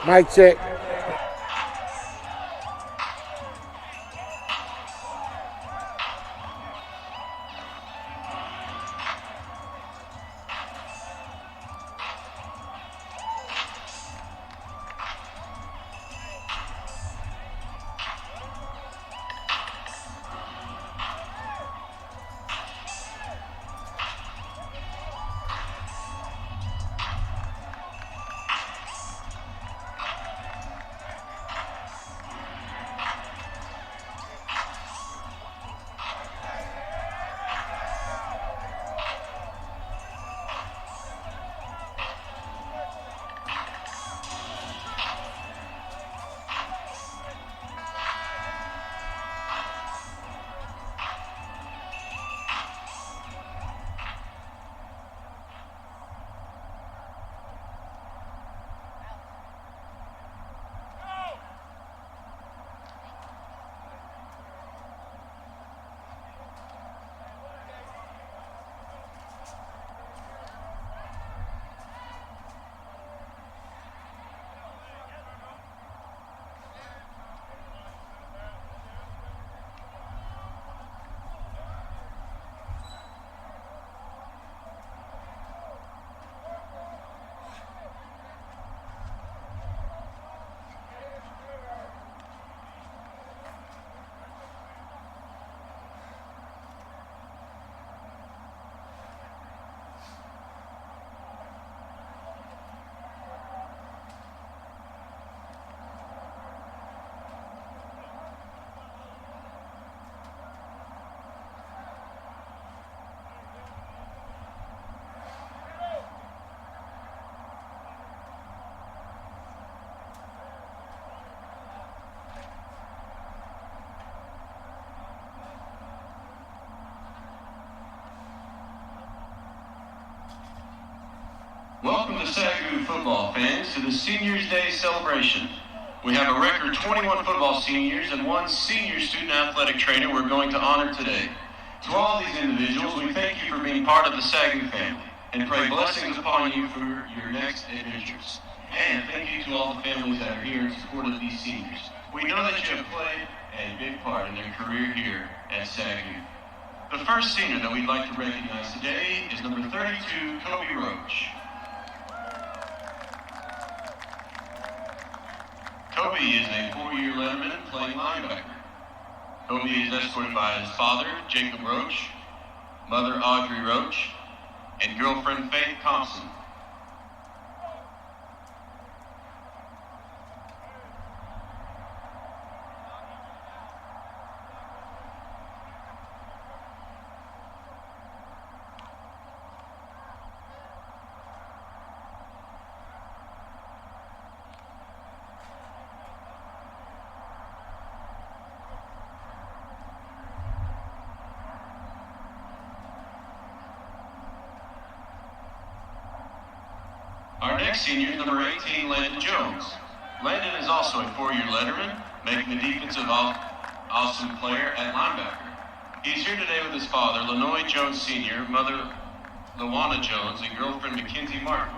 Mic check. Welcome to SAGU football fans to the Seniors Day celebration. We have a record 21 football seniors and one senior student athletic trainer we're going to honor today. To all these individuals, we thank you for being part of the SAGU family and pray blessings upon you for your next adventures. And thank you to all the families that are here in support of these seniors. We know that you have played a big part in their career here at SAGU. The first senior that we'd like to recognize today is number 32, Kobe Roach. Kobe is a four-year letterman playing linebacker. Kobe is escorted by his father, Jacob Roach, mother, Audrey Roach, and girlfriend, Faith Thompson. Our next senior is number 18, Landon Jones. Landon is also a four-year letterman, making a defensive awesome player at linebacker. He's here today with his father, Lenoy Jones Sr., mother, Lawana Jones, and girlfriend, Mackenzie Martin.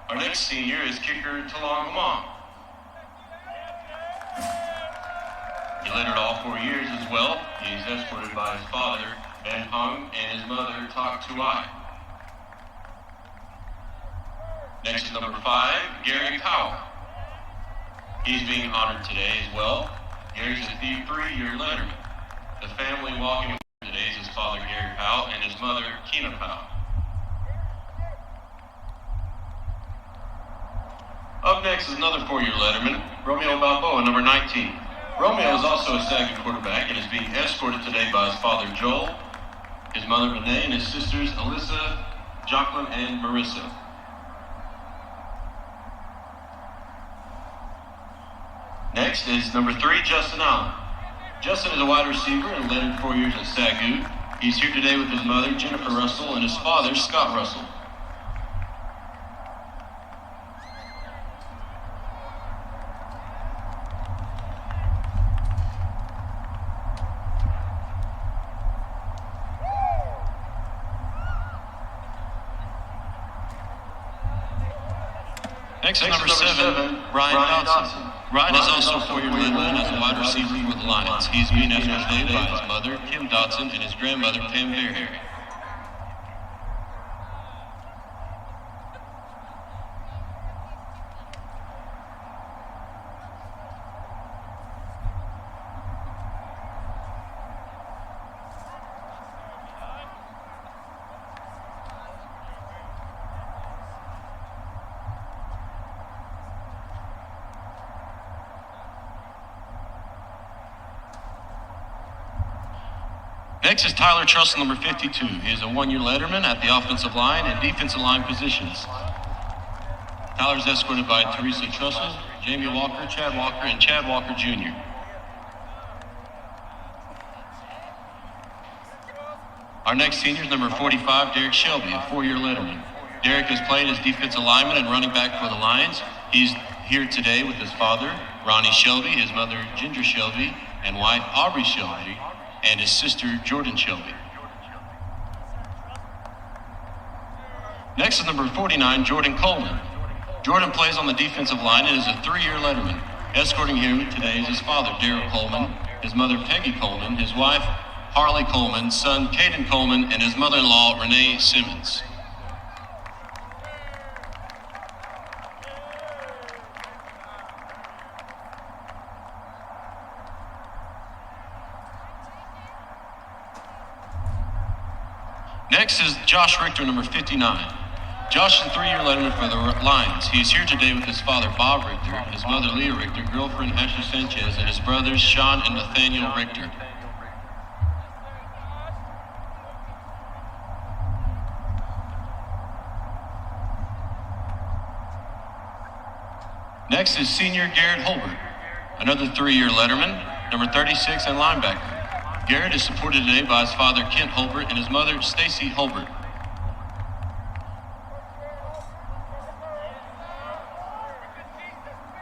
Our next senior is kicker Talong Hamon. He lettered all 4 years as well. He's escorted by his father, Ben Hung, and his mother, Tak Tuai. Next is number 5, Gary Powell. He's being honored today as well. Gary's a 3-year letterman. The family walking today is his father, Gary Powell, and his mother, Kina Powell. Up next is another 4-year letterman, Romeo Balboa, number 19. Romeo is also a SAGU quarterback and is being escorted today by his father, Joel, his mother, Renee, and his sisters, Alyssa, Jacqueline, and Marissa. Next is number 3, Justin Allen. Justin is a wide receiver and lettered 4 years at SAGU. He's here today with his mother, Jennifer Russell, and his father, Scott Russell. Next is number 7, Ryan Dodson. Ryan is also a 4-year letterman as a wide receiver for the Lions. He's being escorted today by his mother, Kim Dodson, and his grandmother, Pam Bearhairy. Next is Tyler Trussell, number 52. He is a 1-year letterman at the offensive line and defensive line positions. Tyler is escorted by Teresa Trussell, Jamie Walker, Chad Walker, and Chad Walker Jr. Our next senior is number 45, Derek Shelby, a 4-year letterman. Derek has played as defensive lineman and running back for the Lions. He's here today with his father, Ronnie Shelby, his mother, Ginger Shelby, and wife, Aubrey Shelby, and his sister, Jordan Shelby. Next is number 49, Jordan Coleman. Jordan plays on the defensive line and is a 3-year letterman. Escorting him today is his father, Darrell Coleman, his mother, Peggy Coleman, his wife, Harley Coleman, son, Caden Coleman, and his mother-in-law, Renee Simmons. Next is Josh Richter, number 59. Josh is a 3-year letterman for the Lions. He is here today with his father, Bob Richter, his mother, Leah Richter, girlfriend, Ashley Sanchez, and his brothers, Sean and Nathaniel Richter. Next is senior Garrett Holbert, another 3-year letterman, number 36 and linebacker. Garrett is supported today by his father, Kent Holbert, and his mother, Stacy Holbert.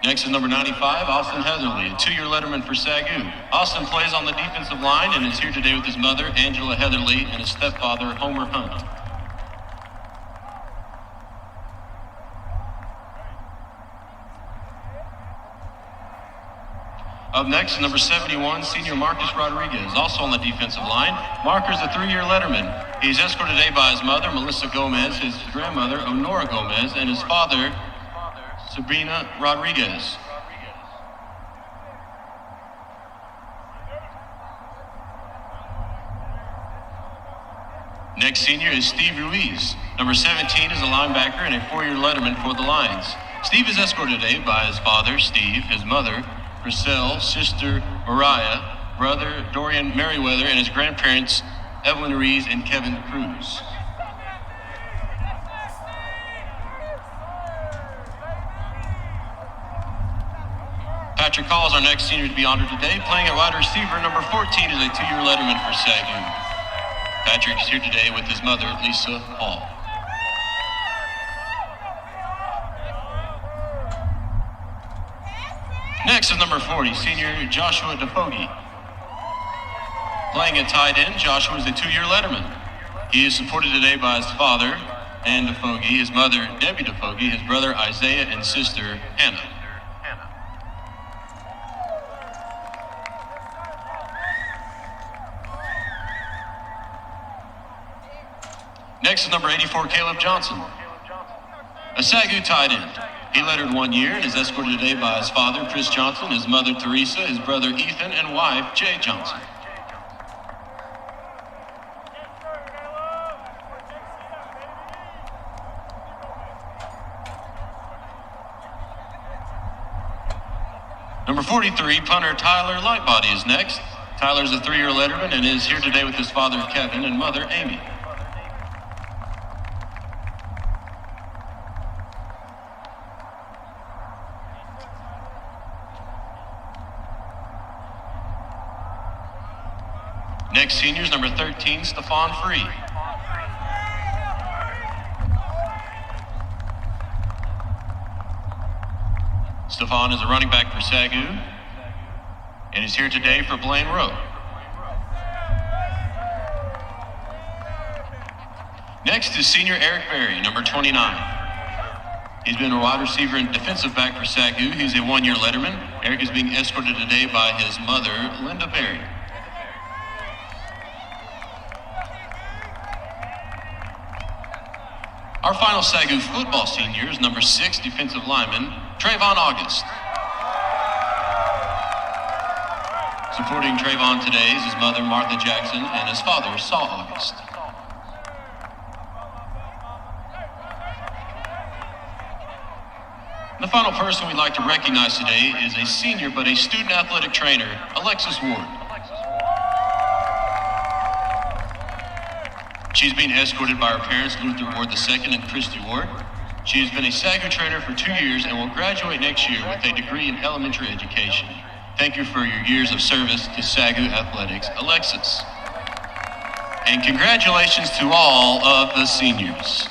Next is number 95, Austin Heatherly, a 2-year letterman for SAGU. Austin plays on the defensive line and is here today with his mother, Angela Heatherly, and his stepfather, Homer Hunt. Up next, number 71, senior Marcus Rodriguez, also on the defensive line. Marcus, a 3-year letterman. He's escorted today by his mother, Melissa Gomez, his grandmother, Honora Gomez, and his father, Sabrina Rodriguez. Next senior is Steve Ruiz. Number 17 is a linebacker and a 4-year letterman for the Lions. Steve is escorted today by his father, Steve, his mother, Priscilla, sister Mariah, brother Dorian Merriweather, and his grandparents Evelyn Rees and Kevin Cruz. Patrick Hall is our next senior to be honored today. Playing at wide receiver, number 14 is a 2-year letterman for SAGU. Patrick is here today with his mother, Lisa Hall. Next is number 40, senior Joshua DeFogie. Playing at tight end, Joshua is a 2-year letterman. He is supported today by his father, Dan DeFogie, his mother, Debbie DeFogie, his brother, Isaiah, and sister, Hannah. Next is number 84, Caleb Johnson, a SAGU tight end. He lettered 1 year and is escorted today by his father, Chris Johnson, his mother, Teresa, his brother, Ethan, and wife, Jay Johnson. Number 43, punter Tyler Lightbody is next. Tyler is a 3-year letterman and is here today with his father, Kevin, and mother, Amy. Next senior is number 13, Stefan Free. Stefan is a running back for SAGU and is here today for Blaine Rowe. Next is senior Eric Berry, number 29. He's been a wide receiver and defensive back for SAGU. He's a one-year letterman. Eric is being escorted today by his mother, Linda Berry. Our final SAGU football senior is number 6 defensive lineman, Trayvon August. Supporting Trayvon today is his mother, Martha Jackson, and his father, Saul August. The final person we'd like to recognize today is a senior but a student athletic trainer, Alexis Ward. She's being escorted by her parents, Luther Ward II and Christy Ward. She has been a SAGU trainer for 2 years and will graduate next year with a degree in elementary education. Thank you for your years of service to SAGU Athletics, Alexis. And congratulations to all of the seniors.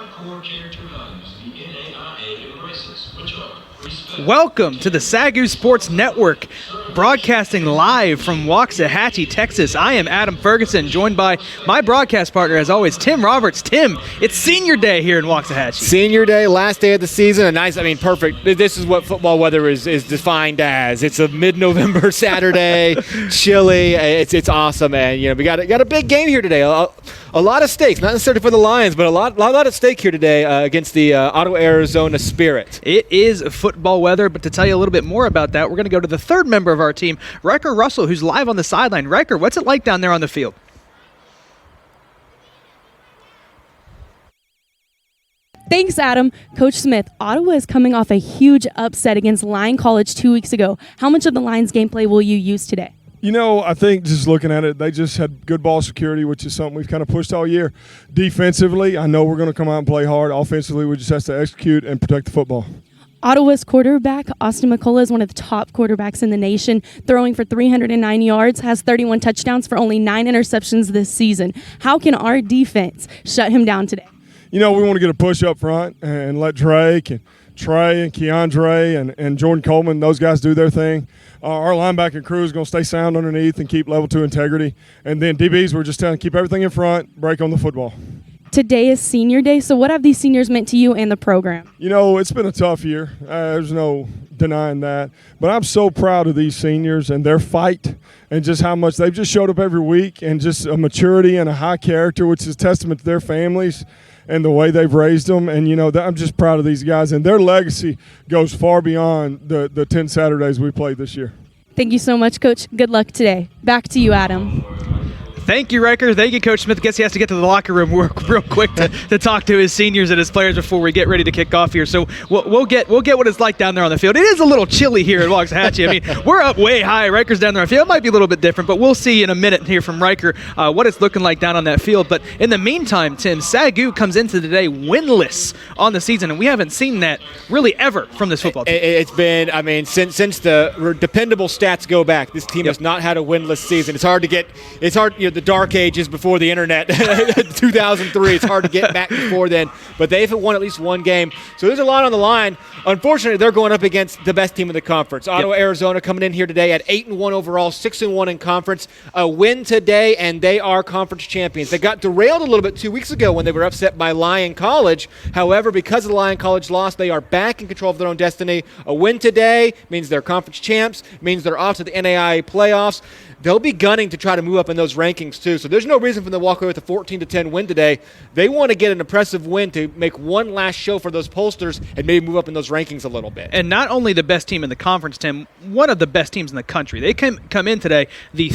core character values the NAIA embraces, which are respect. Welcome to the SAGU Sports Network, broadcasting live from Waxahachie, Texas. I am Adam Ferguson, joined by my broadcast partner, as always, Tim Roberts. Tim, it's senior day here in Waxahachie. Senior day, last day of the season, perfect. This is what football weather is defined as. It's a mid-November Saturday, chilly. It's awesome, and we got a big game here today. A lot of stakes, not necessarily for the Lions, but a lot at stake here today against the Ottawa, Arizona Spirit. It is football weather, but to tell you a little bit more about that, we're going to go to the third member of our team, Riker Russell, who's live on the sideline. Riker, what's it like down there on the field? Thanks, Adam. Coach Smith, Ottawa is coming off a huge upset against Lion College 2 weeks ago. How much of the Lions gameplay will you use today? I think just looking at it, they just had good ball security, which is something we've kind of pushed all year. Defensively, I know we're going to come out and play hard. Offensively, we just have to execute and protect the football. Ottawa's quarterback, Austin McCullough, is one of the top quarterbacks in the nation, throwing for 309 yards, has 31 touchdowns for only 9 interceptions this season. How can our defense shut him down today? We want to get a push up front and let Drake and Trey and Keandre and Jordan Coleman, those guys do their thing. Our linebacking crew is going to stay sound underneath and keep level 2 integrity. And then DBs, we're just telling keep everything in front, break on the football. Today is senior day, so what have these seniors meant to you and the program? It's been a tough year. There's no denying that. But I'm so proud of these seniors and their fight and just how much they've just showed up every week and just a maturity and a high character, which is a testament to their families and the way they've raised them. And, I'm just proud of these guys. And their legacy goes far beyond the 10 Saturdays we played this year. Thank you so much, Coach. Good luck today. Back to you, Adam. Thank you, Riker. Thank you, Coach Smith. Guess he has to get to the locker room real quick to talk to his seniors and his players before we get ready to kick off here. So we'll get what it's like down there on the field. It is a little chilly here at Waxahachie. We're up way high. Riker's down there on the field. It might be a little bit different, but we'll see in a minute here from Riker what it's looking like down on that field. But in the meantime, Tim, SAGU comes into today winless on the season, and we haven't seen that really ever from this football team. It's been, since the dependable stats go back, this team has not had a winless season. It's hard, the dark ages before the internet, 2003. It's hard to get back before then, but they've won at least one game. So there's a lot on the line. Unfortunately, they're going up against the best team in the conference. Ottawa, Arizona coming in here today at 8-1 overall, 6-1 in conference. A win today, and they are conference champions. They got derailed a little bit 2 weeks ago when they were upset by Lion College. However, because of the Lion College loss, they are back in control of their own destiny. A win today means they're conference champs, means they're off to the NAIA playoffs. They'll be gunning to try to move up in those rankings too. So there's no reason for them to walk away with a 14-10 win today. They want to get an impressive win to make one last show for those pollsters and maybe move up in those rankings a little bit. And not only the best team in the conference, Tim, one of the best teams in the country. They come in today the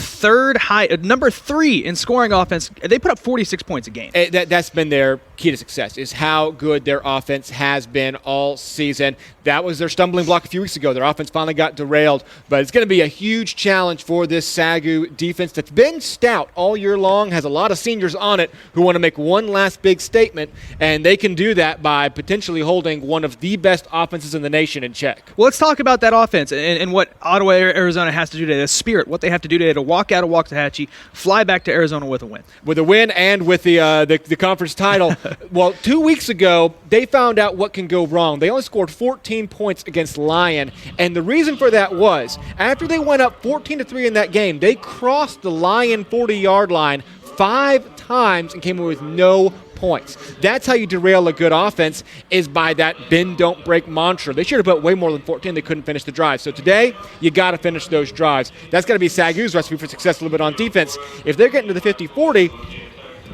number 3 in scoring offense. They put up 46 points a game. That's been their key to success, is how good their offense has been all season. That was their stumbling block a few weeks ago. Their offense finally got derailed, but it's going to be a huge challenge for this SAGU defense that's been stout all year long, has a lot of seniors on it who want to make one last big statement, and they can do that by potentially holding one of the best offenses in the nation in check. Well, let's talk about that offense and what Ottawa, Arizona has to do today, the spirit, what they have to do today to walk out of Waxahachie, fly back to Arizona with a win. With a win and with the conference title. Well, 2 weeks ago, they found out what can go wrong. They only scored 14 points against Lion, and the reason for that was after they went up 14-3 in that game, they crossed the Lion 40-yard line 5 times and came away with no points. That's how you derail a good offense, is by that bend, don't break mantra. They should have put way more than 14. They couldn't finish the drive. So today, you got to finish those drives. That's got to be SAGU's recipe for success a little bit on defense. If they're getting to the 50-40,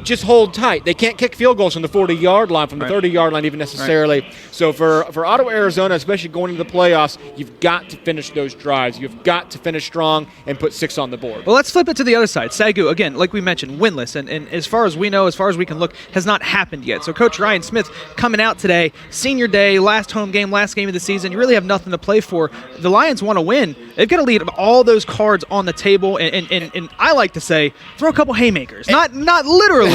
just hold tight. They can't kick field goals from the 40-yard line, from the 30-yard line even necessarily. Right. So for Ottawa, Arizona, especially going into the playoffs, you've got to finish those drives. You've got to finish strong and put 6 on the board. Well, let's flip it to the other side. SAGU, again, like we mentioned, winless. And as far as we know, as far as we can look, has not happened yet. So Coach Ryan Smith coming out today, senior day, last home game, last game of the season. You really have nothing to play for. The Lions want to win. They've got to leave all those cards on the table. And I like to say, throw a couple haymakers. Not literally.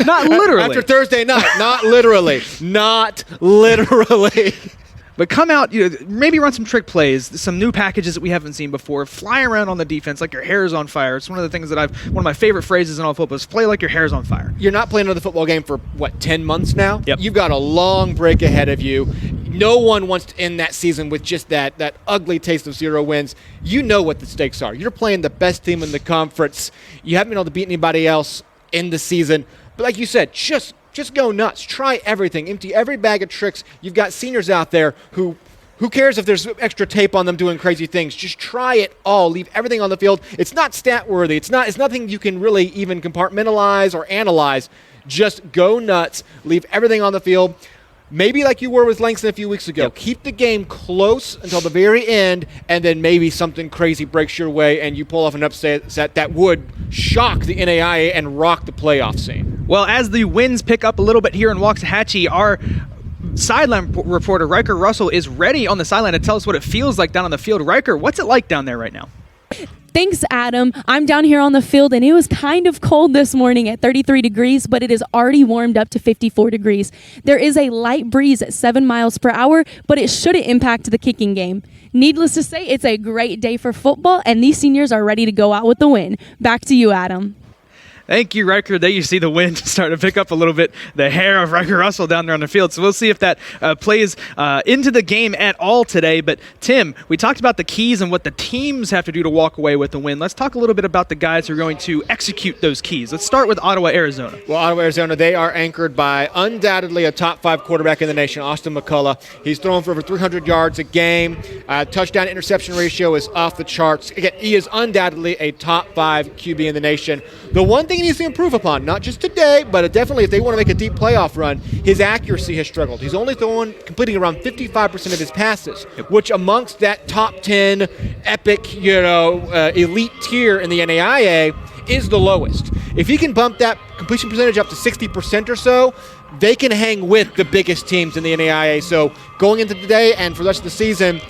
Not literally. After Thursday night, not literally. Not literally. but come out, maybe run some trick plays, some new packages that we haven't seen before, fly around on the defense like your hair is on fire. It's one of the things that one of my favorite phrases in all football is play like your hair's on fire. You're not playing another football game for, 10 months now? Yep. You've got a long break ahead of you. No one wants to end that season with just that ugly taste of 0 wins. You know what the stakes are. You're playing the best team in the conference. You haven't been able to beat anybody else in the season. But like you said, just go nuts. Try everything. Empty every bag of tricks. You've got seniors out there who cares if there's extra tape on them doing crazy things? Just try it all. Leave everything on the field. It's not stat worthy. It's nothing you can really even compartmentalize or analyze. Just go nuts. Leave everything on the field. Maybe like you were with Langston a few weeks ago. Yep. Keep the game close until the very end, and then maybe something crazy breaks your way and you pull off an upset that would shock the NAIA and rock the playoff scene. Well, as the winds pick up a little bit here in Waxahachie, our sideline reporter Riker Russell is ready on the sideline to tell us what it feels like down on the field. Riker, what's it like down there right now? Thanks, Adam. I'm down here on the field, and it was kind of cold this morning at 33 degrees, but it is already warmed up to 54 degrees. There is a light breeze at 7 miles per hour, but it shouldn't impact the kicking game. Needless to say, it's a great day for football, and these seniors are ready to go out with the win. Back to you, Adam. Thank you, Riker. There you see the wind start to pick up a little bit, the hair of Riker Russell down there on the field. So we'll see if that plays into the game at all today. But, Tim, we talked about the keys and what the teams have to do to walk away with the win. Let's talk a little bit about the guys who are going to execute those keys. Let's start with Ottawa, Arizona. Well, Ottawa, Arizona, they are anchored by undoubtedly a top 5 quarterback in the nation, Austin McCullough. He's throwing for over 300 yards a game. Touchdown-interception ratio is off the charts. Again, he is undoubtedly a top 5 QB in the nation. The one thing he needs to improve upon, not just today, but definitely if they want to make a deep playoff run, his accuracy has struggled. He's only completing around 55% of his passes, which amongst that top 10 epic, elite tier in the NAIA is the lowest. If he can bump that completion percentage up to 60% or so, they can hang with the biggest teams in the NAIA. So going into today and for the rest of the season,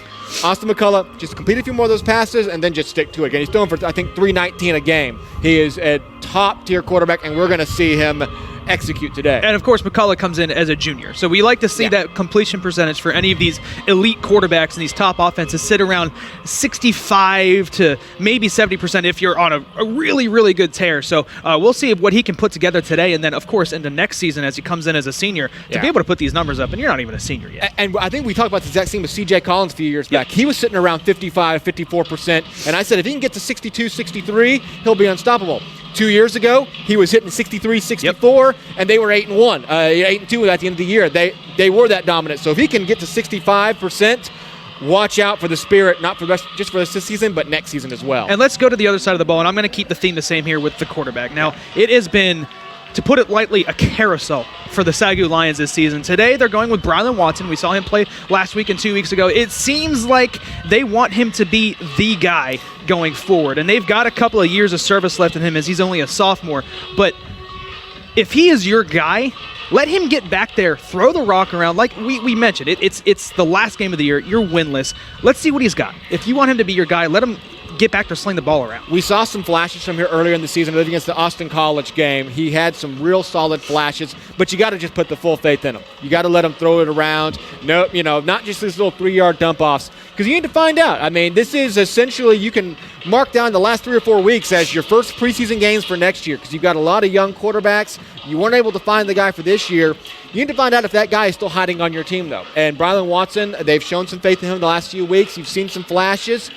Austin McCullough, just complete a few more of those passes and then just stick to it. Again, he's throwing for, I think, 319 a game. He is a top-tier quarterback, and we're going to see him execute today. And, of course, McCullough comes in as a junior. So we like to see that completion percentage for any of these elite quarterbacks and these top offenses sit around 65 to maybe 70% if you're on a really, really good tear. So we'll see what he can put together today. And then, of course, into next season as he comes in as a senior to be able to put these numbers up. And you're not even a senior yet. And I think we talked about the exact same with C.J. Collins a few years back. He was sitting around 55, 54%. And I said if he can get to 62, 63, he'll be unstoppable. 2 years ago, he was hitting 63, 64, and they were 8-1, 8-2 at the end of the year. They were that dominant. So if he can get to 65%, watch out for the Spirit, not for just for this season, but next season as well. And let's go to the other side of the ball, and I'm going to keep the theme the same here with the quarterback. Now, it has been, to put it lightly, a carousel for the SAGU Lions this season. Today, they're going with Brylan Watson. We saw him play last week and 2 weeks ago. It seems like they want him to be the guy going forward, and they've got a couple of years of service left in him as he's only a sophomore. But if he is your guy, let him get back there, throw the rock around. Like we mentioned, it's the last game of the year. You're winless. Let's see what he's got. If you want him to be your guy, let him get back to sling the ball around. We saw some flashes from here earlier in the season against the Austin College game. He had some real solid flashes, but you got to just put the full faith in him. You got to let him throw it around. No, not just these little 3-yard dump-offs, because you need to find out. I mean, this is essentially, you can mark down the last 3 or 4 weeks as your first preseason games for next year, because you've got a lot of young quarterbacks. You weren't able to find the guy for this year. You need to find out if that guy is still hiding on your team, though. And Brylan Watson, they've shown some faith in him the last few weeks. You've seen some flashes.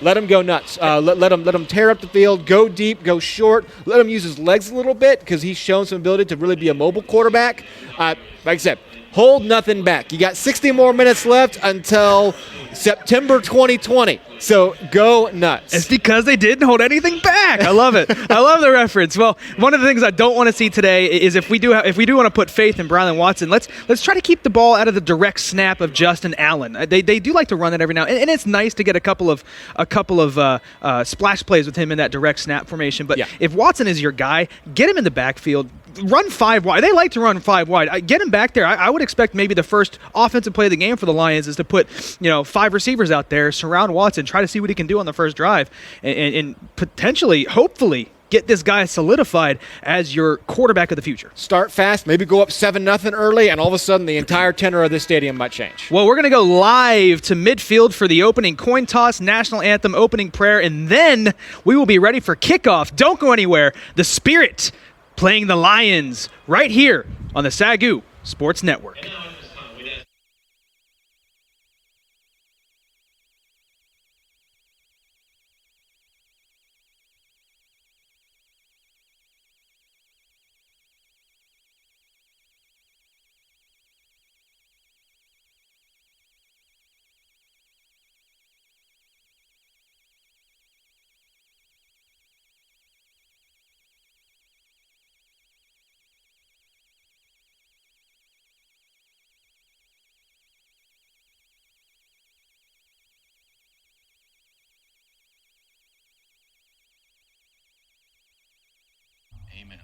Let him go nuts. Let him tear up the field, go deep, go short. Let him use his legs a little bit because he's shown some ability to really be a mobile quarterback. Like I said, hold nothing back. You got 60 more minutes left until September 2020. So go nuts. It's because they didn't hold anything back. I love it. I love the reference. Well, one of the things I don't want to see today is if we do want to put faith in Brylan Watson, let's try to keep the ball out of the direct snap of Justin Allen. They do like to run it every now and it's nice to get a couple of splash plays with him in that direct snap formation. But if Watson is your guy, get him in the backfield. Run 5 wide. They like to run 5 wide. Get him back there. I would expect maybe the first offensive play of the game for the Lions is to put 5 receivers out there, surround Watson, try to see what he can do on the first drive, and potentially, hopefully, get this guy solidified as your quarterback of the future? Start fast, maybe go up 7-0 early, and all of a sudden the entire tenor of this stadium might change. Well, we're going to go live to midfield for the opening coin toss, national anthem, opening prayer, and then we will be ready for kickoff. Don't go anywhere. The Spirit playing the Lions right here on the SAGU Sports Network. Amen.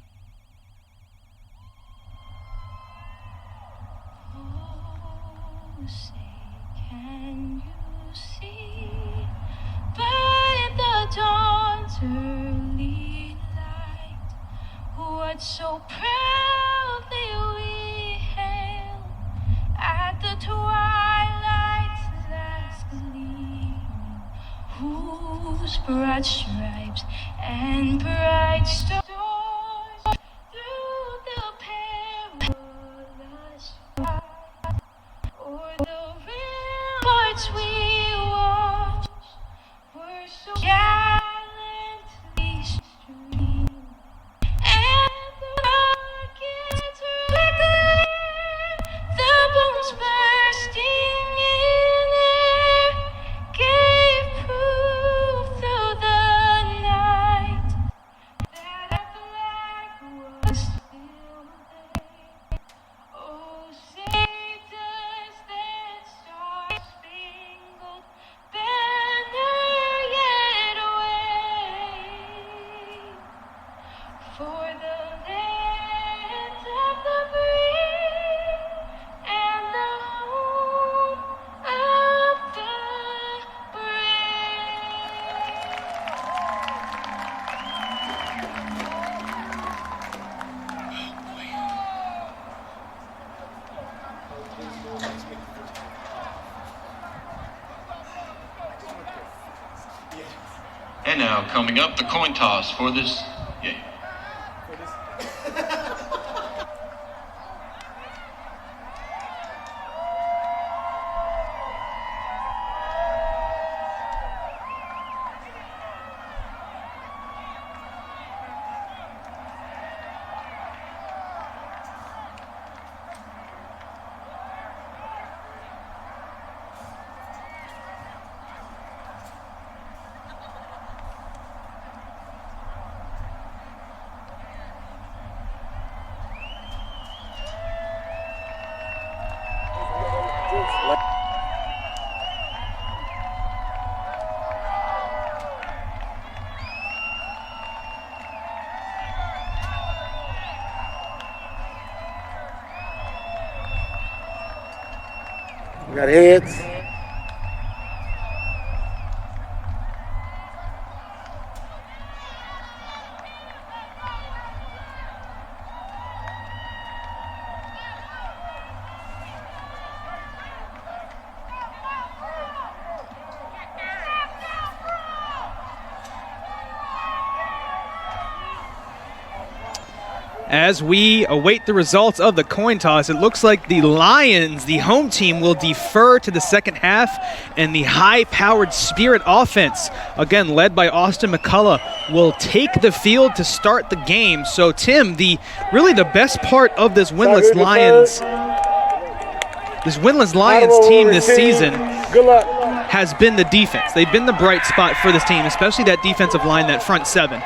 Oh, say, can you see by the dawn's early light what so proudly we hailed at the twilight's last gleaming, whose broad stripes and bright stars through the perilous fight, o'er the ramparts we watched were so gallantly streamed, and the rockets reclaim the bones bursting in air, gave proof through the night that our flag was still there. Oh, say does that star-spangled banner yet wave for the lands of the free and the home of the brave? And now coming up, the coin toss for this game. We got heads. As we await the results of the coin toss, it looks like the Lions, the home team, will defer to the second half, and the high-powered Spirit offense, again led by Austin McCullough, will take the field to start the game. So, Tim, really the best part of this winless Lions team this season has been the defense. They've been the bright spot for this team, especially that defensive line, that front seven.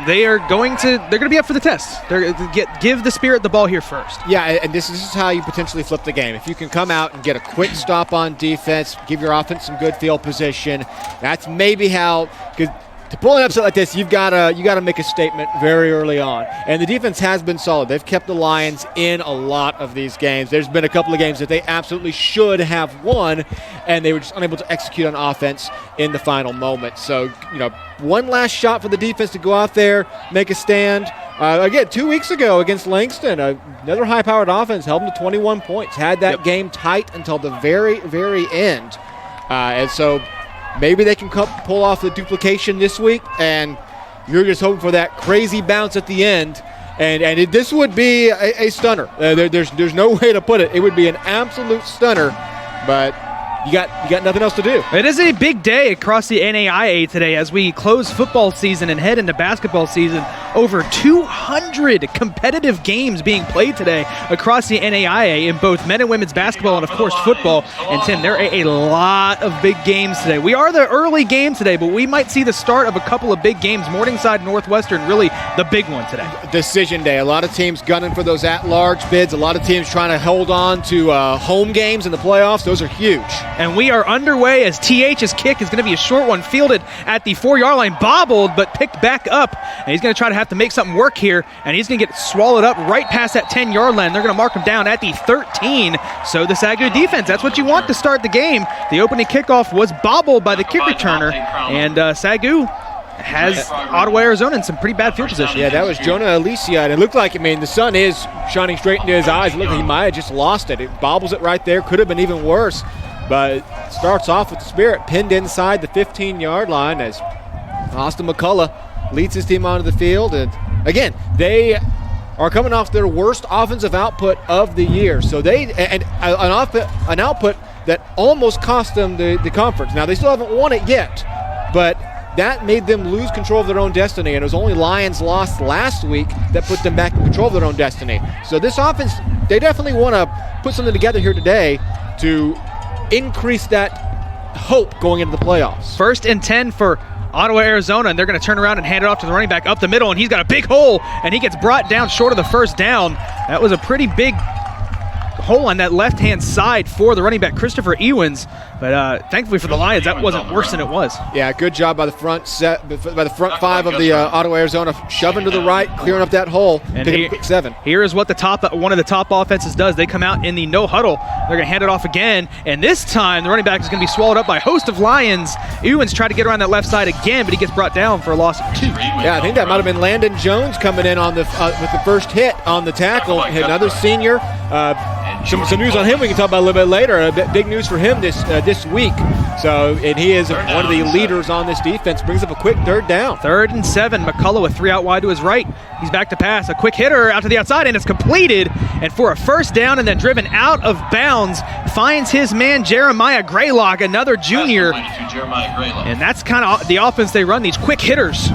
They're going to be up for the test. They're give the Spirit the ball here first. Yeah, and this is how you potentially flip the game. If you can come out and get a quick stop on defense, give your offense some good field position, that's maybe how. Because to pull an upset like this, you gotta make a statement very early on. And the defense has been solid. They've kept the Lions in a lot of these games. There's been a couple of games that they absolutely should have won, and they were just unable to execute on offense in the final moment. So, one last shot for the defense to go out there, make a stand. Again, 2 weeks ago against Langston, another high-powered offense held them to 21 points, had that game tight until the very, very end. And so maybe they can pull off the duplication this week, and you're just hoping for that crazy bounce at the end. And this would be a stunner. There's no way to put it. It would be an absolute stunner, but you got nothing else to do. It is a big day across the NAIA today as we close football season and head into basketball season. Over 200 competitive games being played today across the NAIA in both men and women's basketball and, of course, football. And, Tim, there are a lot of big games today. We are the early game today, but we might see the start of a couple of big games. Morningside, Northwestern, really the big one today. Decision day. A lot of teams gunning for those at-large bids. A lot of teams trying to hold on to home games in the playoffs. Those are huge. And we are underway as TH's kick is going to be a short one, fielded at the 4-yard line, bobbled, but picked back up. And he's going to try to have to make something work here, and he's going to get swallowed up right past that 10-yard line. They're going to mark him down at the 13. So the SAGU defense, that's what you want to start the game. The opening kickoff was bobbled by the kick returner, and SAGU has Ottawa, Arizona in some pretty bad field position. Yeah, that was Jonah Alicia, and it looked like, the sun is shining straight into his eyes. It looked like he might have just lost it. It bobbles it right there. Could have been even worse. But it starts off with the Spirit pinned inside the 15-yard line as Austin McCullough leads his team onto the field. And again, they are coming off their worst offensive output of the year. So an output that almost cost them the conference. Now, they still haven't won it yet, but that made them lose control of their own destiny. And it was only Lions' loss last week that put them back in control of their own destiny. So this offense, they definitely want to put something together here today to increase that hope going into the playoffs. 1st and 10 for Ottawa, Arizona, and they're going to turn around and hand it off to the running back up the middle, and he's got a big hole, and he gets brought down short of the first down. That was a pretty big hole on that left-hand side for the running back, Christopher Ewins. But thankfully for the Lions, that wasn't worse than it was. Yeah, good job by the front five of the Ottawa, Arizona, shoving to the right, clearing up that hole, and taking a quick 7. Here is what one of the top offenses does. They come out in the no huddle. They're going to hand it off again, and this time the running back is going to be swallowed up by a host of Lions. Ewins tried to get around that left side again, but he gets brought down for a loss of 2. Yeah, I think that might have been Landon Jones coming in on with the first hit on the tackle. Another senior. Some news on him we can talk about a little bit later. Big news for him this week. So, and he is one of the leaders on this defense. Brings up a quick 3rd down. 3rd and 7. McCullough with 3 out wide to his right. He's back to pass. A quick hitter out to the outside, and it's completed. And for a first down and then driven out of bounds, finds his man Jeremiah Graylock, another junior. And that's kind of the offense they run, these quick hitters.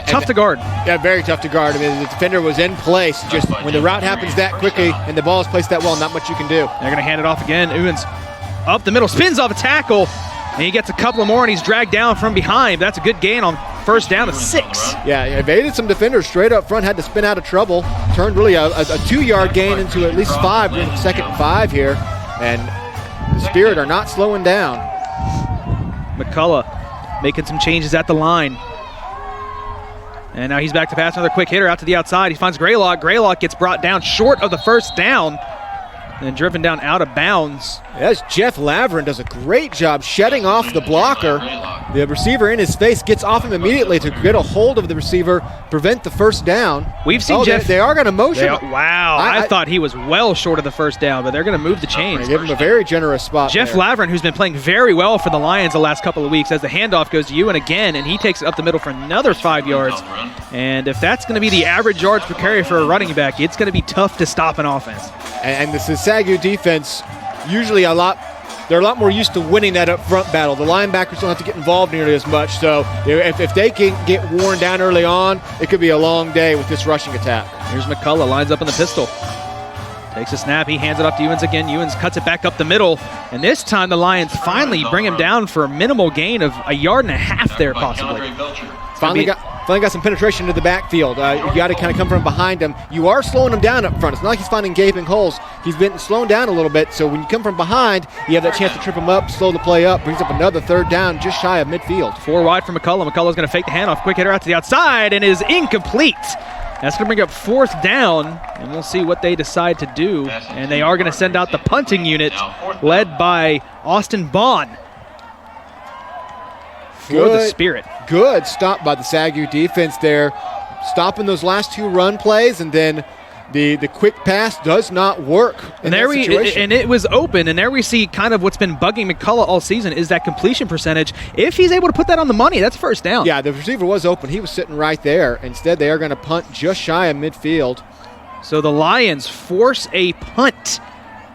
Tough to guard. Yeah, very tough to guard. The defender was in place. Just when the route happens that quickly and the ball is placed that well, not much you can do. They're going to hand it off again. Ewins up the middle, spins off a tackle, and he gets a couple more, and he's dragged down from behind. That's a good gain on first down of 6. Yeah, evaded some defenders straight up front, had to spin out of trouble. Turned really a 2-yard gain into at least 5 during the 2nd and 5 here. And the Spirit are not slowing down. McCullough making some changes at the line. And now he's back to pass, another quick hitter out to the outside. He finds Graylock. Graylock gets brought down short of the first down and driven down out of bounds. As Jeff Lavrin does a great job shedding off the blocker. The receiver in his face gets off him immediately to get a hold of the receiver, prevent the first down. We've seen Jeff. They are going to motion. Wow. I thought he was well short of the first down, but they're going to move the chains. Give him a very generous spot. Jeff Lavrin, who's been playing very well for the Lions the last couple of weeks, as the handoff goes to Ewan again, and he takes it up the middle for another 5 yards. And if that's going to be the average yards per carry for a running back, it's going to be tough to stop an offense. And this is SAGU defense, usually they're a lot more used to winning that up front battle. The linebackers don't have to get involved nearly as much. So if they can get worn down early on, it could be a long day with this rushing attack. Here's McCullough, lines up in the pistol. takes a snap. He hands it off to Ewens again. Ewens cuts it back up the middle. And this time the Lions finally bring him down for a minimal gain of 1.5 yards there possibly. Finally got some penetration into the backfield. You got to kind of come from behind him. You are slowing him down up front. It's not like he's finding gaping holes. He's been slowing down a little bit. So when you come from behind, you have that chance to trip him up, slow the play up, brings up another 3rd down just shy of midfield. 4 wide for McCullough. McCullough's going to fake the handoff. Quick hitter out to the outside and is incomplete. That's going to bring up 4th down, and we'll see what they decide to do. And they are going to send out the punting unit led by Austin Bond for the Spirit. Good stop by the SAGU defense there, stopping those last 2 run plays, and then the quick pass does not work in that situation. And it was open, and there we see kind of what's been bugging McCullough all season is that completion percentage. If he's able to put that on the money, that's 1st down. Yeah, the receiver was open. He was sitting right there. Instead, they are going to punt just shy of midfield. So the Lions force a punt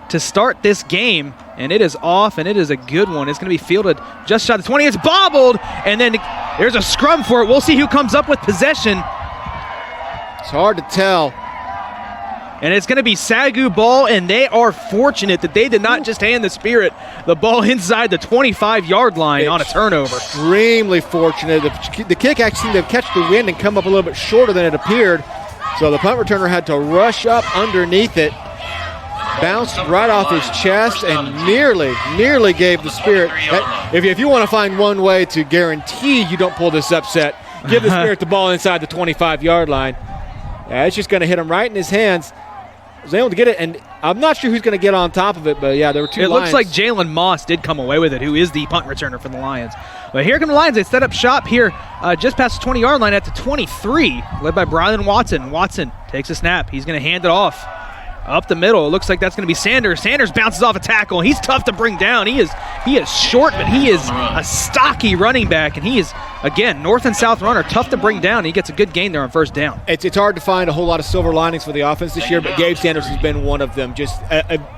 to start this game, and it is off, and it is a good one. It's going to be fielded just shy of the 20. It's bobbled, and then there's a scrum for it. We'll see who comes up with possession. It's hard to tell. And it's going to be SAGU ball, and they are fortunate that they did not just hand the Spirit the ball inside the 25-yard line on a turnover. Extremely fortunate. The kick actually seemed to catch the wind and come up a little bit shorter than it appeared. So the punt returner had to rush up underneath it, bounced right off his chest, and nearly gave the Spirit. If you want to find one way to guarantee you don't pull this upset, give the Spirit the ball inside the 25-yard line. Yeah, it's just going to hit him right in his hands. Was able to get it, and I'm not sure who's going to get on top of it, but yeah, there were 2 Lions. It looks like Jalen Moss did come away with it, who is the punt returner for the Lions. But here come the Lions. They set up shop here just past the 20-yard line at the 23, led by Brylan Watson. Watson takes a snap. He's going to hand it off up the middle. It looks like that's going to be Sanders. Sanders bounces off a tackle. He's tough to bring down. He is short, but he is a stocky running back, and he is, again, north and south runner, tough to bring down. He gets a good gain there on 1st down. It's hard to find a whole lot of silver linings for the offense this year, but Gabe Sanders has been one of them. Just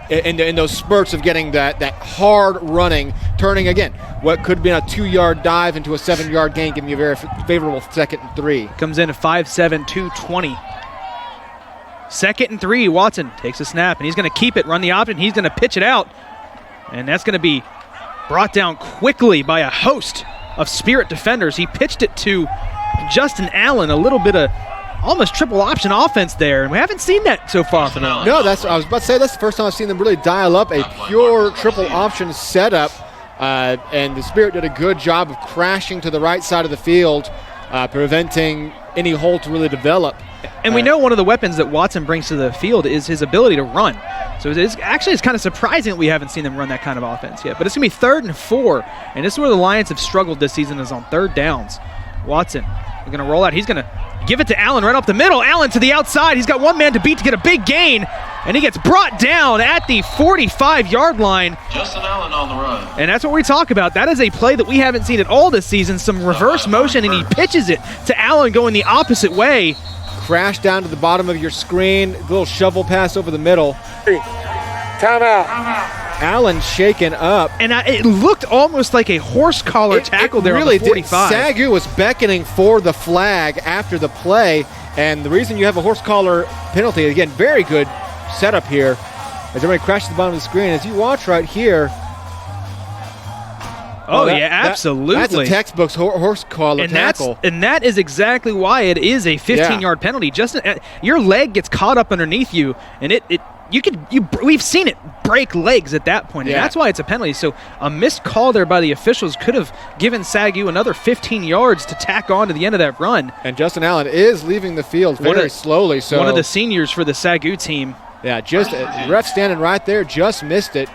in those spurts of getting that hard running, turning, again, what could have been a 2-yard dive into a 7-yard gain, giving you a very favorable 2nd and 3. Comes in at 5'7", 220. 2nd and 3, Watson takes a snap, and he's going to keep it, run the option. He's going to pitch it out, and that's going to be brought down quickly by a host of Spirit defenders. He pitched it to Justin Allen, a little bit of almost triple option offense there, and we haven't seen that so far from them. No, I was about to say that's the first time I've seen them really dial up a pure triple option setup, and the Spirit did a good job of crashing to the right side of the field, preventing any hole to really develop. And we know one of the weapons that Watson brings to the field is his ability to run. So it's kind of surprising that we haven't seen them run that kind of offense yet. But it's going to be 3rd and 4, and this is where the Lions have struggled this season, is on 3rd downs. Watson, they're going to roll out. He's going to give it to Allen right up the middle. Allen to the outside. He's got 1 man to beat to get a big gain, and he gets brought down at the 45-yard line. Justin Allen on the run. And that's what we talk about. That is a play that we haven't seen at all this season, some reverse motion, and he pitches it to Allen going the opposite way. Crash down to the bottom of your screen, little shovel pass over the middle. Timeout. Allen shaken up. And it looked almost like a horse collar tackle there really on the 45. SAGU was beckoning for the flag after the play, and the reason you have a horse collar penalty, again, very good setup here, as everybody crashes to the bottom of the screen. As you watch right here, yeah, absolutely. That's a textbook horse collar tackle. And that is exactly why it is a 15-yard penalty. Just your leg gets caught up underneath you, and we've seen it break legs at that point, and that's why it's a penalty. So a missed call there by the officials could have given SAGU another 15 yards to tack on to the end of that run. And Justin Allen is leaving the field very slowly. So one of the seniors for the SAGU team. Yeah, just ref standing right there, just missed it.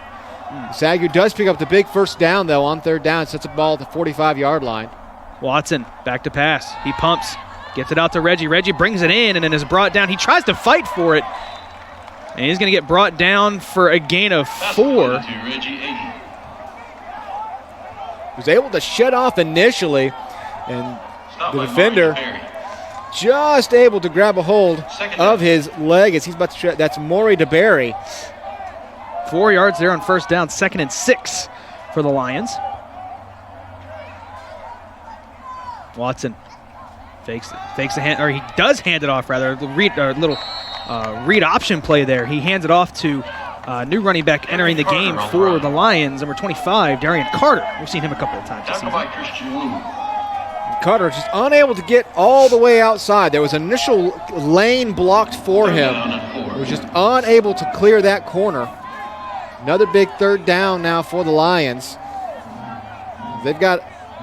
SAGU does pick up the big 1st down, though, on 3rd down. Sets a ball at the 45-yard line. Watson, back to pass. He pumps, gets it out to Reggie. Reggie brings it in and then is brought down. He tries to fight for it, and he's going to get brought down for a gain of 4. Was able to shut off initially, and the defender just able to grab a hold of his leg as he's about to that's Maury DeBerry. 4 yards there on 1st down, 2nd and 6 for the Lions. Watson fakes the hand, or he does hand it off rather. Little read option play there. He hands it off to new running back entering the game for the Lions, number 25, Darian Carter. We've seen him a couple of times this Tackled season. by Christian Wu. Carter just unable to get all the way outside. There was an initial lane blocked for him. He was just unable to clear that corner. Another big third down now for the Lions. They've got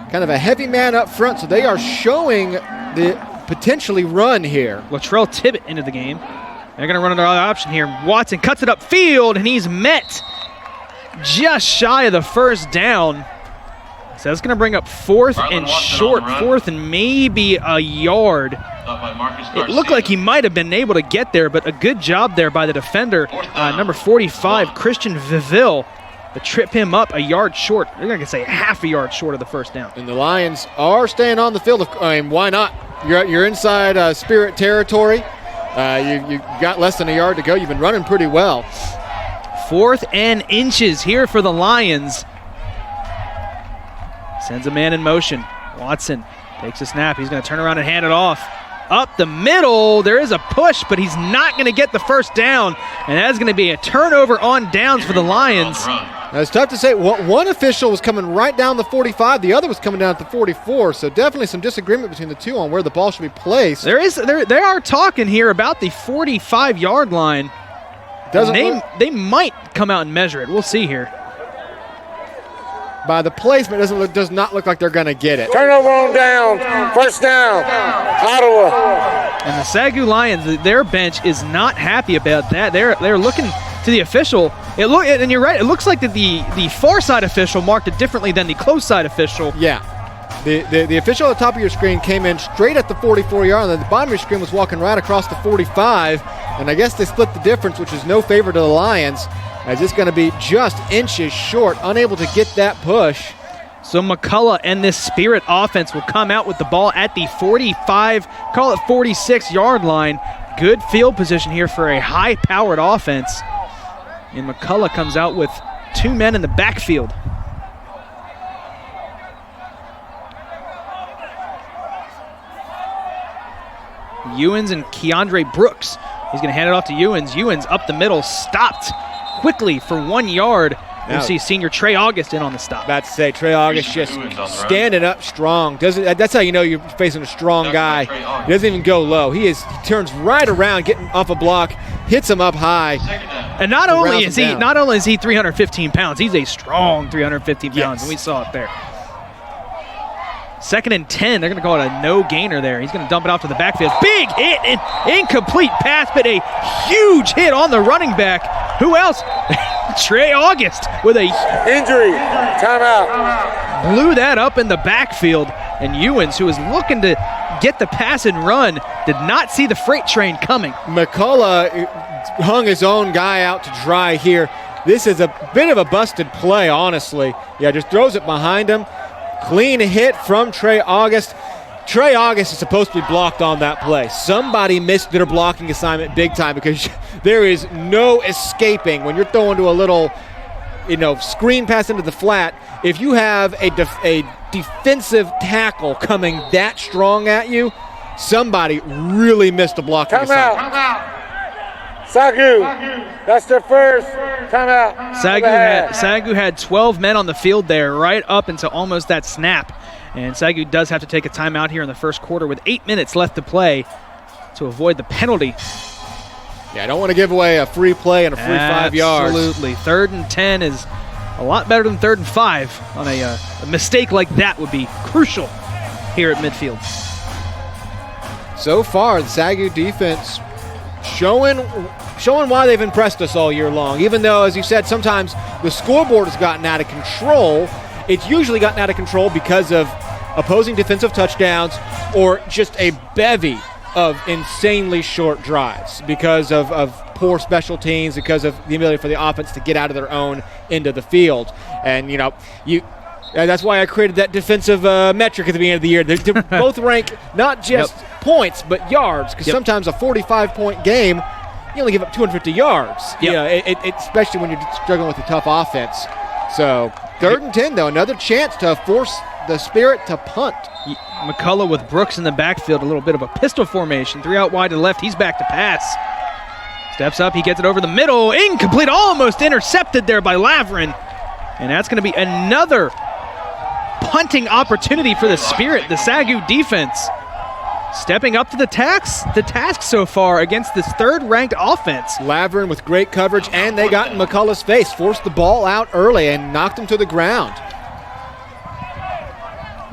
kind of a heavy man up front, so they are showing the potentially run here. Latrell Tibbett into the game. They're going to run another option here. Watson cuts it upfield, and he's met just shy of the first down. So that's going to bring up fourth and short, fourth and maybe a yard. It looked like he might have been able to get there, but a good job there by the defender, number 45, Christian Viville, to trip him up a yard short. They're going to say half a yard short of the first down. And the Lions are staying on the field. I mean, why not? You're inside Spirit territory. You got less than a yard to go. You've been running pretty well. 4th and inches here for the Lions. Sends a man in motion. Watson takes a snap. He's going to turn around and hand it off. Up the middle, there is a push, but he's not going to get the first down, and that's going to be a turnover on downs for the Lions. Now, it's tough to say. One official was coming right down the 45. The other was coming down at the 44, so definitely some disagreement between the two on where the ball should be placed. They are talking here about the 45-yard line. They might come out and measure it. We'll see here. By the placement, it does not look like they're going to get it. Turnover on down. First down. Ottawa. And the SAGU Lions, their bench is not happy about that. They're looking to the official. And you're right. It looks like that the far side official marked it differently than the close side official. Yeah. The official at the top of your screen came in straight at the 44-yard line. The bottom of your screen was walking right across the 45. And I guess they split the difference, which is no favor to the Lions. As it's going to be just inches short, unable to get that push. So McCullough and this Spirit offense will come out with the ball at the 45, call it 46-yard line. Good field position here for a high-powered offense. And McCullough comes out with 2 men in the backfield. Ewens and Keandre Brooks. He's going to hand it off to Ewens. Ewens up the middle, stopped quickly for 1 yard. We'll see senior Trey August in on the stop. About to say, Trey August just standing up strong. That's how you know you're facing a strong guy. He doesn't even go low. He turns right around, getting off a block, hits him up high. And not only is he 315 pounds, he's a strong 315 pounds, and we saw it there. 2nd and 10, they're going to call it a no-gainer there. He's going to dump it off to the backfield. Big hit and incomplete pass, but a huge hit on the running back. Who else? Trey August with a injury. Timeout. Blew that up in the backfield. And Ewens, who was looking to get the pass and run, did not see the freight train coming. McCullough hung his own guy out to dry here. This is a bit of a busted play, honestly. Yeah, just throws it behind him. Clean hit from Trey August. Trey August is supposed to be blocked on that play. Somebody missed their blocking assignment big time because there is no escaping when you're throwing to a little, screen pass into the flat. If you have a defensive tackle coming that strong at you, somebody really missed a blocking assignment. Timeout. SAGU. That's their first timeout. SAGU had 12 men on the field there right up until almost that snap. And SAGU does have to take a timeout here in the first quarter with 8 minutes left to play to avoid the penalty. Yeah, I don't want to give away a free play and a free 5 yards. Absolutely. 3rd and 10 is a lot better than 3rd and 5. On a mistake like that would be crucial here at midfield. So far, the SAGU defense showing why they've impressed us all year long. Even though, as you said, sometimes the scoreboard has gotten out of control, it's usually gotten out of control because of opposing defensive touchdowns or just a bevy of insanely short drives because of poor special teams, because of the ability for the offense to get out of their own end of the field. And, that's why I created that defensive metric at the beginning of the year. They both rank not just points, but yards, because sometimes a 45-point game, you only give up 250 yards, especially when you're struggling with a tough offense. So 3rd and 10, though, another chance to force the Spirit to punt. McCullough with Brooks in the backfield, a little bit of a pistol formation. 3 out wide to the left. He's back to pass. Steps up, he gets it over the middle. Incomplete, almost intercepted there by Lavrin. And that's going to be another punting opportunity for the Spirit, the SAGU defense. Stepping up to the task so far against this third-ranked offense. Lavrin with great coverage, and they got in McCullough's face, forced the ball out early and knocked him to the ground.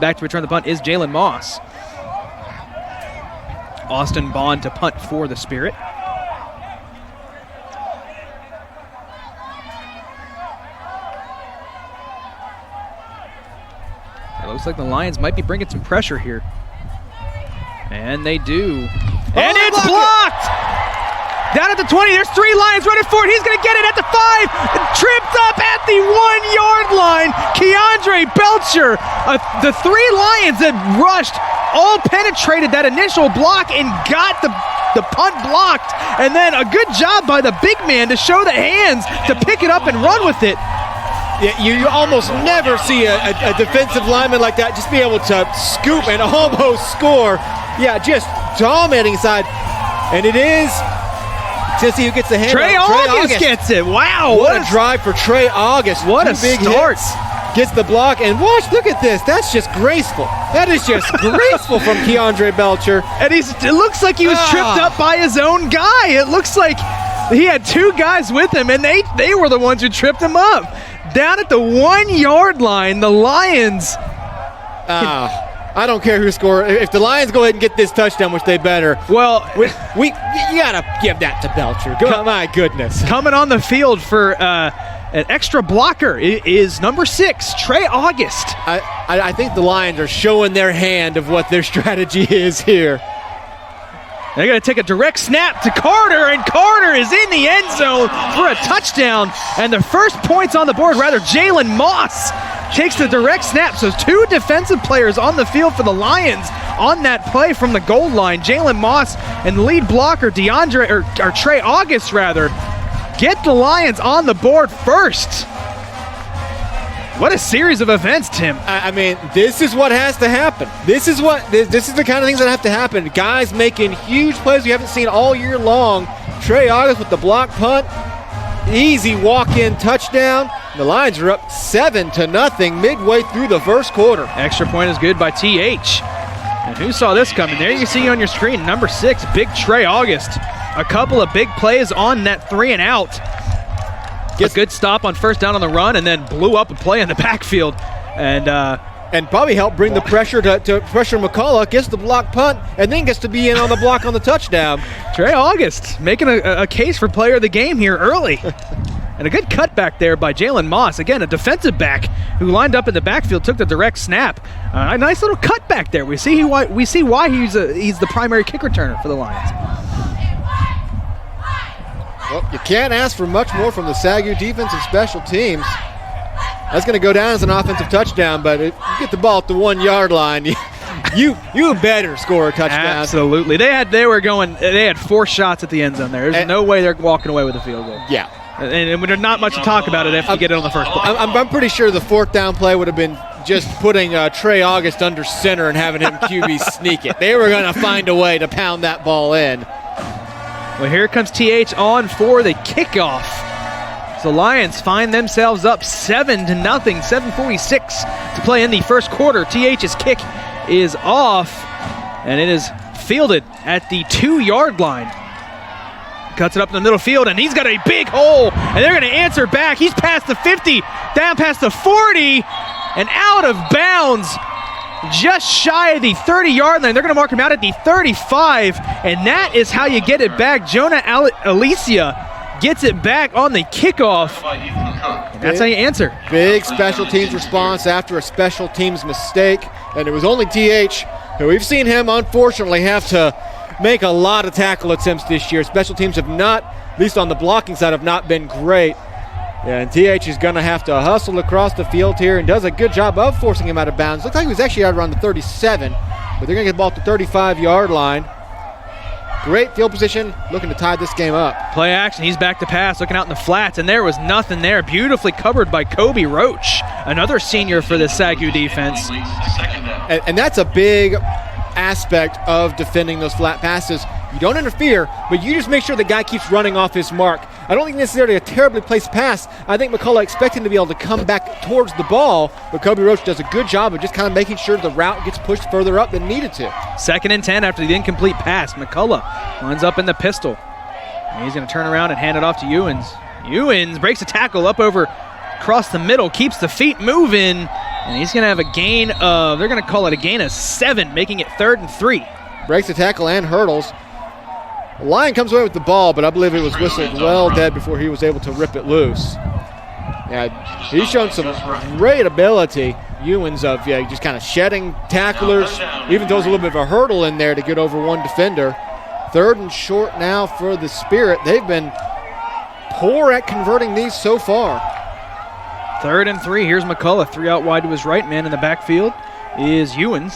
Back to return the punt is Jalen Moss. Austin Bond to punt for the Spirit. It looks like the Lions might be bringing some pressure here. And they do. And it's blocked! Down at the 20, there's 3 Lions running for it. He's going to get it at the 5. Tripped up at the 1-yard line. Keandre Belcher. The 3 Lions that rushed all penetrated that initial block and got the punt blocked. And then a good job by the big man to show the hands to pick it up and run with it. Yeah, you almost never see a defensive lineman like that just be able to scoop and almost score. Yeah, just dominating side. And it is, let's see who gets the hand. Trey August gets it. Wow. What a drive for Trey August. What a big start. Gets the block, and watch, look at this. That's just graceful. That is just graceful from Keandre Belcher. And it looks like he was tripped up by his own guy. It looks like he had 2 guys with him, and they were the ones who tripped him up. Down at the 1-yard line, the Lions. I don't care who scores. If the Lions go ahead and get this touchdown, which they better. Well, you gotta give that to Belcher. My goodness. Coming on the field for an extra blocker is number 6, Trey August. I think the Lions are showing their hand of what their strategy is here. They're going to take a direct snap to Carter, and Carter is in the end zone for a touchdown. And the first points on the board, Jalen Moss takes the direct snap. So 2 defensive players on the field for the Lions on that play from the goal line. Jalen Moss and the lead blocker, Trey August, get the Lions on the board first. What a series of events, Tim. I mean, this is what has to happen. This is the kind of things that have to happen. Guys making huge plays we haven't seen all year long. Trey August with the block punt. Easy walk-in touchdown. The Lions are up 7-0 midway through the first quarter. Extra point is good by TH. And who saw this coming? There you see on your screen, number 6, big Trey August. A couple of big plays on that 3-and-out. A good stop on first down on the run, and then blew up a play in the backfield. And probably helped bring the pressure to pressure McCullough, gets the block punt, and then gets to be in on the block on the touchdown. Trey August making a case for player of the game here early. And a good cutback there by Jalen Moss. Again, a defensive back who lined up in the backfield, took the direct snap. A nice little cutback there. We see why he's the primary kick returner for the Lions. Well, you can't ask for much more from the SAGU defense and special teams. That's going to go down as an offensive touchdown, but if you get the ball at the 1-yard line, you better score a touchdown. Absolutely. They had 4 shots at the end zone there. There's no way they're walking away with a field goal. Yeah. And there's not much to talk about it if you get it on the first play. I'm pretty sure the 4th down play would have been just putting Trey August under center and having him QB sneak it. They were going to find a way to pound that ball in. Well, here comes TH on for the kickoff. So Lions find themselves up 7-0, 7:46 to play in the first quarter. TH's kick is off, and it is fielded at the 2-yard line. Cuts it up in the middle field, and he's got a big hole, and they're going to answer back. He's past the 50, down past the 40, and out of bounds. Just shy of the 30-yard line. They're going to mark him out at the 35, and that is how you get it back. Jonah Alicia gets it back on the kickoff. And that's how you answer. Big special teams response after a special teams mistake, and it was only TH, who we've seen him, unfortunately, have to make a lot of tackle attempts this year. Special teams have not, at least on the blocking side, have not been great. Yeah, and TH is going to have to hustle across the field here and does a good job of forcing him out of bounds. Looks like he was actually out around the 37, but they're going to get the ball at the 35-yard line. Great field position, looking to tie this game up. Play action, he's back to pass, looking out in the flats, and there was nothing there. Beautifully covered by Kobe Roach, another senior for the SAGU defense. And that's a big aspect of defending those flat passes. You don't interfere, but you just make sure the guy keeps running off his mark. I don't think necessarily a terribly placed pass. I think McCullough expecting to be able to come back towards the ball, but Kobe Roach does a good job of just kind of making sure the route gets pushed further up than needed to. 2nd and 10 after the incomplete pass. McCullough lines up in the pistol. And he's going to turn around and hand it off to Ewens. Ewens breaks a tackle up over across the middle, keeps the feet moving, and he's going to have a gain of, they're going to call it a gain of 7, making it 3rd and 3. Breaks the tackle and hurdles. The Lion comes away with the ball, but I believe it was whistled well dead before he was able to rip it loose. Yeah, he's shown some great ability, Ewens, of just kind of shedding tacklers, even throws a little bit of a hurdle in there to get over one defender. 3rd and short now for the Spirit. They've been poor at converting these so far. 3rd and 3. Here's McCullough, 3 out wide to his right. Man in the backfield is Ewens.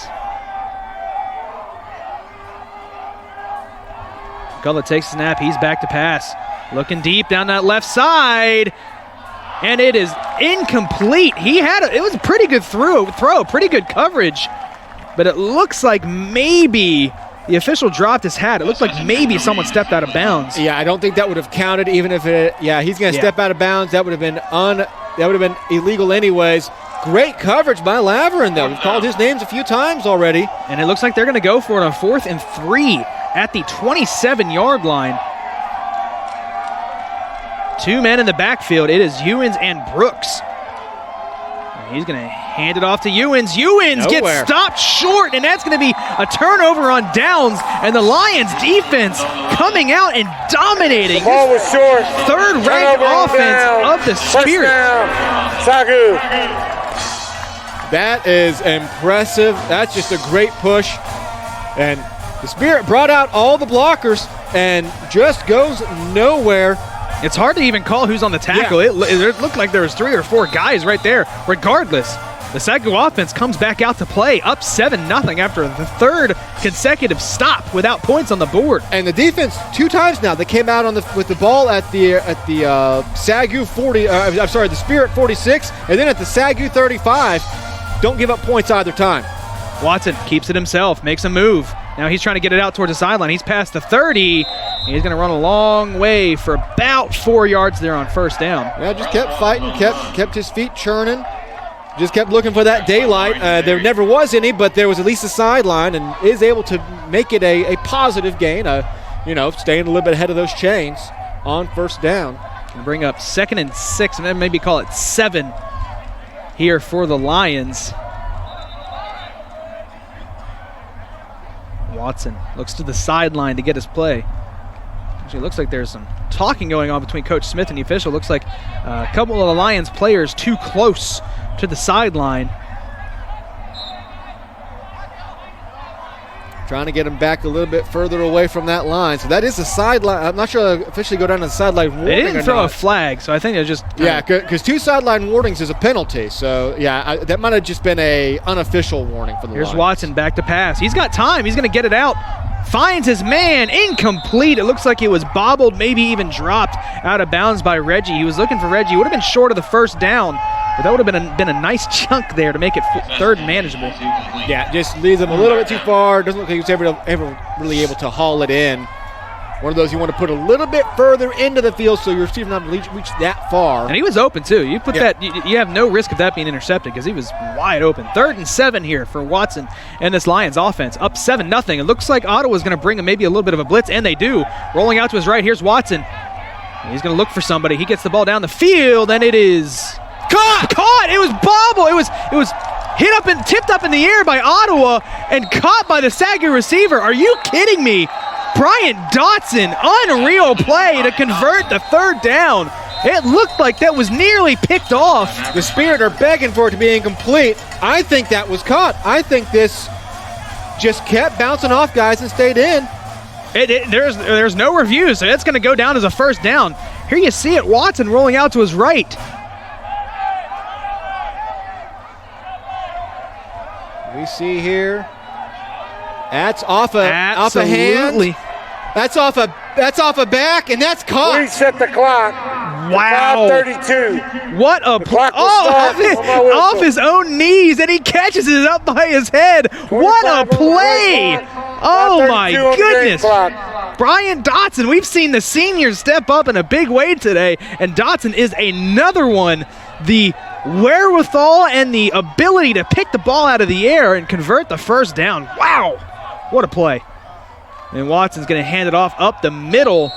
McCullough takes a snap. He's back to pass. Looking deep down that left side. And it is incomplete. It was a pretty good throw, pretty good coverage. But it looks like maybe the official dropped his hat. It looked like maybe someone stepped out of bounds. Yeah, I don't think that would have counted, even if it. Yeah, he's going to step out of bounds. That would have been illegal anyways. Great coverage by Laverin, though. We've called his names a few times already. And it looks like they're going to go for it on 4th and 3 at the 27-yard line. 2 men in the backfield. It is Ewens and Brooks. And he's going to hand it off to Ewens. Ewens gets stopped short, and that's going to be a turnover on downs. And the Lions defense coming out and dominating. The ball was short. 3rd-ranked offense of the Spirit. SAGU. That is impressive. That's just a great push. And the Spirit brought out all the blockers and just goes nowhere. It's hard to even call who's on the tackle. Yeah. It looked like there was 3 or 4 guys right there. Regardless, the SAGU offense comes back out to play, up 7-0 after the 3rd consecutive stop without points on the board. And the defense 2 times now, they came out with the ball at the SAGU 40. The Spirit 46, and then at the SAGU 35. Don't give up points either time. Watson keeps it himself, makes a move. Now he's trying to get it out towards the sideline. He's past the 30. He's going to run a long way for about 4 yards there on 1st down. Yeah, just kept fighting, kept his feet churning. Just kept looking for that daylight. There never was any, but there was at least a sideline, and is able to make it a positive gain. Staying a little bit ahead of those chains on 1st down. Can bring up 2nd and 6, and then maybe call it 7 here for the Lions. Watson looks to the sideline to get his play. Actually, it looks like there's some talking going on between Coach Smith and the official. Looks like a couple of the Lions players too close to the sideline. Trying to get him back a little bit further away from that line. So that is a sideline. I'm not sure they'll officially go down to the sideline warning. They didn't throw a flag, so I think they're just... Yeah, because 2 sideline warnings is a penalty. So, yeah, that might have just been a unofficial warning for the Lions. Here's Watson back to pass. He's got time. He's going to get it out. Finds his man. Incomplete. It looks like it was bobbled, maybe even dropped out of bounds by Reggie. He was looking for Reggie. Would have been short of the 1st down. But that would have been a nice chunk there to make it 3rd and manageable. Yeah, just leaves him a little bit too far. Doesn't look like he was ever really able to haul it in. One of those you want to put a little bit further into the field so your receiver not reach that far. And he was open too. You put that, you have no risk of that being intercepted because he was wide open. 3rd and 7 here for Watson and this Lions offense. Up 7-0. It looks like Ottawa's going to bring him maybe a little bit of a blitz, and they do. Rolling out to his right, here's Watson. He's going to look for somebody. He gets the ball down the field, and it is... Caught! It was bobble. It was hit up and tipped up in the air by Ottawa and caught by the SAGU receiver. Are you kidding me? Brian Dotson, unreal play to convert the 3rd down. It looked like that was nearly picked off. The Spirit are begging for it to be incomplete. I think that was caught. I think this just kept bouncing off guys and stayed in. There's no review, so it's going to go down as a 1st down. Here you see it, Watson rolling out to his right. We see here, that's off a hand. That's off a back, and that's caught. Reset the clock. Wow. 5:32. What a clock will start on my whistle. off his own knees, and he catches it up by his head. What a 25 on the play! play clock. Oh my 5:32 on the game goodness. clock. Brian Dotson, we've seen the seniors step up in a big way today, and Dotson is another one. The wherewithal and the ability to pick the ball out of the air and convert the first down. Wow, what a play. And Watson's going to hand it off up the middle.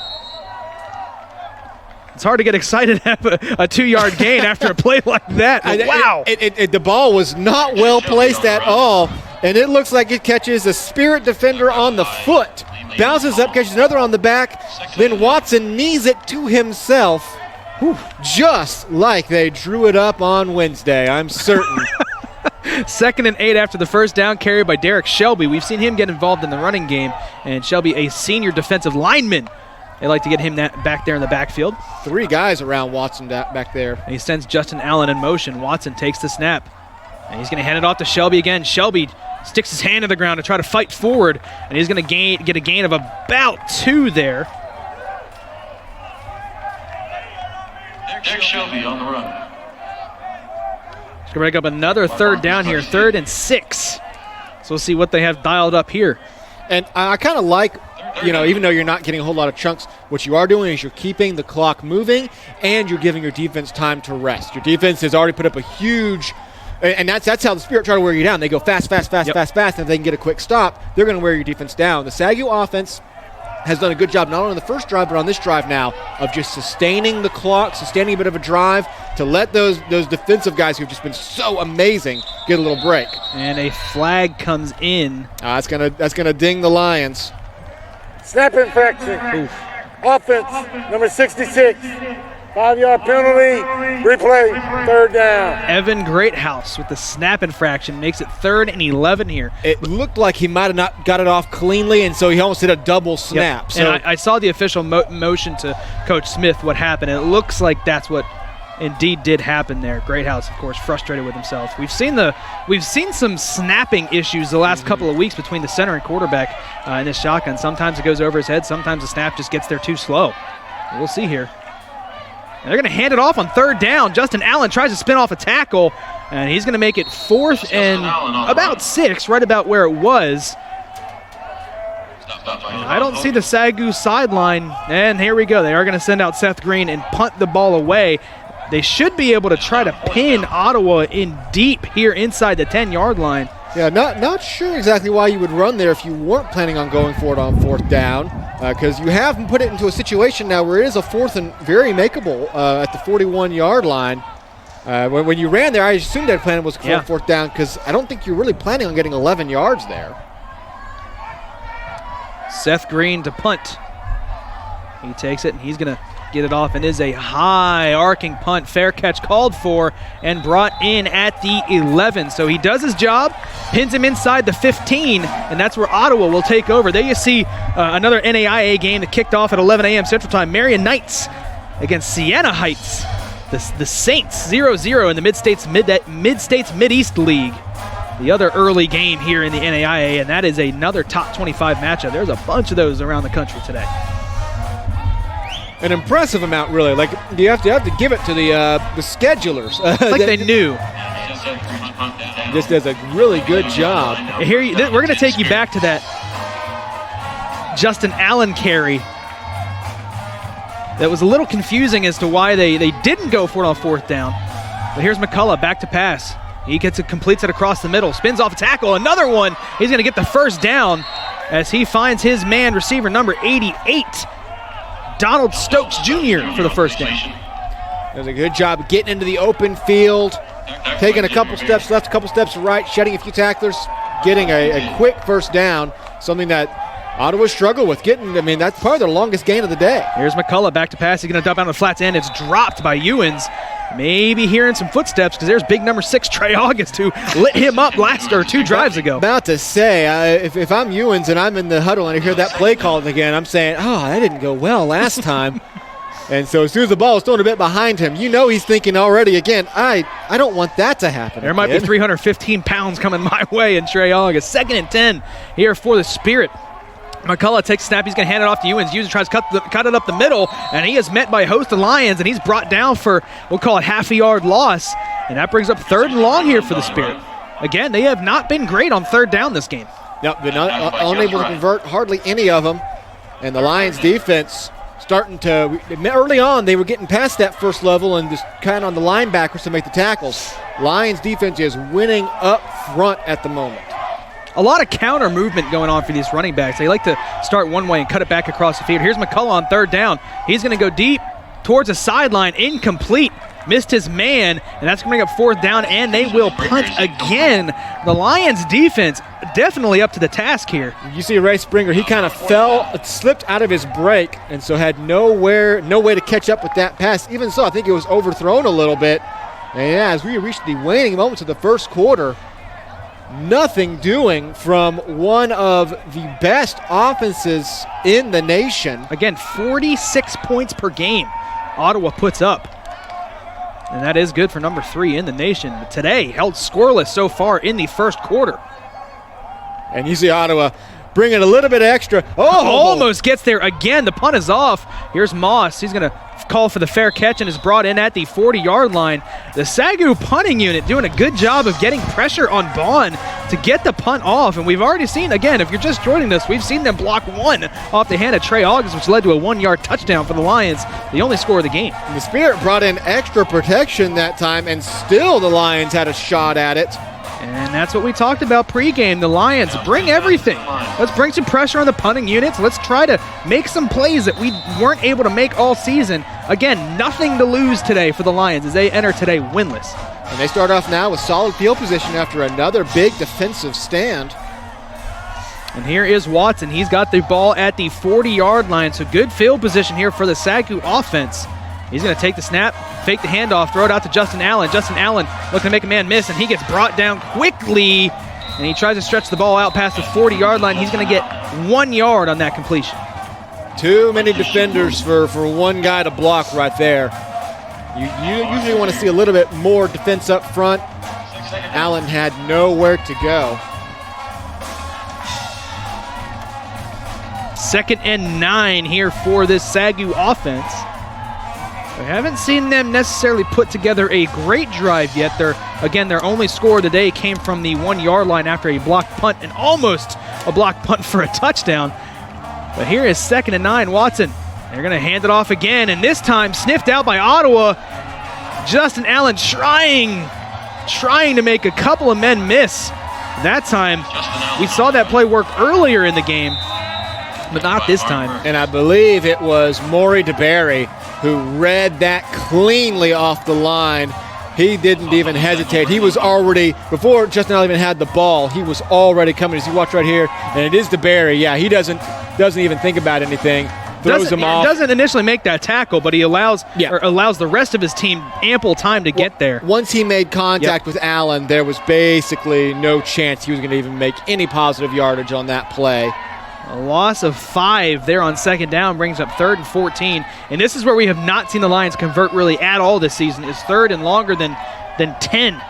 It's hard to get excited at a 2-yard gain after a play like that. Wow. The ball was not well placed at all, and it looks like it catches a Spirit defender on the foot. Bounces up, catches another on the back. Then Watson knees it to himself, just like they drew it up on Wednesday, I'm certain. 2nd and 8 after the first down carry by Derek Shelby. We've seen him get involved in the running game, and Shelby, a senior defensive lineman. They like to get him back there in the backfield. 3 guys around Watson back there. And he sends Justin Allen in motion. Watson takes the snap, and he's going to hand it off to Shelby again. Shelby sticks his hand to the ground to try to fight forward, and he's going to get a gain of about 2 there. Derek Shelby on the run. He's going to break up another 3rd down here, 3rd and 6. So we'll see what they have dialed up here. And I kind of like, even though you're not getting a whole lot of chunks, what you are doing is you're keeping the clock moving and you're giving your defense time to rest. Your defense has already put up a huge, and that's how the Spirit try to wear you down. They go fast, fast, and if they can get a quick stop, they're going to wear your defense down. The SAGU offense has done a good job, not only on the first drive, but on this drive now, of just sustaining the clock, sustaining a bit of a drive to let those defensive guys who've just been so amazing get a little break. And a flag comes in. That's gonna ding the Lions. Snap infraction. Offense, number 66. 5-yard penalty. Replay. 3rd down. Evan Greathouse with the snap infraction makes it 3rd and 11 here. It looked like he might have not got it off cleanly, and so he almost hit a double snap. Yep. So and I saw the official motion to Coach Smith what happened, and it looks like that's what indeed did happen there. Greathouse, of course, frustrated with himself. We've seen some snapping issues the last couple of weeks between the center and quarterback in this shotgun. Sometimes it goes over his head. Sometimes the snap just gets there too slow. We'll see here. And they're going to hand it off on 3rd down. Justin Allen tries to spin off a tackle, and he's going to make it 4th and about 6, right about where it was. I don't see the SAGU sideline, and here we go. They are going to send out Seth Green and punt the ball away. They should be able to try to pin Ottawa in deep here inside the 10-yard line. Yeah, not sure exactly why you would run there if you weren't planning on going for it on 4th down, because you have put it into a situation now where it is a 4th and very makeable at the 41-yard line. When you ran there, I assumed their plan was for 4th down, because I don't think you're really planning on getting 11 yards there. Seth Green to punt. He takes it, and he's going to get it off, and is a high arcing punt. Fair catch called for and brought in at the 11. So he does his job, pins him inside the 15, and that's where Ottawa will take over. There you see another NAIA game that kicked off at 11 a.m. Central Time. Marion Knights against Siena Heights. The Saints 0-0 in the Mid-States Mid-East League. The other early game here in the NAIA, and that is another top 25 matchup. There's a bunch of those around the country today. An impressive amount, really. Like, you have to give it to the schedulers. Like they knew. Just does a really good job. Here, we're going to take you back to that Justin Allen carry. That was a little confusing as to why they didn't go for it on 4th down. But here's McCullough back to pass. He completes it across the middle, spins off a tackle, another one. He's going to get the first down as he finds his man, receiver number 88, Donald Stokes Jr. for the first down. Does a good job getting into the open field, taking a couple steps left, a couple steps right, shedding a few tacklers, getting a quick first down, something that Ottawa struggled with getting. I mean, that's probably their longest gain of the day. Here's McCullough back to pass. He's going to dump out on the flats end. It's dropped by Ewens. Maybe hearing some footsteps because there's big number 6 Trey August who lit him up two drives ago. About to say, if I'm Ewens and I'm in the huddle and I hear that play called again, I'm saying, oh, that didn't go well last time. And so as soon as the ball is thrown a bit behind him, you know he's thinking already again, I don't want that to happen. There might be 315 pounds coming my way in Trey August. 2nd and 10 here for the Spirit. McCullough takes a snap. He's going to hand it off to Ewens. Ewens tries to cut it up the middle, and he is met by a host of Lions, and he's brought down for, we'll call it half a yard loss. And that brings up 3rd and long here for the Spirit. Again, they have not been great on 3rd down this game. No, they're not unable to convert hardly any of them. And the Lions defense starting to, early on, they were getting past that first level and just kind of on the linebackers to make the tackles. Lions defense is winning up front at the moment. A lot of counter movement going on for these running backs. They like to start one way and cut it back across the field. Here's McCullough on 3rd down. He's going to go deep towards the sideline, incomplete. Missed his man, and that's going to bring up 4th down, and they will punt again. The Lions defense definitely up to the task here. You see Ray Springer, he kind of slipped out of his break, and so had no way to catch up with that pass. Even so, I think it was overthrown a little bit. And yeah, as we reached the waning moments of the first quarter, nothing doing from one of the best offenses in the nation. Again, 46 points per game Ottawa puts up. And that is good for number 3 in the nation. But today, held scoreless so far in the first quarter. And you see Ottawa bringing a little bit extra. Almost gets there again. The punt is off. Here's Moss. He's going to call for the fair catch and is brought in at the 40-yard line. The SAGU punting unit doing a good job of getting pressure on Bond to get the punt off. And we've already seen, again, if you're just joining us, we've seen them block 1 off the hand of Trey August, which led to a 1-yard touchdown for the Lions, the only score of the game. And the Spirit brought in extra protection that time, and still the Lions had a shot at it. And that's what we talked about pregame. The Lions bring everything. Let's bring some pressure on the punting units. Let's try to make some plays that we weren't able to make all season. Again, nothing to lose today for the Lions as they enter today winless. And they start off now with solid field position after another big defensive stand. And here is Watson. He's got the ball at the 40-yard line. So good field position here for the SAGU offense. He's going to take the snap, fake the handoff, throw it out to Justin Allen. Justin Allen looking to make a man miss, and he gets brought down quickly. And he tries to stretch the ball out past the 40-yard line. He's going to get 1 yard on that completion. Too many defenders for one guy to block right there. You usually want to see a little bit more defense up front. Allen had nowhere to go. 2nd and 9 here for this SAGU offense. We haven't seen them necessarily put together a great drive yet. Their only score of the day came from the 1-yard line after a blocked punt and almost a blocked punt for a touchdown. But here is 2nd and 9. Watson, they're going to hand it off again, and this time sniffed out by Ottawa. Justin Allen trying to make a couple of men miss. That time, we saw that play work earlier in the game, but not this time. And I believe it was Maury DeBerry who read that cleanly off the line. He didn't even hesitate. He was already, before Justin Allen even had the ball, he was already coming. As you watch right here, and it is DeBerry. Yeah, he doesn't even think about anything. Throws him off. Doesn't initially make that tackle, but he allows the rest of his team ample time to get there. Once he made contact with Allen, there was basically no chance he was going to even make any positive yardage on that play. A loss of 5 there on 2nd down brings up 3rd and 14. And this is where we have not seen the Lions convert really at all this season. Is 3rd and longer than 10.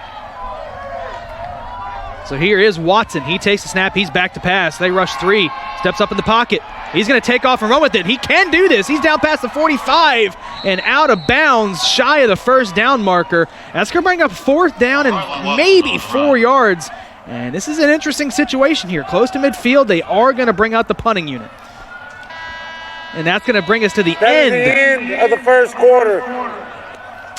So here is Watson. He takes the snap. He's back to pass. They rush 3. Steps up in the pocket. He's going to take off and run with it. He can do this. He's down past the 45 and out of bounds, shy of the 1st down marker. That's going to bring up 4th down and maybe 4 yards. And this is an interesting situation here. Close to midfield, they are going to bring out the punting unit. And that's going to bring us to the end of the first quarter.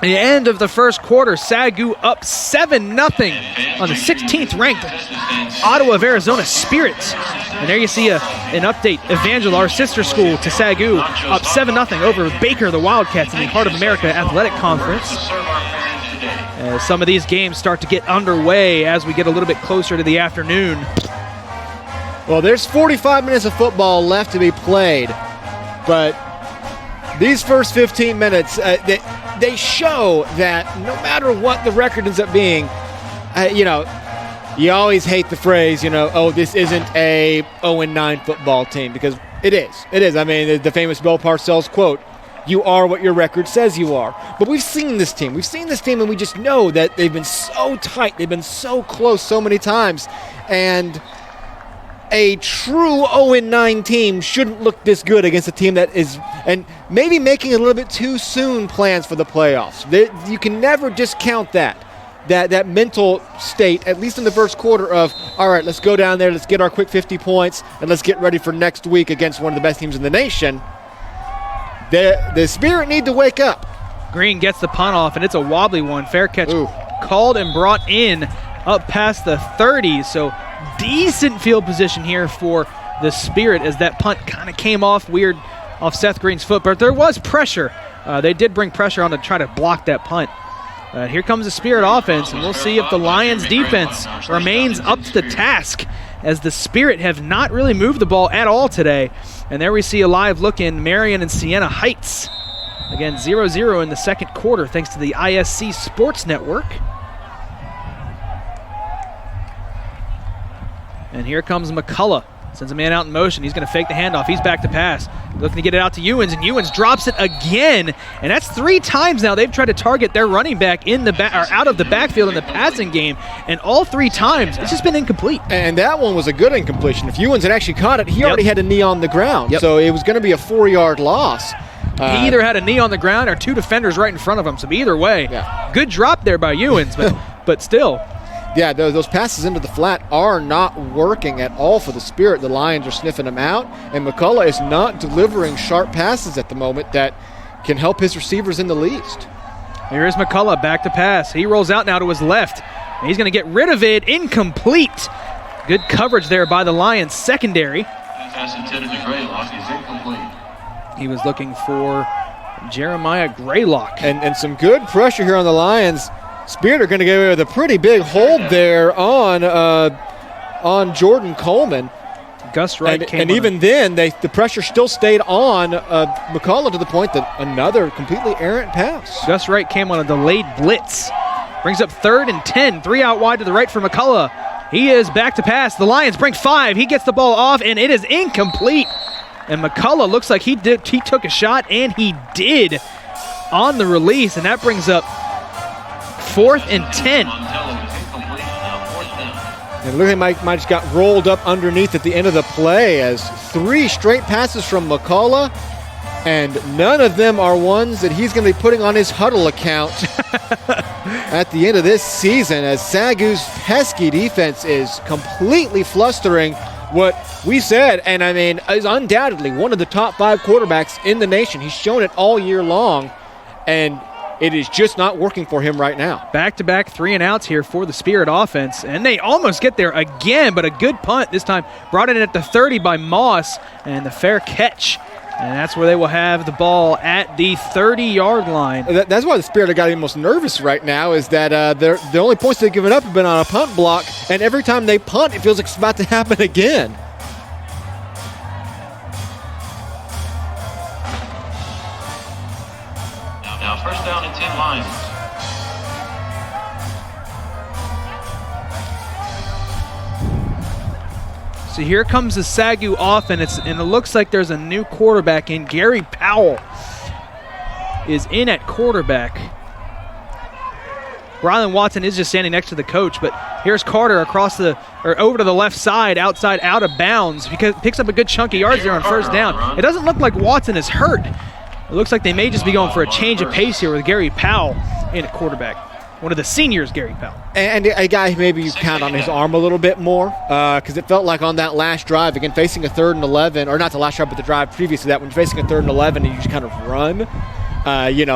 The end of the first quarter. SAGU up 7-0 on the 16th ranked Ottawa of Arizona Spirits. And there you see an update. Evangel, our sister school to SAGU, up 7-0 over Baker, the Wildcats, in the Heart of America Athletic Conference. As some of these games start to get underway as we get a little bit closer to the afternoon. Well, there's 45 minutes of football left to be played, but these first 15 minutes, they show that no matter what the record ends up being, you always hate the phrase, this isn't a 0-9 football team, because it is. It is. I mean, the famous Bill Parcells quote, "You are what your record says you are." But we've seen this team. And we just know that they've been so tight. They've been so close so many times. And a true 0-9 team shouldn't look this good against a team that is, and maybe making a little bit too soon plans for the playoffs. You can never discount that mental state, at least in the first quarter, of, all right, let's go down there, let's get our quick 50 points, and let's get ready for next week against one of the best teams in the nation. The Spirit need to wake up. Green gets the punt off, and it's a wobbly one. Fair catch called and brought in up past the 30, so decent field position here for the Spirit as that punt kind of came off weird off Seth Green's foot, but there was pressure. They did bring pressure on to try to block that punt. Here comes the Spirit offense, and we'll see if the Lions defense remains up to the task, as the Spirit have not really moved the ball at all today. And there we see a live look in Marion and Siena Heights. Again, 0-0 in the second quarter thanks to the SAGU Sports Network. And here comes McCullough. Sends a man out in motion. He's going to fake the handoff. He's back to pass. Looking to get it out to Ewens, and Ewens drops it again. And that's 3 times now they've tried to target their running back in the or out of the backfield in the passing game. And all 3 times, it's just been incomplete. And that one was a good incompletion. If Ewens had actually caught it, he already had a knee on the ground. So it was going to be a 4-yard loss. He either had a knee on the ground or 2 defenders right in front of him. So either way, good drop there by Ewens, but still. Yeah, those passes into the flat are not working at all for the Spirit. The Lions are sniffing them out, and McCullough is not delivering sharp passes at the moment that can help his receivers in the least. Here's McCullough back to pass. He rolls out now to his left. He's going to get rid of it. Incomplete. Good coverage there by the Lions secondary. Pass intended to Graylock is incomplete. He was looking for Jeremiah Graylock. And some good pressure here on the Lions. Spirit are going to get away with a pretty big hold there on Jordan Coleman. Gus Wright came and even then, the pressure still stayed on McCullough to the point that another completely errant pass. Gus Wright came on a delayed blitz. Brings up 3rd and 10. 3 out wide to the right for McCullough. He is back to pass. The Lions bring 5. He gets the ball off, and it is incomplete. And McCullough looks like he took a shot, and he did on the release, and that brings up 4th and 10. And look like Mike just got rolled up underneath at the end of the play as 3 straight passes from McCullough, and none of them are ones that he's going to be putting on his huddle account at the end of this season, as SAGU's pesky defense is completely flustering what we said, and I mean, is undoubtedly one of the top 5 quarterbacks in the nation. He's shown it all year long, and it is just not working for him right now. Back-to-back 3-and-outs here for the Spirit offense, and they almost get there again, but a good punt this time. Brought in at the 30 by Moss, and the fair catch. And that's where they will have the ball at the 30-yard line. That's why the Spirit have got him most nervous right now, is that the only points they've given up have been on a punt block, and every time they punt, it feels like it's about to happen again. Now first down and 10 Lions. So here comes the SAGU offense, and it looks like there's a new quarterback in. Gary Powell is in at quarterback. Rylan Watson is just standing next to the coach, but here's Carter over to the left side, outside, out of bounds, because picks up a good chunk of yards there on first down. It doesn't look like Watson is hurt. It looks like they may just be going for a change of pace here with Gary Powell in at quarterback. One of the seniors, Gary Powell. And a guy maybe you count on his arm a little bit more, because it felt like on that last drive, again, facing a 3rd and 11, or not the last drive, but the drive previous to that, when you're facing a 3rd and 11 and you just kind of run,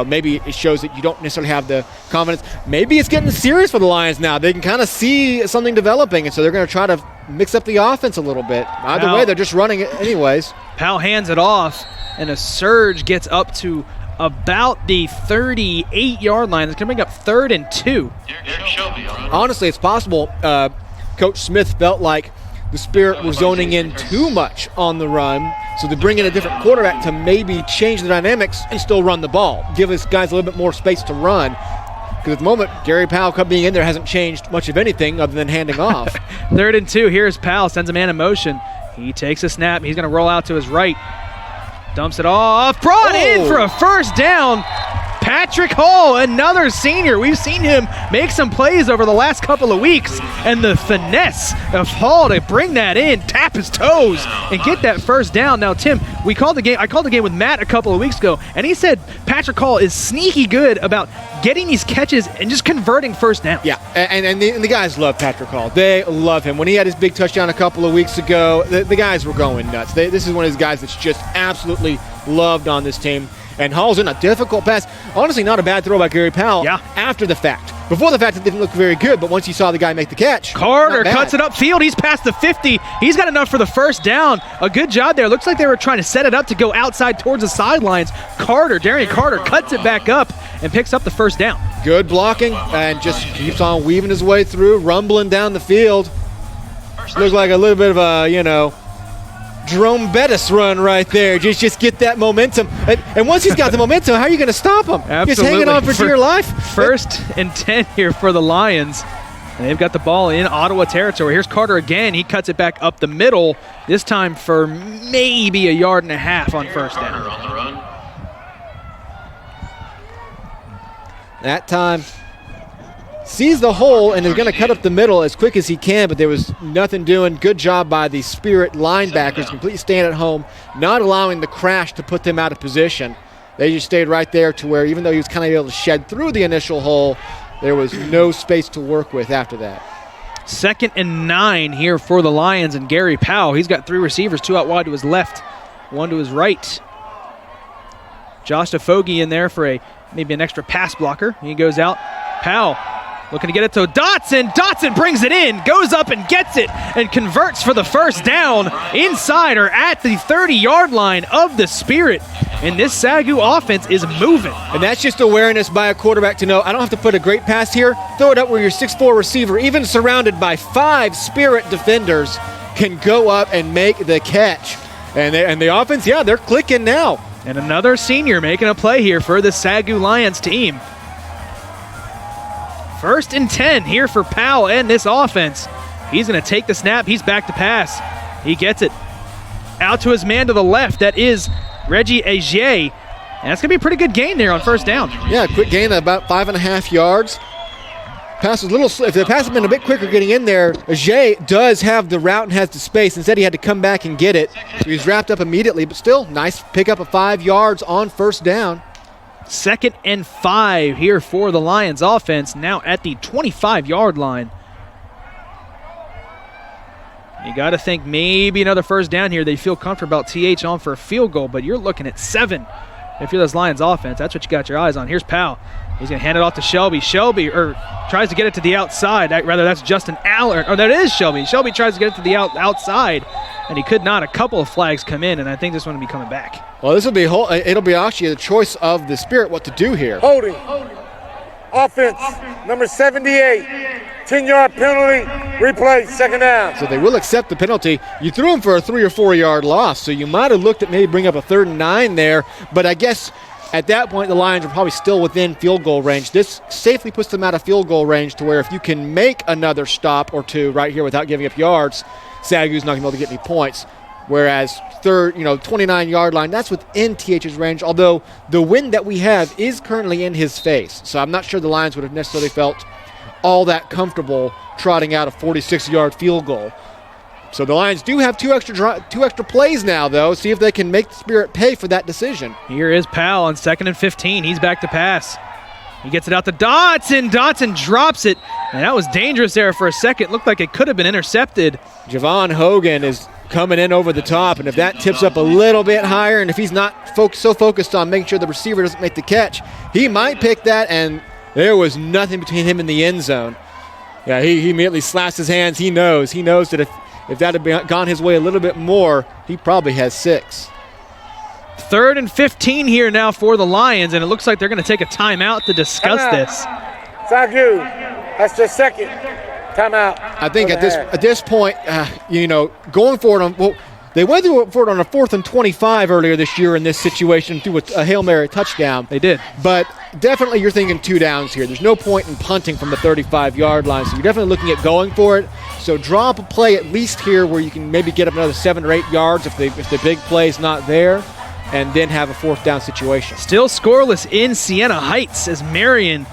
maybe it shows that you don't necessarily have the confidence. Maybe it's getting serious for the Lions now. They can kind of see something developing, and so they're going to try to mix up the offense a little bit. Either way, they're just running it anyways. Powell hands it off, and a surge gets up to about the 38-yard line. It's going to bring up 3rd and 2. Honestly, it's possible Coach Smith felt like the Spirit were zoning in too much on the run, so they bring in a different quarterback to maybe change the dynamics and still run the ball. Give his guys a little bit more space to run. Because at the moment, Gary Powell being in there hasn't changed much of anything other than handing off. 3rd and 2. Here's Powell. Sends a man in motion. He takes a snap. He's going to roll out to his right. Dumps it off. Brought in for a first down. Patrick Hall, another senior. We've seen him make some plays over the last couple of weeks, and the finesse of Hall to bring that in, tap his toes, and get that first down. Now, Tim, I called the game with Matt a couple of weeks ago, and he said Patrick Hall is sneaky good about getting these catches and just converting first down. Yeah, and the guys love Patrick Hall. They love him. When he had his big touchdown a couple of weeks ago, the guys were going nuts. This is one of those guys that's just absolutely loved on this team. And Hall's in a difficult pass. Honestly, not a bad throw by Gary Powell after the fact. Before the fact, it didn't look very good, but once you saw the guy make the catch. Carter cuts it upfield. He's past the 50. He's got enough for the first down. A good job there. Looks like they were trying to set it up to go outside towards the sidelines. Darian Carter cuts it back up and picks up the first down. Good blocking and just keeps on weaving his way through, rumbling down the field. Looks like a little bit of a, Jerome Bettis run right there. Just get that momentum. And once he's got the momentum, how are you going to stop him? Absolutely. Just hanging on for dear life. 1st and 10 here for the Lions. And they've got the ball in Ottawa territory. Here's Carter again. He cuts it back up the middle, this time for maybe 1.5 yards on first down. On the run. That time sees the hole and is going to cut up the middle as quick as he can, but there was nothing doing. Good job by the Spirit linebackers, completely staying at home, not allowing the crash to put them out of position. They just stayed right there to where even though he was kind of able to shed through the initial hole, there was no space to work with after that. 2nd and 9 here for the Lions, and Gary Powell, he's got 3 receivers, 2 out wide to his left, 1 to his right. Josh DeFogie in there for maybe an extra pass blocker. He goes out. Powell looking to get it to Dotson. Dotson brings it in, goes up and gets it, and converts for the first down inside or at the 30-yard line of the Spirit. And this SAGU offense is moving. And that's just awareness by a quarterback to know I don't have to put a great pass here. Throw it up where your 6'4 receiver, even surrounded by 5 Spirit defenders, can go up and make the catch. And the offense, they're clicking now. And another senior making a play here for the SAGU Lions team. 1st and 10 here for Powell and this offense. He's going to take the snap. He's back to pass. He gets it out to his man to the left. That is Reggie Agier. And that's going to be a pretty good gain there on first down. Yeah, quick gain of about 5.5 yards. Pass was a little, if the pass had been a bit quicker getting in there, Agier does have the route and has the space. Instead, he had to come back and get it. He was wrapped up immediately, but still, nice pickup of 5 yards on first down. 2nd and 5 here for the Lions offense, now at the 25-yard line. You got to think maybe another first down here. They feel comfortable about TH on for a field goal, but you're looking at 7 if you're this Lions offense. That's what you got your eyes on. Here's Powell. He's going to hand it off to Shelby. Shelby tries to get it to the outside. That's Justin Allard. That is Shelby. Shelby tries to get it to the outside, and he could not. A couple of flags come in, and I think this one will be coming back. Well, it'll be actually the choice of the Spirit what to do here. Holding. Offense, number 78. 10-yard penalty. Replay, 2nd down. So they will accept the penalty. You threw him for a 3 or 4 yard loss, so you might have looked at maybe bring up a 3rd and 9 there, but I guess at that point, the Lions are probably still within field goal range. This safely puts them out of field goal range to where if you can make another stop or 2 right here without giving up yards, SAGU's not going to be able to get any points. Whereas 29-yard line, that's within TH's range, although the wind that we have is currently in his face. So I'm not sure the Lions would have necessarily felt all that comfortable trotting out a 46-yard field goal. So the Lions do have two extra plays now, though. See if they can make the Spirit pay for that decision. Here is Powell on 2nd and 15. He's back to pass. He gets it out to Dotson. Dotson drops it, and that was dangerous there for a second. Looked like it could have been intercepted. Javon Hogan is coming in over the top, and if that tips up a little bit higher, and if he's not so focused on making sure the receiver doesn't make the catch, he might pick that, and there was nothing between him and the end zone. Yeah, he immediately slaps his hands. He knows that if that had gone his way a little bit more, he probably has 6. 3rd and 15 here now for the Lions, and it looks like they're going to take a timeout to discuss this. SAGU, that's their 2nd timeout. I think at this point, going forward they went for it on a 4th and 25 earlier this year in this situation through a Hail Mary touchdown. They did. But definitely you're thinking 2 downs here. There's no point in punting from the 35-yard line, so you're definitely looking at going for it. So draw up a play at least here where you can maybe get up another 7 or 8 yards if the big play is not there. and then have a 4th down situation. Still scoreless in Siena Heights as Marion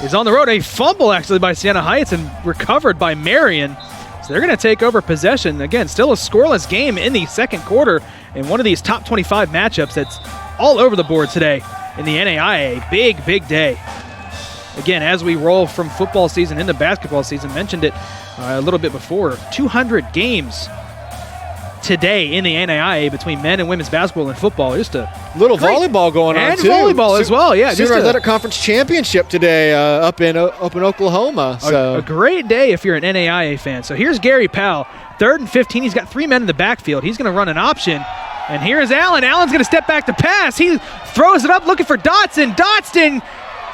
is on the road. A fumble actually by Siena Heights and recovered by Marion. So they're going to take over possession. Again, still a scoreless game in the second quarter in one of these top 25 matchups that's all over the board today in the NAIA. Big, big day. Again, as we roll from football season into basketball season, mentioned it a little bit before, 200 games today in the NAIA between men and women's basketball and football. Just a little volleyball going on, and too. volleyball as well, yeah. Sooner Athletic Conference Championship today up in Oklahoma. So a great day if you're an NAIA fan. So here's Gary Powell, 3rd and 15. He's got 3 men in the backfield. He's going to run an option. And here's Allen. Allen's going to step back to pass. He throws it up looking for Dotson. Dotson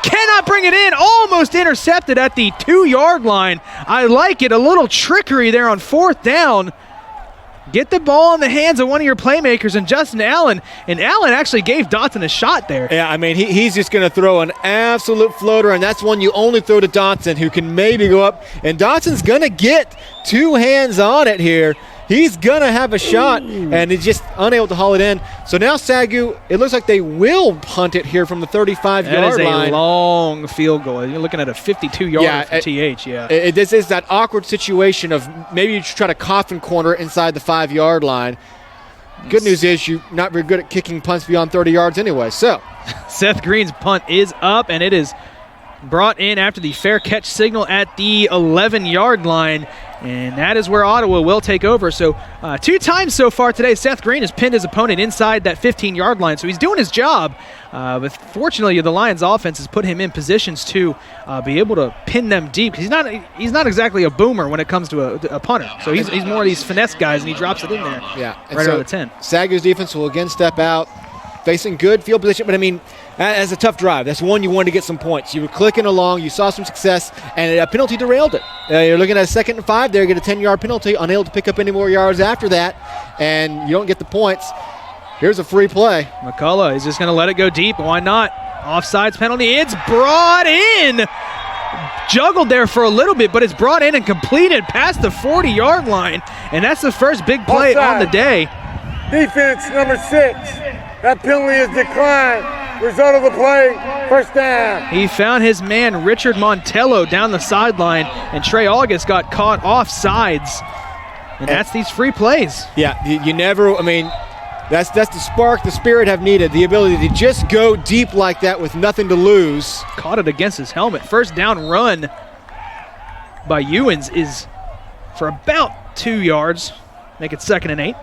cannot bring it in. Almost intercepted at the 2-yard line. I like it. A little trickery there on 4th down. Get the ball in the hands of one of your playmakers and Justin Allen. And Allen actually gave Dotson a shot there. Yeah, I mean, he's just going to throw an absolute floater, and that's one you only throw to Dotson, who can maybe go up. And Dotson's going to get 2 hands on it here. He's going to have a shot, and he's just unable to haul it in. So now SAGU, it looks like they will punt it here from the 35-yard line. That is a long field goal. You're looking at a 52-yarder for TH, yeah. This is that awkward situation of maybe you try to coffin corner inside the 5-yard line. Good news is you're not very good at kicking punts beyond 30 yards anyway. So Seth Green's punt is up, and it is brought in after the fair catch signal at the 11-yard line. And that is where Ottawa will take over. So 2 times so far today, Seth Green has pinned his opponent inside that 15-yard line. So he's doing his job. But fortunately, the Lions offense has put him in positions to be able to pin them deep. He's not exactly a boomer when it comes to a punter. So he's more of these finesse guys, and he drops it in there right around the 10. SAGU's defense will again step out, facing good field position. But, I mean, that's a tough drive. That's one you wanted to get some points. You were clicking along. You saw some success, and a penalty derailed it. You're looking at a 2nd and 5 there. Get a 10-yard penalty, unable to pick up any more yards after that, and you don't get the points. Here's a free play. McCullough is just going to let it go deep. Why not? Offsides penalty. It's brought in. Juggled there for a little bit, but it's brought in and completed past the 40-yard line, and that's the first big play on the day. Defense number 6. That penalty is declined. Result of the play, 1st down. He found his man Richard Montello down the sideline, and Trey August got caught off sides. And that's these free plays. Yeah, you never, I mean, that's the spark the Spirit have needed, the ability to just go deep like that with nothing to lose. Caught it against his helmet. 1st down run by Ewens is for about 2 yards. Make it 2nd and 8.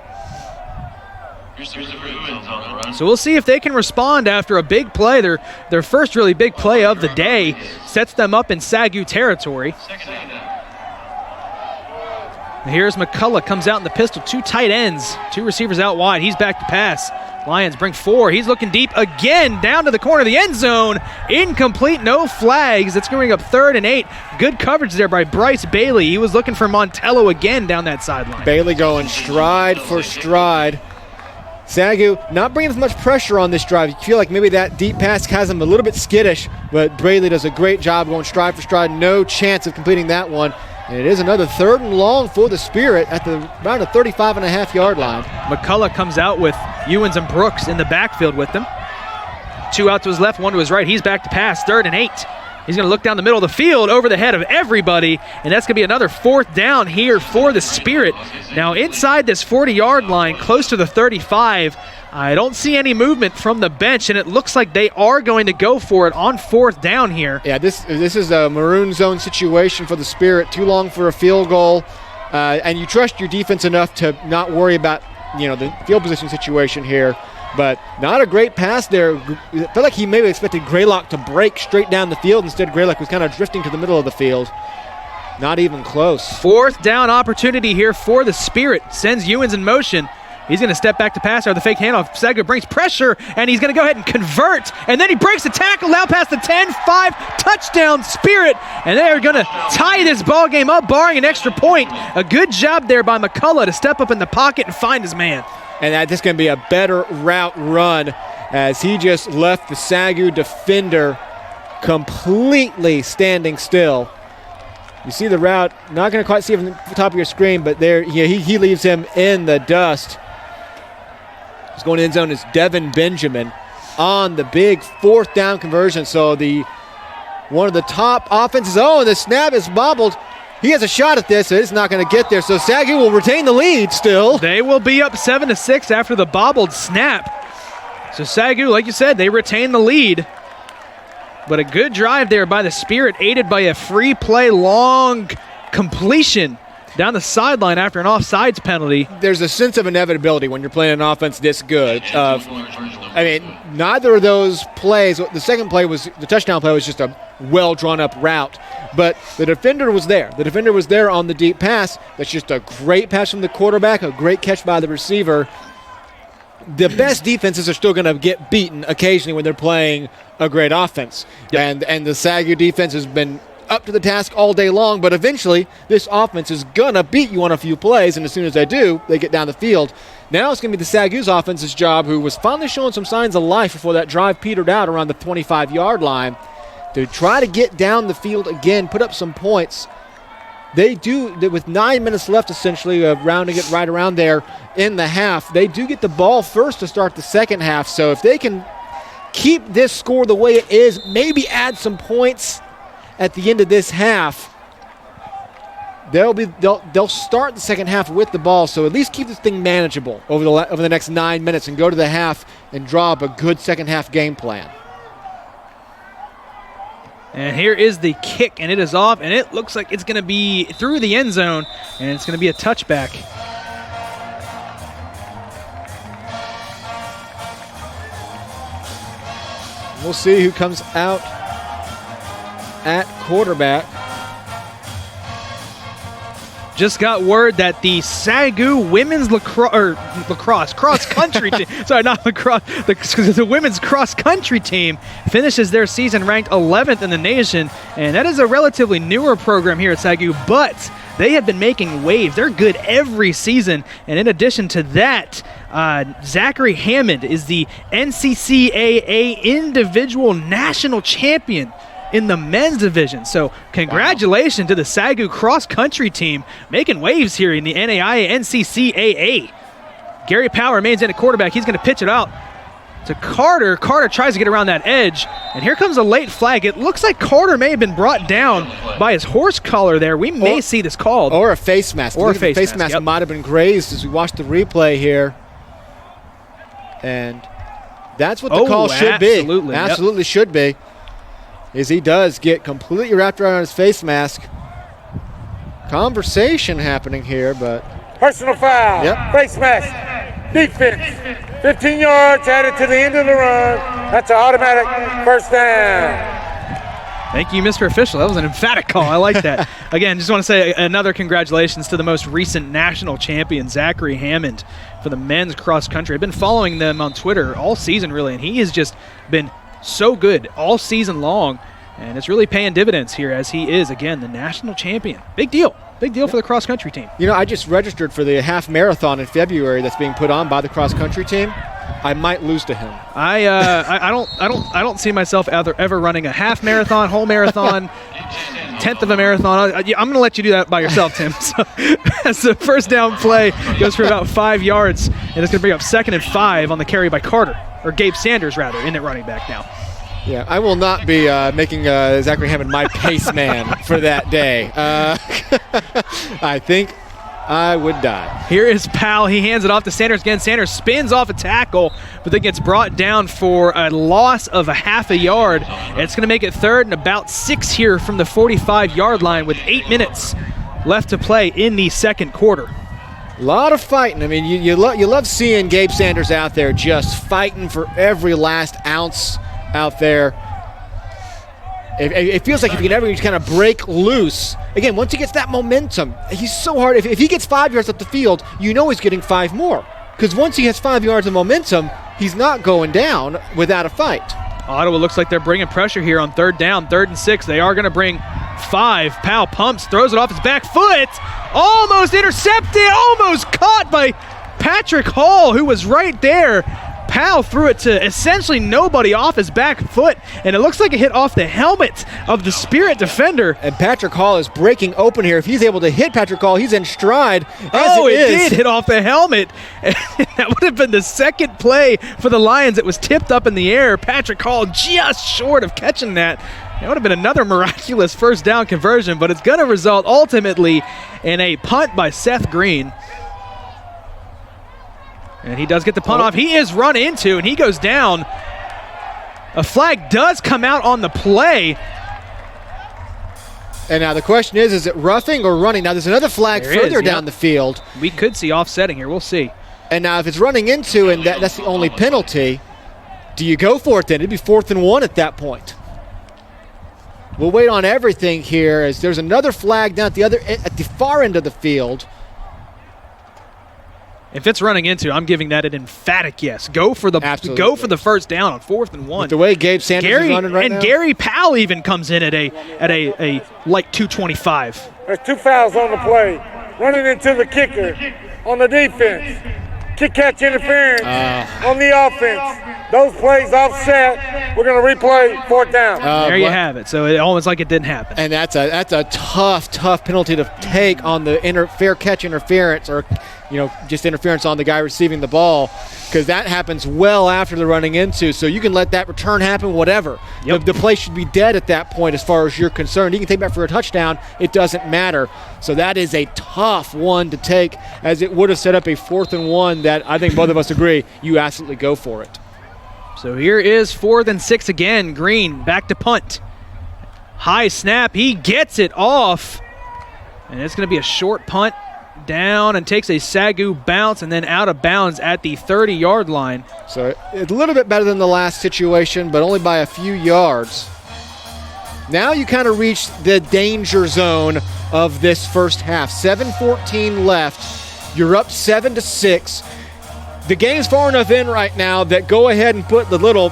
So we'll see if they can respond after a big play. Their first really big play of the day sets them up in SAGU territory. Here's McCullough, comes out in the pistol. 2 tight ends, 2 receivers out wide. He's back to pass. Lions bring 4. He's looking deep again, down to the corner of the end zone. Incomplete, no flags. It's going up 3rd and 8. Good coverage there by Bryce Bailey. He was looking for Montello again down that sideline. Bailey going stride for stride. SAGU not bringing as much pressure on this drive. You feel like maybe that deep pass has him a little bit skittish, but Bailey does a great job going stride for stride. No chance of completing that one. And it is another 3rd and long for the Spirit at around the 35.5-yard line. McCullough comes out with Ewens and Brooks in the backfield with them. 2 out to his left, 1 to his right. He's back to pass, 3rd and 8. He's going to look down the middle of the field over the head of everybody, and that's going to be another 4th down here for the Spirit. Now inside this 40-yard line, close to the 35, I don't see any movement from the bench, and it looks like they are going to go for it on 4th down here. Yeah, this is a maroon zone situation for the Spirit. Too long for a field goal, and you trust your defense enough to not worry about the field position situation here. But not a great pass there. I felt like he maybe expected Graylock to break straight down the field. Instead, Graylock was kind of drifting to the middle of the field. Not even close. 4th down opportunity here for the Spirit. Sends Ewens in motion. He's going to step back to pass, or the fake handoff. SAGU brings pressure, and he's going to go ahead and convert. And then he breaks the tackle out past the 10-5, touchdown Spirit. And they are going to tie this ball game up, barring an extra point. A good job there by McCullough to step up in the pocket and find his man. And that's going to be a better route run as he just left the SAGU defender completely standing still. You see the route, not going to quite see it from the top of your screen, but there he leaves him in the dust. Who's going end zone is Devin Benjamin on the big 4th down conversion. So one of the top offenses. Oh, and the snap is bobbled. He has a shot at this, so it's not going to get there. So SAGU will retain the lead still. They will be up 7-6 after the bobbled snap. So SAGU, like you said, they retain the lead. But a good drive there by the Spirit, aided by a free play long completion down the sideline after an offsides penalty. There's a sense of inevitability when you're playing an offense this good. Neither of those plays, the second play was, the touchdown play was just a well drawn up route, but the defender was there. The defender was there on the deep pass. That's just a great pass from the quarterback, a great catch by the receiver. The best defenses are still going to get beaten occasionally when they're playing a great offense. Yep. And the SAGU defense has been up to the task all day long, but eventually this offense is going to beat you on a few plays, and as soon as they do, they get down the field. Now it's going to be the SAGU's offense's job, who was finally showing some signs of life before that drive petered out around the 25-yard line, to try to get down the field again, put up some points. They do, with 9 minutes left essentially, rounding it right around there in the half. They do get the ball first to start the second half, so if they can keep this score the way it is, maybe add some points at the end of this half, they'll start the second half with the ball, so at least keep this thing manageable over the next 9 minutes and go to the half and draw up a good second half game plan. And here is the kick, and it is off, and it looks like it's going to be through the end zone, and it's going to be a touchback. We'll see who comes out at quarterback. Just got word that the SAGU women's cross country team, sorry, not lacrosse, the women's cross country team finishes their season ranked 11th in the nation, and that is a relatively newer program here at SAGU, but they have been making waves. They're good every season, and in addition to that, Zachary Hammond is the NCCAA individual national champion in the men's division. So congratulations to the SAGU cross-country team making waves here in the NAIA NCCAA. Gary Powell remains in at quarterback. He's going to pitch it out to Carter. Carter tries to get around that edge, and here comes a late flag. It looks like Carter may have been brought down by his horse collar there. We may see this called. Or a face mask. Or a face mask yep. might have been grazed as we watch the replay here. And that's what the call should be. Absolutely yep. should be. Is he does get completely wrapped around his face mask. Conversation happening here, but... Personal foul. Yep. Face mask. Defense. 15 yards added to the end of the run. That's an automatic first down. Thank you, Mr. Official. That was an emphatic call. I like that. Again, just want to say another congratulations to the most recent national champion, Zachary Hammond, for the men's cross country. I've been following them on Twitter all season, really, and he has just been so good all season long, and it's really paying dividends here as he is, again, the national champion. Big deal. Big deal for the cross-country team. You know, I just registered for the half marathon in February that's being put on by the cross-country team. I might lose to him. I don't see myself ever running a half marathon, whole marathon, tenth of a marathon. I'm going to let you do that by yourself, Tim. So as the first down play goes for about 5 yards, and it's going to bring up 2nd and 5 on the carry by Carter, or Gabe Sanders rather, in at running back now. Yeah, I will not be making Zachary Hammond my pace man for that day. I think I would die. Here is Powell. He hands it off to Sanders again. Sanders spins off a tackle, but then gets brought down for a loss of a half a yard. And it's going to make it 3rd and about 6 here from the 45-yard line with 8 minutes left to play in the second quarter. A lot of fighting. I mean, you love seeing Gabe Sanders out there just fighting for every last ounce out there. It feels like if you can ever just kind of break loose. Again, once he gets that momentum, he's so hard. If he gets 5 yards up the field, you know he's getting 5 more. Because once he has 5 yards of momentum, he's not going down without a fight. Ottawa looks like they're bringing pressure here on 3rd down, 3rd and 6. They are going to bring 5. Powell pumps, throws it off his back foot. Almost intercepted, almost caught by Patrick Hall, who was right there. Powell threw it to essentially nobody off his back foot, and it looks like it hit off the helmet of the Spirit defender. And Patrick Hall is breaking open here. If he's able to hit Patrick Hall, he's in stride. It did hit off the helmet. That would have been the second play for the Lions. It was tipped up in the air. Patrick Hall just short of catching that. It would have been another miraculous first down conversion, but it's going to result ultimately in a punt by Seth Green. And he does get the punt off. He is run into, and he goes down. A flag does come out on the play. And now the question is it roughing or running? Now there's another flag further down the field. We could see offsetting here. We'll see. And now if it's running into and that's the only penalty, do you go for it then? It'd be 4th and 1 at that point. We'll wait on everything here as there's another flag down at the far end of the field. If it's running into, I'm giving that an emphatic yes. Go for the first down on 4th and 1. With the way Gabe Sanders is running right now. And Gary Powell even comes in at a like 225. There's 2 fouls on the play. Running into the kicker on the defense. Kick catch interference on the offense. Those plays offset. We're going to replay 4th down. There you have it. So it almost like it didn't happen. And that's a tough penalty to take on the fair catch interference, or just interference on the guy receiving the ball, because that happens well after the running into. So you can let that return happen, whatever. Yep. The play should be dead at that point as far as you're concerned. You can take that for a touchdown. It doesn't matter. So that is a tough one to take, as it would have set up a 4th and 1 that I think both of us agree you absolutely go for it. So here is 4th and 6 again. Green back to punt. High snap. He gets it off. And it's going to be a short punt down and takes a SAGU bounce and then out of bounds at the 30-yard line. So it's a little bit better than the last situation, but only by a few yards. Now you kind of reach the danger zone of this first half. 7:14 left. You're up 7-6. The game's far enough in right now that go ahead and put the little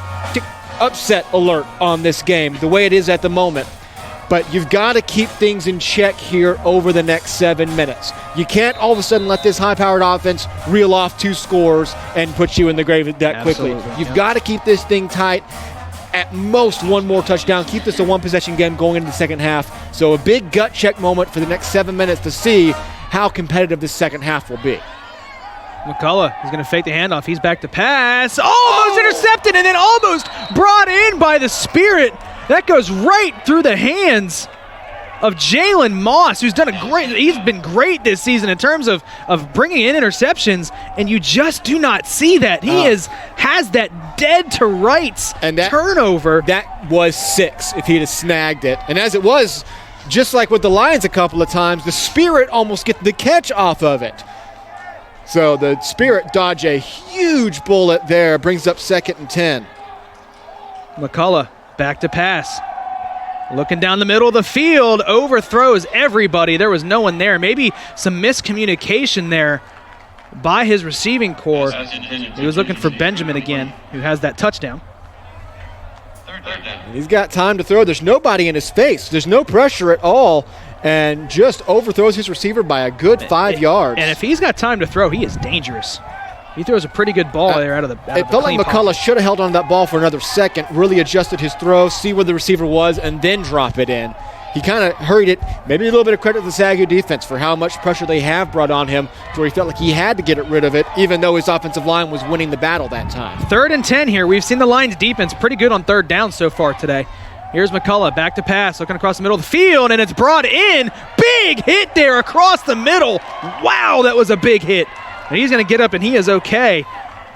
upset alert on this game, the way it is at the moment. But you've got to keep things in check here over the next 7 minutes. You can't all of a sudden let this high-powered offense reel off 2 scores and put you in the grave that quickly. You've got to keep this thing tight. At most, 1 more touchdown. Keep this a 1-possession game going into the second half. So a big gut check moment for the next 7 minutes to see how competitive this second half will be. McCullough is going to fake the handoff. He's back to pass. Almost intercepted and then almost brought in by the Spirit. That goes right through the hands of Jalen Moss, who's he's been great this season in terms of bringing in interceptions, and you just do not see that. He has that dead to rights turnover. That was 6 if he'd have snagged it. And as it was, just like with the Lions a couple of times, the Spirit almost get the catch off of it. So the Spirit dodge a huge bullet there, brings up 2nd and 10. McCullough back to pass. Looking down the middle of the field, overthrows everybody. There was no one there. Maybe some miscommunication there by his receiving core. He was looking for Benjamin again, who has that touchdown. He's got time to throw. There's nobody in his face. There's no pressure at all, and just overthrows his receiver by a good 5 yards. And if he's got time to throw, he is dangerous. He throws a pretty good ball there out of the It felt like McCullough should have held on to that ball for another second, really adjusted his throw, see where the receiver was, and then drop it in. He kind of hurried it. Maybe a little bit of credit to the SAGU defense for how much pressure they have brought on him, to where he felt like he had to get rid of it, even though his offensive line was winning the battle that time. 3rd and 10 here. We've seen the Lions defense pretty good on 3rd down so far today. Here's McCullough back to pass, looking across the middle of the field, and it's brought in. Big hit there across the middle. Wow, that was a big hit. And he's going to get up, and he is okay.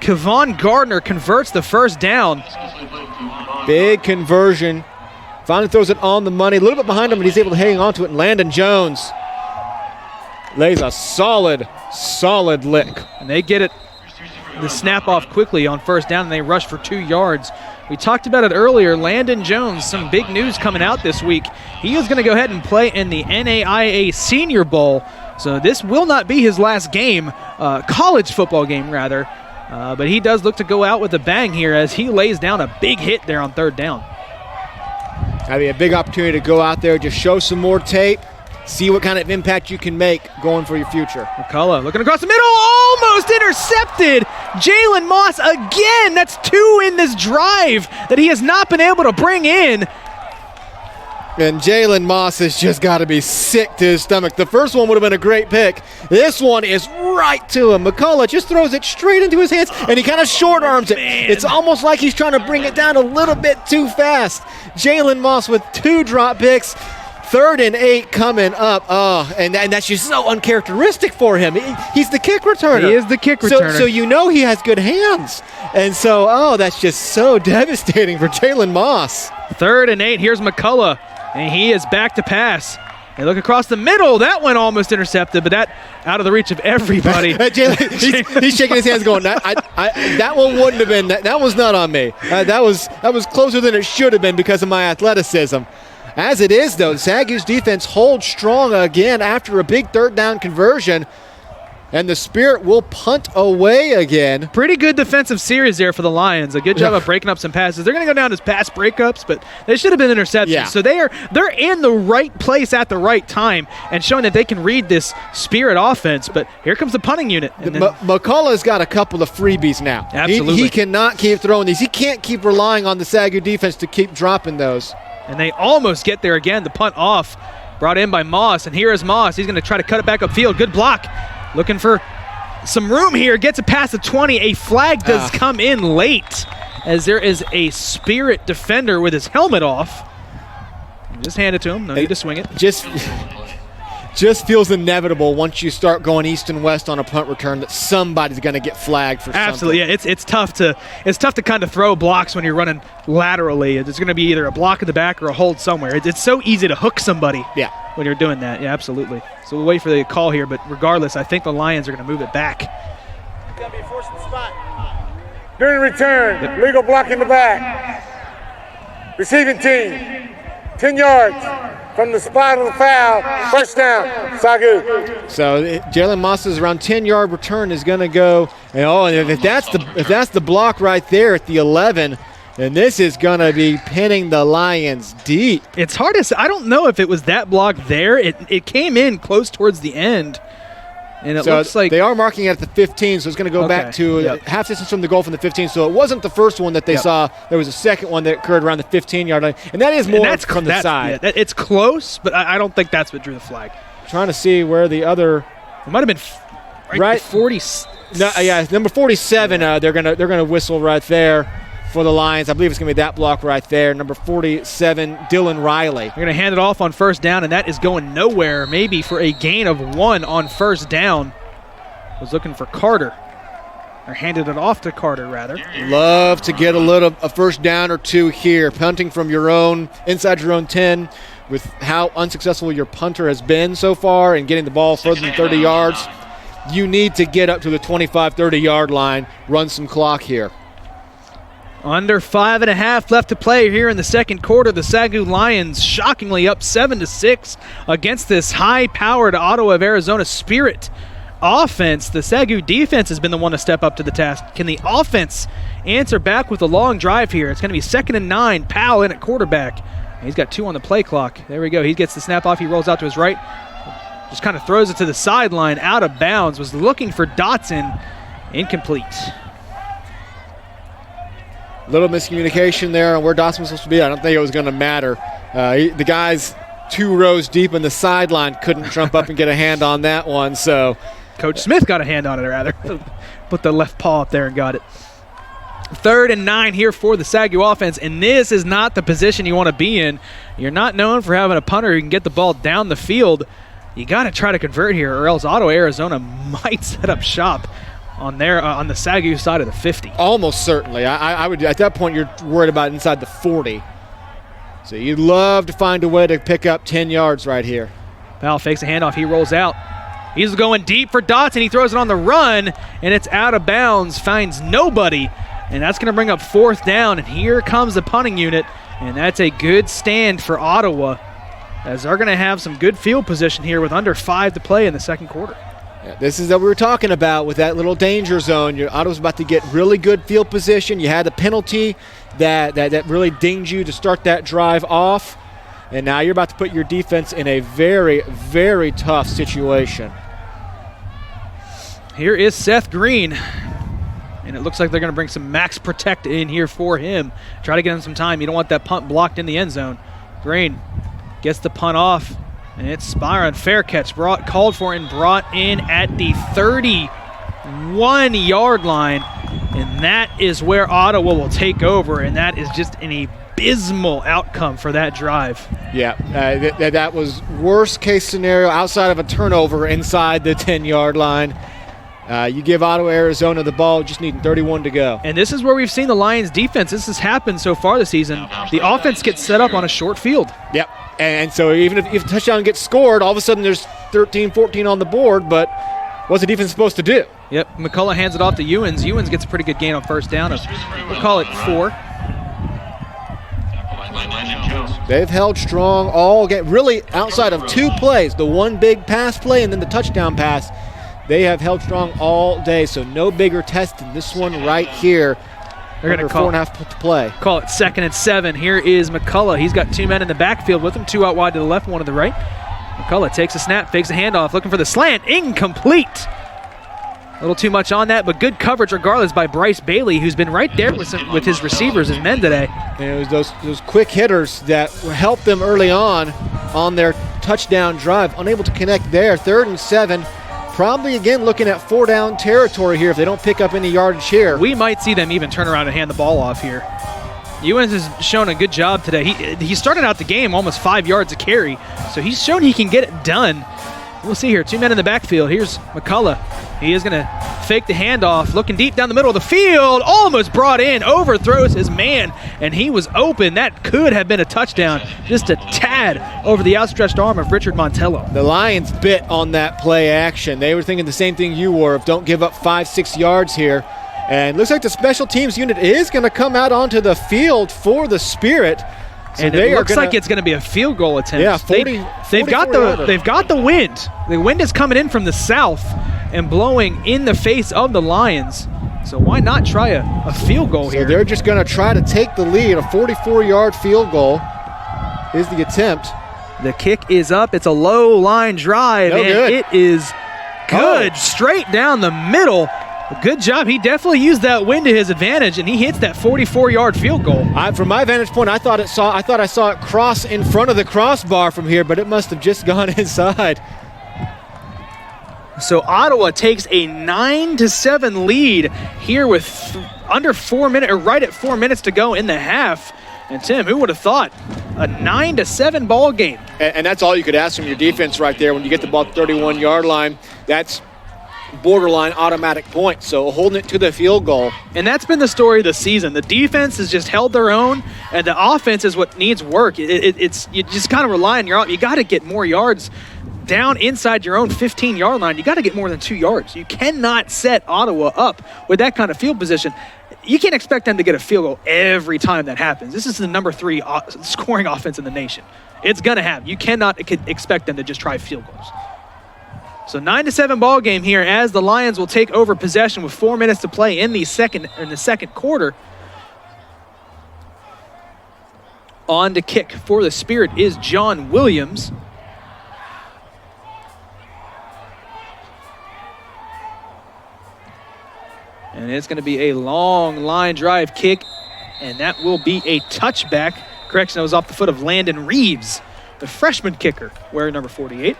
Kevon Gardner converts the first down. Big conversion. Finally throws it on the money. A little bit behind him, but he's able to hang on to it. And Landon Jones lays a solid lick. And they get the snap off quickly on first down, and they rush for 2 yards. We talked about it earlier. Landon Jones, some big news coming out this week. He is going to go ahead and play in the NAIA Senior Bowl. So this will not be his last game, college football game rather. But he does look to go out with a bang here as he lays down a big hit there on 3rd down. Having a big opportunity to go out there, just show some more tape, see what kind of impact you can make going for your future. McCullough looking across the middle, almost intercepted Jalen Moss again. That's 2 in this drive that he has not been able to bring in. And Jalen Moss has just got to be sick to his stomach. The first one would have been a great pick. This one is right to him. McCullough just throws it straight into his hands, and he kind of short arms it. It's almost like he's trying to bring it down a little bit too fast. Jalen Moss with 2 drop picks. 3rd and 8 coming up. Oh, and that's just so uncharacteristic for him. He's the kick returner. He is the kick returner. So you know he has good hands. And so, that's just so devastating for Jalen Moss. 3rd and 8. Here's McCullough, and he is back to pass. They look across the middle. That one almost intercepted, but that out of the reach of everybody. He's shaking his hands going, that one wouldn't have been, that was not on me. That was closer than it should have been because of my athleticism. As it is, though, SAGU's defense holds strong again after a big 3rd down conversion, and the Spirit will punt away again. Pretty good defensive series there for the Lions. A good job of breaking up some passes. They're going to go down as pass breakups, but they should have been interceptions. Yeah. So they're in the right place at the right time and showing that they can read this Spirit offense. But here comes the punting unit. McCullough's got a couple of freebies now. Absolutely. He cannot keep throwing these. He can't keep relying on the SAGU defense to keep dropping those. And they almost get there again. The punt off, brought in by Moss. And here is Moss. He's going to try to cut it back upfield. Good block. Looking for some room here. Gets it past the 20. A flag does come in late as there is a Spirit defender with his helmet off. Just hand it to him. No need to swing it. Just feels inevitable once you start going east and west on a punt return that somebody's going to get flagged for Absolutely, something. yeah. It's tough to kind of throw blocks when you're running laterally. It's going to be either a block in the back or a hold somewhere. It's so easy to hook somebody. Yeah. When you're doing that, yeah, absolutely. So we'll wait for the call here, but regardless, I think the Lions are going to move it back. Got to be forced the spot. During return, legal block in the back. Receiving team, 10 yards. From the spot of the foul, 1st down, SAGU. So Jalen Moss's around 10-yard return is going to go. And if that's the block right there at the 11, then this is going to be pinning the Lions deep. It's hard to say. I don't know if it was that block there. It came in close towards the end. And it looks like they are marking it at the 15, so it's going to go back to half distance from the goal from the 15. So it wasn't the first one that they saw. There was a second one that occurred around the 15-yard line, and that is more from the side. Yeah, it's close, but I don't think that's what drew the flag. Trying to see where the other. It might have been right 40. No, number 47. They're gonna whistle right there for the Lions. I believe it's going to be that block right there. Number 47, Dylan Riley. They're going to hand it off on 1st down, and that is going nowhere, maybe for a gain of 1 on 1st down. Was looking for Carter. Or handed it off to Carter, rather. Love to get a 1st down or 2 here. Punting from your own, inside your own 10, with how unsuccessful your punter has been so far and getting the ball further than 30 yards. You need to get up to the 25, 30-yard line, run some clock here. Under 5.5 left to play here in the second quarter. The SAGU Lions shockingly up 7-6 against this high-powered Ottawa of Arizona Spirit offense. The SAGU defense has been the one to step up to the task. Can the offense answer back with a long drive here? It's going to be 2nd and 9. Powell in at quarterback. He's got 2 on the play clock. There we go. He gets the snap off. He rolls out to his right. Just kind of throws it to the sideline, out of bounds. Was looking for Dotson. Incomplete. Little miscommunication there on where Dawson was supposed to be. I don't think it was going to matter. The guys 2 rows deep in the sideline couldn't jump up and get a hand on that one. So Coach Smith got a hand on it, rather. Put the left paw up there and got it. 3rd and 9 here for the SAGU offense, and this is not the position you want to be in. You're not known for having a punter who can get the ball down the field. You got to try to convert here, or else Ottawa, Arizona might set up shop on there on the SAGU side of the 50. Almost certainly. I would, at that point, you're worried about inside the 40. So you'd love to find a way to pick up 10 yards right here. Powell fakes a handoff. He rolls out. He's going deep for Dotson. He throws it on the run, and it's out of bounds. Finds nobody, and that's going to bring up 4th down. And here comes the punting unit, and that's a good stand for Ottawa, as they're going to have some good field position here with under 5 to play in the second quarter. This is what we were talking about with that little danger zone. Ottawa's about to get really good field position. You had a penalty that really dinged you to start that drive off, and now you're about to put your defense in a very, very tough situation. Here is Seth Green, And it looks like they're going to bring some max protect in here for him. Try to get him some time. You don't want that punt blocked in the end zone. Green gets the punt off, and it's Spyron. Fair catch called for and brought in at the 31-yard line. And that is where Ottawa will take over, and that is just an abysmal outcome for that drive. Yeah, that was worst case scenario outside of a turnover inside the 10-yard line. You give Ottawa, Arizona the ball, just needing 31 to go. And this is where we've seen the Lions defense. This has happened so far this season. The offense gets set up on a short field. Yep, and so even if a touchdown gets scored, all of a sudden there's 13, 14 on the board, but what's the defense supposed to do? Yep, McCullough hands it off to Ewens. Ewens gets a pretty good gain on first down. We'll call it 4. They've held strong all game, really outside of 2 plays, the one big pass play and then the touchdown pass. They have held strong all day, so no bigger test than this one right here. They're going to call 4.5 to play. Call it 2nd and 7. Here is McCullough. He's got 2 men in the backfield with him, 2 out wide to the left, 1 to the right. McCullough takes a snap, fakes a handoff, looking for the slant. Incomplete. A little too much on that, but good coverage regardless by Bryce Bailey, who's been right there with his receivers and men today. And it was those quick hitters that helped them early on their touchdown drive. Unable to connect there. 3rd and 7. Probably, again, looking at 4-down territory here if they don't pick up any yardage here. We might see them even turn around and hand the ball off here. Ewens has shown a good job today. He started out the game almost 5 yards a carry, so he's shown he can get it done. We'll see here. 2 men in the backfield. Here's McCullough. He is going to fake the handoff, looking deep down the middle of the field, almost brought in, overthrows his man, and he was open. That could have been a touchdown, just a tad over the outstretched arm of Richard Montello. The Lions bit on that play action. They were thinking the same thing you were, of don't give up 5-6 yards here. And looks like the special teams unit is going to come out onto the field for the Spirit. So and it looks like it's going to be a field goal attempt. Yeah, they've got the wind. The wind is coming in from the south and blowing in the face of the Lions. So why not try a field goal here? So they're just going to try to take the lead. A 44-yard field goal is the attempt. The kick is up. It's a low line drive, good. It is good. Straight down the middle. Good job. He definitely used that wind to his advantage, and he hits that 44-yard field goal. From my vantage point, I thought I saw it cross in front of the crossbar from here, but it must have just gone inside. So Ottawa takes a 9-7 lead here with under 4 minutes, or right at 4 minutes to go in the half. And Tim, who would have thought a 9-7 ball game? And that's all you could ask from your defense right there when you get the ball at the 31-yard line. That's borderline automatic point, so holding it to the field goal. And that's been the story of the season. The defense has just held their own, and the offense is what needs work. It's you just kind of rely on you got to get more yards down inside your own 15-yard line. You got to get more than 2 yards. You cannot set Ottawa up with that kind of field position. You can't expect them to get a field goal every time that happens. This is the number 3 scoring offense in the nation. It's going to happen. You cannot expect them to just try field goals. So 9-7 ball game here as the Lions will take over possession with 4 minutes to play in the second quarter. On to kick for the Spirit is John Williams. And it's going to be a long line drive kick, and that will be a touchback. Correction, that was off the foot of Landon Reeves, the freshman kicker, wearing number 48.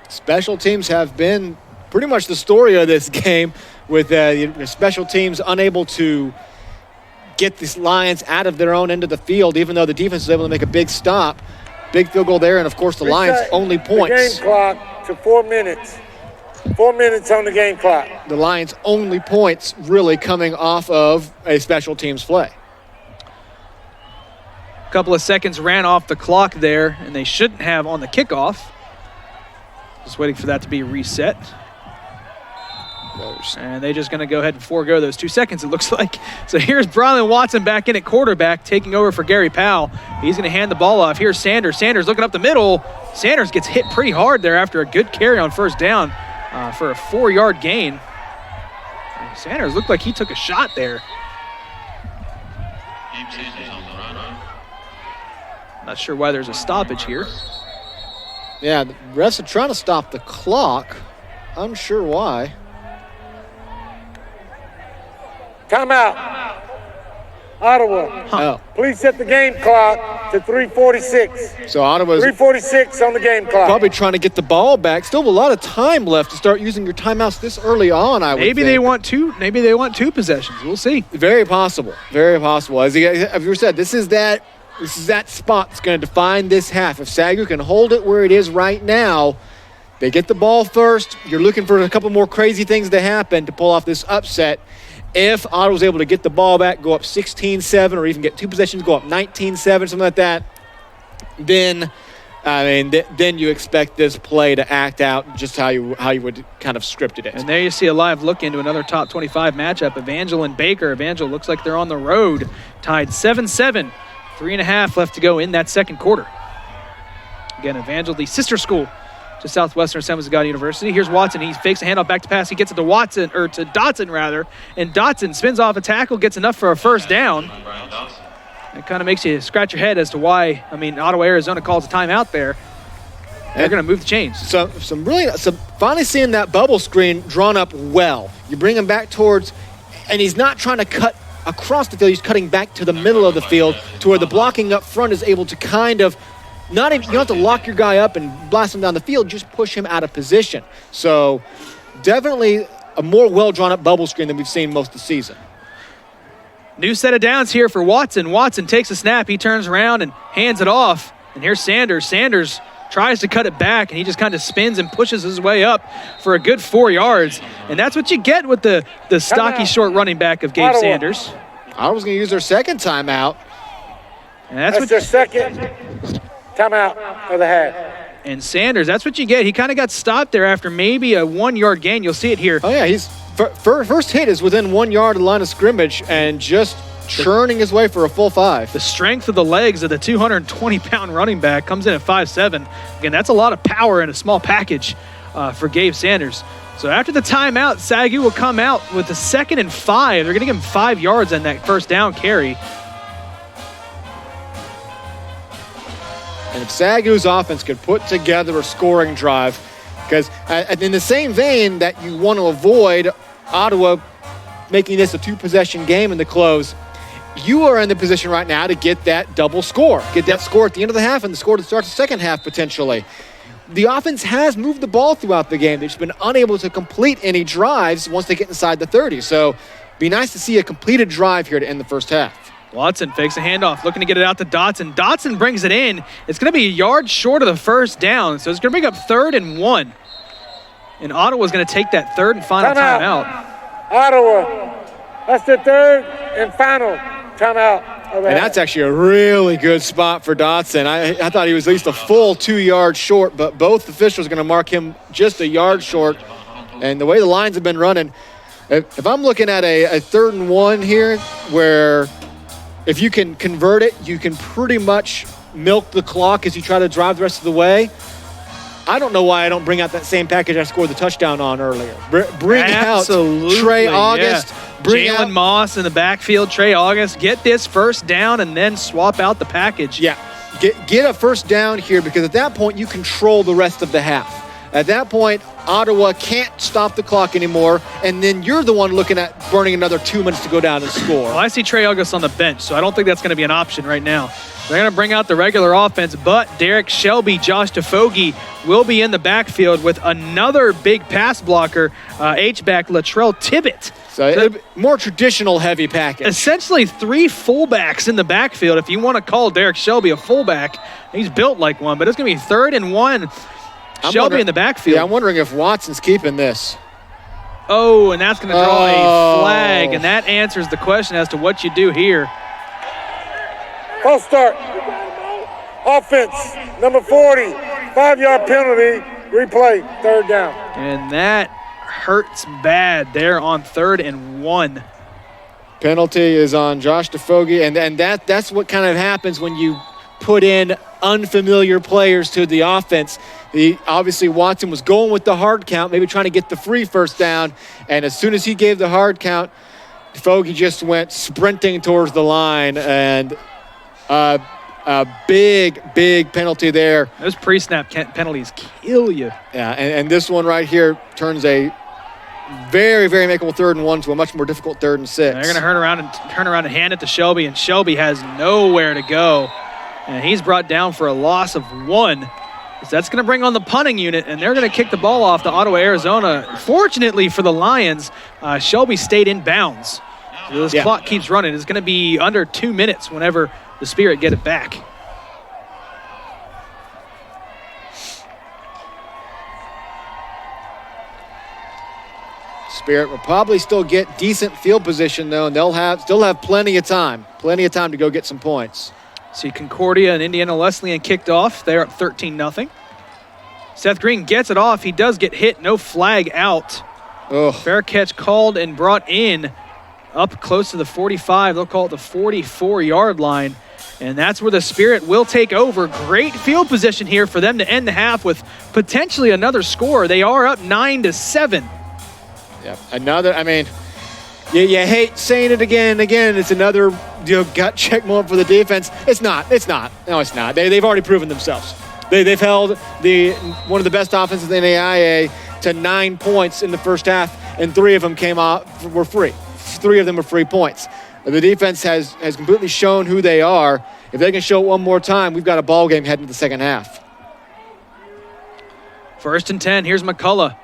Special teams have been pretty much the story of this game, with special teams unable to get these Lions out of their own end of the field, even though the defense was able to make a big stop. Big field goal there, and of course the Lions only points. The game clock to 4 minutes. 4 minutes on the game clock. The Lions only points really coming off of a special teams play. A couple of seconds ran off the clock there, and they shouldn't have on the kickoff. Just waiting for that to be reset. And they're just going to go ahead and forego those 2 seconds, it looks like. So here's Brylan Watson back in at quarterback, taking over for Gary Powell. He's going to hand the ball off. Here's Sanders. Sanders looking up the middle. Sanders gets hit pretty hard there after a good carry on first down for a 4-yard gain. Sanders looked like he took a shot there. Not sure why there's a stoppage here. Yeah, the refs are trying to stop the clock. Unsure why. Timeout. Ottawa. Oh. Please set the game clock to 3:46. So Ottawa's 3:46 on the game clock. probably trying to get the ball back. Still a lot of time left to start using your timeouts this early on, I would Maybe think. they want two. Maybe they want two possessions. We'll see. Very possible. Very possible. As you said, this is that spot that's going to define this half. If SAGU can hold it where it is right now, they get the ball first. You're looking for a couple more crazy things to happen to pull off this upset. If Ottawa's able to get the ball back, go up 16-7, or even get two possessions, go up 19-7, something like that, then then you expect this play to act out just how you would kind of scripted it. And there you see a live look into another top 25 matchup. Evangel and Baker. Evangel looks like they're on the road, tied 7-7. 3.5 left to go in that second quarter. Again, Evangel, the sister school to Southwestern San Jose University. Here's Watson. He fakes a handoff back to pass. He gets it to Dotson rather. And Dotson spins off a tackle, gets enough for a first down. It kind of makes you scratch your head as to why, Ottawa, Arizona calls a timeout there. They're going to move the chains. So finally seeing that bubble screen drawn up well. You bring him back towards, and he's not trying to cut across the field. He's cutting back to the middle of the field to where the blocking up front is able to kind of, you don't have to lock your guy up and blast him down the field, just push him out of position. So definitely a more well-drawn-up bubble screen than we've seen most of the season. New set of downs here for Watson. Watson takes a snap. He turns around and hands it off. And here's Sanders. Sanders tries to cut it back, and he just kind of spins and pushes his way up for a good 4 yards. And that's what you get with the stocky short running back of Gabe Sanders. I was going to use their second timeout. And that's their second timeout of the half. And Sanders, that's what you get. He kind of got stopped there after maybe a 1 yard gain. You'll see it here. Oh, yeah, he's first hit is within 1 yard of the line of scrimmage and just churning his way for a full 5. The strength of the legs of the 220-pound running back comes in at 5'7". Again, that's a lot of power in a small package for Gabe Sanders. So after the timeout, SAGU will come out with a 2nd and 5. They're going to give him 5 yards on that first down carry. And if SAGU's offense could put together a scoring drive, because in the same vein that you want to avoid Ottawa making this a 2-possession game in the close, you are in the position right now to get that double score. Get that score at the end of the half and the score that starts the second half potentially. The offense has moved the ball throughout the game. They've just been unable to complete any drives once they get inside the 30. So be nice to see a completed drive here to end the first half. Watson fakes a handoff, looking to get it out to Dotson. Dotson brings it in. It's going to be a yard short of the first down, so it's going to bring up 3rd and 1. And Ottawa's going to take that third and final timeout. Ottawa, that's the third and final timeout of the half. And that's actually a really good spot for Dotson. I thought he was at least a full 2 yards short, but both officials are going to mark him just a yard short. And the way the lines have been running, if I'm looking at a 3rd and 1 here where if you can convert it, you can pretty much milk the clock as you try to drive the rest of the way. I don't know why I don't bring out that same package I scored the touchdown on earlier. Bring out Trey August. Yeah. Bring Jalen Moss in the backfield. Trey August. Get this first down and then swap out the package. Yeah, get a first down here because at that point you control the rest of the half. At that point, Ottawa can't stop the clock anymore, and then you're the one looking at burning another 2 minutes to go down and score. Well, I see Trey August on the bench, so I don't think that's going to be an option right now. They're going to bring out the regular offense, but Derek Shelby, Josh Tafogi will be in the backfield with another big pass blocker, H-back Latrell Tibbett. So more traditional heavy package. Essentially 3 fullbacks in the backfield. If you want to call Derek Shelby a fullback, he's built like one, but it's going to be 3rd and 1. Shelby in the backfield. Yeah, I'm wondering if Watson's keeping this. Oh, and that's going to draw a flag, and that answers the question as to what you do here. False start. Offense, number 40, 5-yard penalty, replay, 3rd down. And that hurts bad there on 3rd and 1. Penalty is on Josh Tafogi, and that's what kind of happens when you put in unfamiliar players to the offense. Obviously, Watson was going with the hard count, maybe trying to get the free first down, and as soon as he gave the hard count, Tafogi just went sprinting towards the line, and a big penalty there. Those pre-snap penalties kill you. Yeah, and this one right here turns a very, very makeable 3rd and 1 to a much more difficult 3rd and 6. They're going to turn around and hand it to Shelby, and Shelby has nowhere to go. And he's brought down for a loss of 1. So that's going to bring on the punting unit, and they're going to kick the ball off to Ottawa, Arizona. Fortunately for the Lions, Shelby stayed in bounds. So this clock keeps running. It's going to be under 2 minutes whenever the Spirit get it back. Spirit will probably still get decent field position, though, and they'll still have plenty of time to go get some points. See Concordia and Indiana Wesleyan kicked off. They're up 13-0. Seth Green gets it off. He does get hit. No flag out. Oh. Fair catch called and brought in up close to the 45. They'll call it the 44-yard line. And that's where the Spirit will take over. Great field position here for them to end the half with potentially another score. They are up 9-7. Yeah, another, I mean, you hate saying it again and again. It's another gut check moment for the defense. It's not. No, it's not. They've already proven themselves. They've held one of the best offenses in the NAIA to 9 points in the first half, and 3 of them were free. 3 of them were free points. The defense has completely shown who they are. If they can show it one more time, we've got a ball game heading to the second half. 1st and 10. Here's McCullough.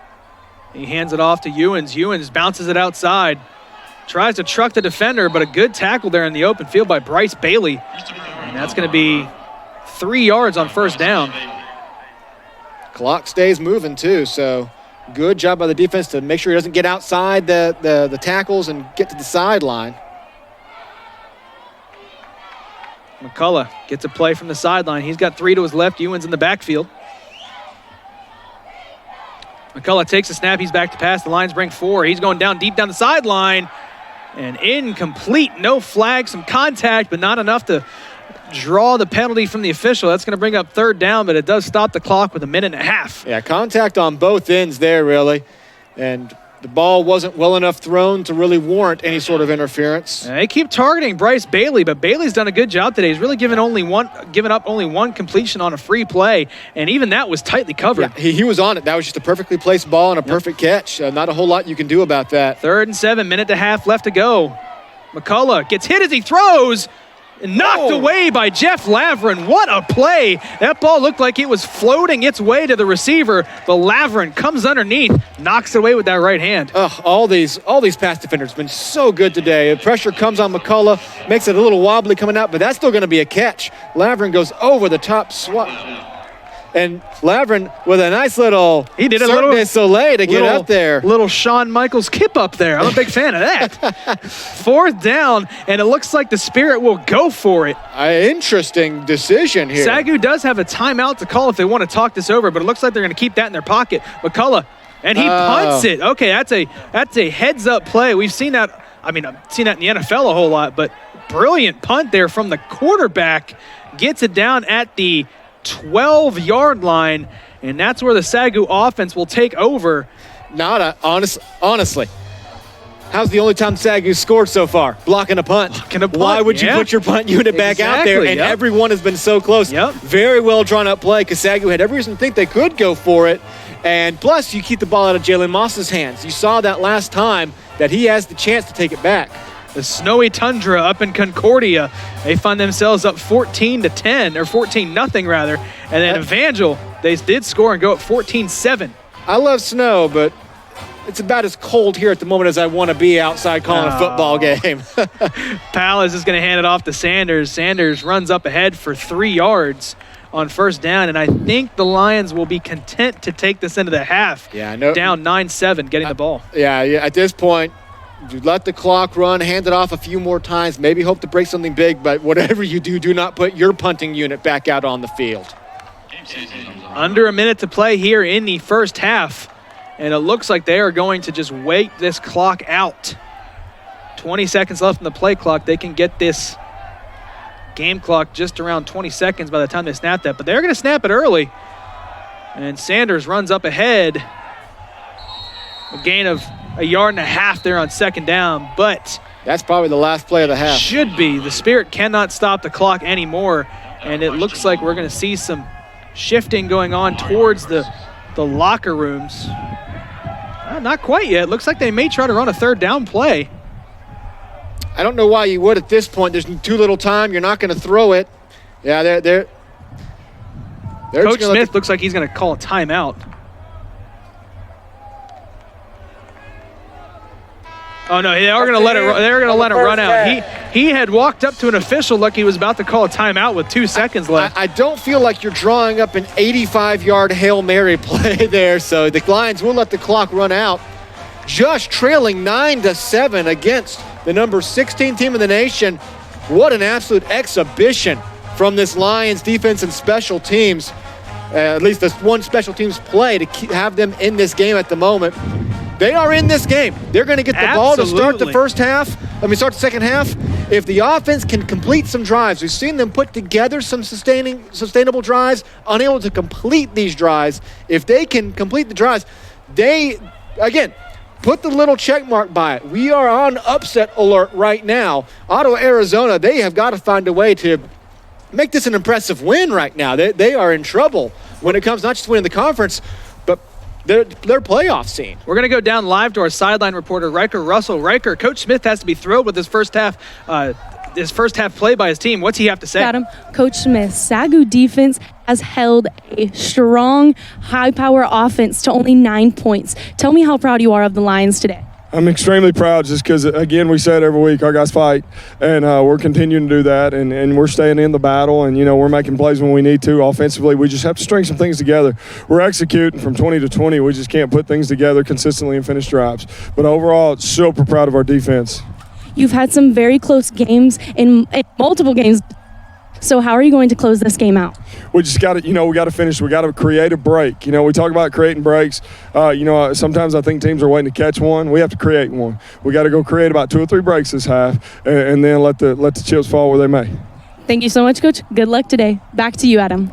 He hands it off to Ewens. Ewens bounces it outside. Tries to truck the defender, but a good tackle there in the open field by Bryce Bailey. And that's going to be 3 yards on 1st down. Clock stays moving, too, so good job by the defense to make sure he doesn't get outside the tackles and get to the sideline. McCullough gets a play from the sideline. He's got 3 to his left. Ewens in the backfield. McCullough takes a snap. He's back to pass. The Lions bring 4. He's going down deep down the sideline. And incomplete. No flag. Some contact, but not enough to draw the penalty from the official. That's going to bring up 3rd down, but it does stop the clock with a minute and a half. Yeah, contact on both ends there, really. And the ball wasn't well enough thrown to really warrant any sort of interference. And they keep targeting Bryce Bailey, but Bailey's done a good job today. He's really given up only one completion on a free play, and even that was tightly covered. Yeah, he was on it. That was just a perfectly placed ball and a perfect catch. Not a whole lot you can do about that. 3rd and 7, minute and a half left to go. McCullough gets hit as he throws. Knocked away by Jeff Lavrin. What a play. That ball looked like it was floating its way to the receiver, but Lavrin comes underneath, knocks it away with that right hand. All these pass defenders have been so good today. The pressure comes on McCullough, makes it a little wobbly coming out, but that's still going to be a catch. Lavrin goes over the top swat. And Lavrin with a nice little Cirque du Soleil to get up there. Little Shawn Michaels kip up there. I'm a big fan of that. 4th down, and it looks like the Spirit will go for it. Interesting decision here. SAGU does have a timeout to call if they want to talk this over, but it looks like they're going to keep that in their pocket. McCullough, and he punts it. Okay, that's a heads-up play. We've seen that. I mean, I've seen that in the NFL a whole lot, but brilliant punt there from the quarterback. Gets it down at the 12-yard line, and that's where the SAGU offense will take over. Honestly, how's the only time SAGU scored so far? Blocking a punt. Why would you put your punt unit back out there? And everyone has been so close. Very well drawn up play because SAGU had every reason to think they could go for it. And plus, you keep the ball out of Jalen Moss's hands. You saw that last time that he has the chance to take it back. The snowy tundra up in Concordia, they find themselves up 14-10, or 14-0 rather. And then Evangel, they did score and go up 14-7. I love snow, but it's about as cold here at the moment as I want to be outside calling a football game. Powell is just going to hand it off to Sanders. Sanders runs up ahead for 3 yards on 1st down, and I think the Lions will be content to take this into the half. Down 9-7, getting the ball. At this point, you let the clock run, hand it off a few more times, maybe hope to break something big, but whatever you do, do not put your punting unit back out on the field. Under a minute to play here in the first half, and it looks like they are going to just wait this clock out. 20 seconds left in the play clock. They can get this game clock just around 20 seconds by the time they snap that, but they're going to snap it early. And Sanders runs up ahead. A gain of 1.5 yards there on 2nd down, but that's probably the last play of the half. Should be. The Spirit cannot stop the clock anymore, and it looks like we're going to see some shifting going on towards the locker rooms. Not quite yet. Looks like they may try to run a third down play. I don't know why you would at this point. There's too little time. You're not going to throw it. Yeah, they're Coach Smith looks like he's going to call a timeout. Oh no, they are going to let it. They're going to let it run out. He had walked up to an official like he was about to call a timeout with 2 seconds left. I don't feel like you're drawing up an 85-yard Hail Mary play there, so the Lions will let the clock run out. Just trailing 9-7 against the number 16 team in the nation. What an absolute exhibition from this Lions defense and special teams. At least this one special teams play to have them in this game at the moment. They are in this game. They're going to get the ball to start the start the second half. If the offense can complete some drives, we've seen them put together some sustainable drives, unable to complete these drives. If they can complete the drives, they, again, put the little check mark by it. We are on upset alert right now. Ottawa, Arizona, they have got to find a way to make this an impressive win right now. They are in trouble when it comes not just winning the conference, but their playoff scene. We're going to go down live to our sideline reporter, Riker Russell. Riker, Coach Smith has to be thrilled with his first half play by his team. What's he have to say? Adam, Coach Smith, SAGU defense has held a strong, high-power offense to only 9 points. Tell me how proud you are of the Lions today. I'm extremely proud just because, again, we said every week our guys fight, and we're continuing to do that, and we're staying in the battle, and, we're making plays when we need to. Offensively, we just have to string some things together. We're executing from 20 to 20. We just can't put things together consistently and finish drives. But overall, super proud of our defense. You've had some very close games in multiple games. So how are you going to close this game out? We just got to, we got to finish. We got to create a break. We talk about creating breaks. Sometimes I think teams are waiting to catch one. We have to create one. We got to go create about 2 or 3 breaks this half, and then let the chips fall where they may. Thank you so much, Coach. Good luck today. Back to you, Adam.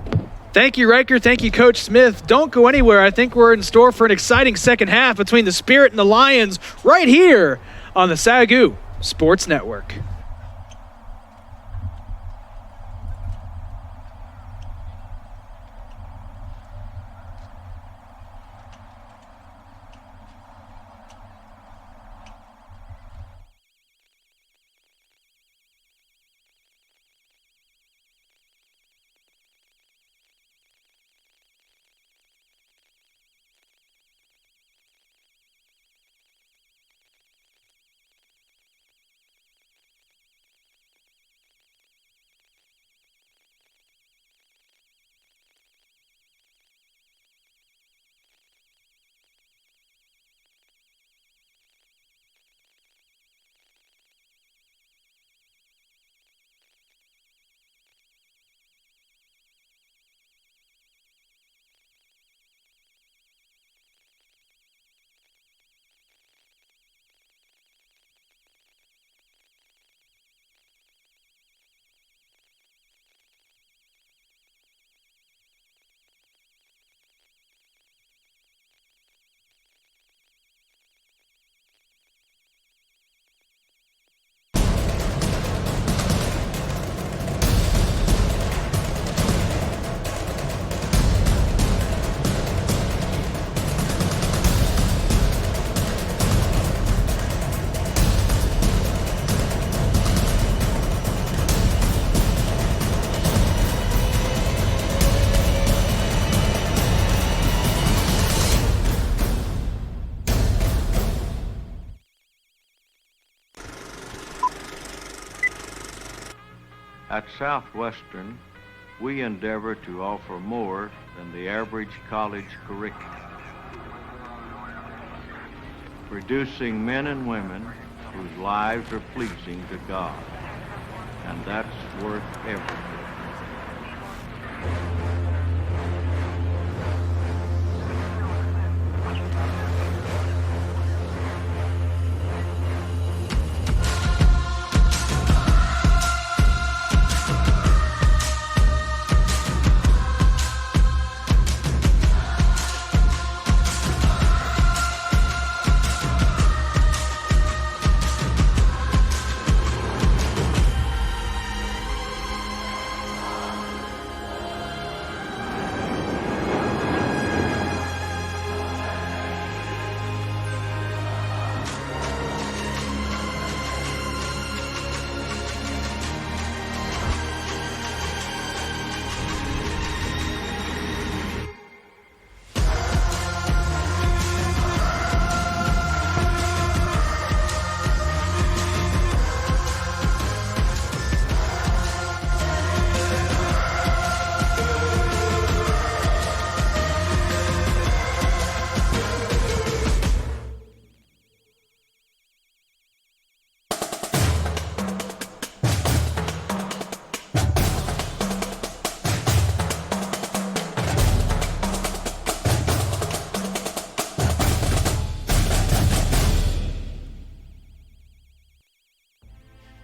Thank you, Riker. Thank you, Coach Smith. Don't go anywhere. I think we're in store for an exciting second half between the Spirit and the Lions right here on the SAGU Sports Network. At Southwestern, we endeavor to offer more than the average college curriculum, producing men and women whose lives are pleasing to God, and that's worth everything.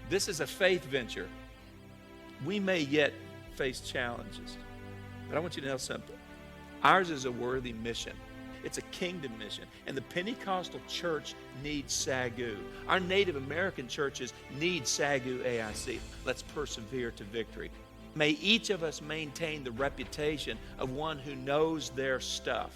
This is a faith venture. We may yet face challenges, but I want you to know something. Ours is a worthy mission. It's a kingdom mission, and the Pentecostal church needs SAGU. Our Native American churches need SAGU AIC. Let's persevere to victory. May each of us maintain the reputation of one who knows their stuff.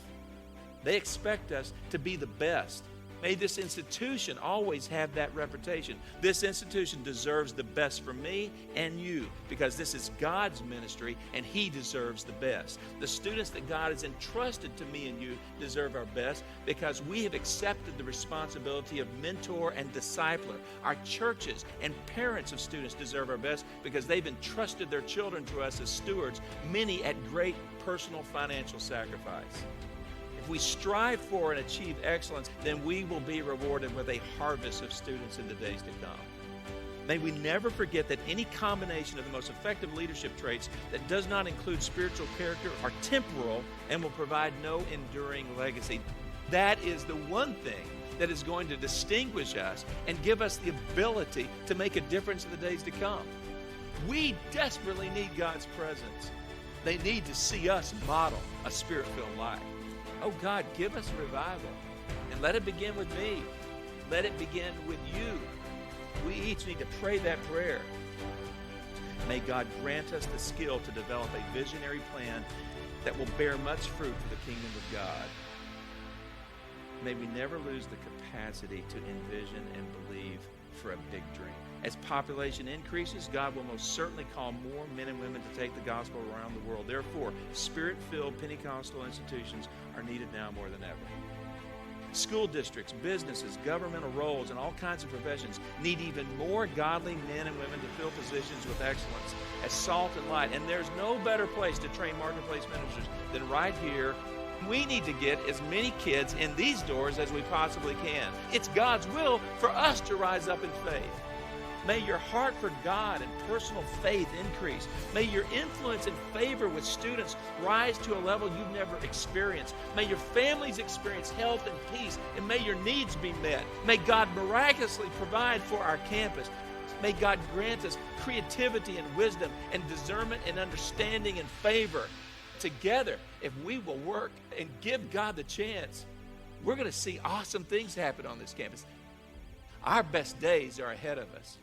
They expect us to be the best. May this institution always have that reputation. This institution deserves the best for me and you, because this is God's ministry and He deserves the best. The students that God has entrusted to me and you deserve our best, because we have accepted the responsibility of mentor and discipler. Our churches and parents of students deserve our best, because they've entrusted their children to us as stewards, many at great personal financial sacrifice. If we strive for and achieve excellence, then we will be rewarded with a harvest of students in the days to come. May we never forget that any combination of the most effective leadership traits that does not include spiritual character are temporal and will provide no enduring legacy. That is the one thing that is going to distinguish us and give us the ability to make a difference in the days to come. We desperately need God's presence. They need to see us model a spirit-filled life. Oh God, give us revival, and let it begin with me. Let it begin with you. We each need to pray that prayer. May God grant us the skill to develop a visionary plan that will bear much fruit for the kingdom of God. May we never lose the capacity to envision and believe for a big dream. As population increases, God will most certainly call more men and women to take the gospel around the world. Therefore, spirit-filled Pentecostal institutions are needed now more than ever. School districts, businesses, governmental roles, and all kinds of professions need even more godly men and women to fill positions with excellence as salt and light. And there's no better place to train marketplace ministers than right here. We need to get as many kids in these doors as we possibly can. It's God's will for us to rise up in faith. May your heart for God and personal faith increase. May your influence and favor with students rise to a level you've never experienced. May your families experience health and peace, and may your needs be met. May God miraculously provide for our campus. May God grant us creativity and wisdom and discernment and understanding and favor. Together, if we will work and give God the chance, we're going to see awesome things happen on this campus. Our best days are ahead of us.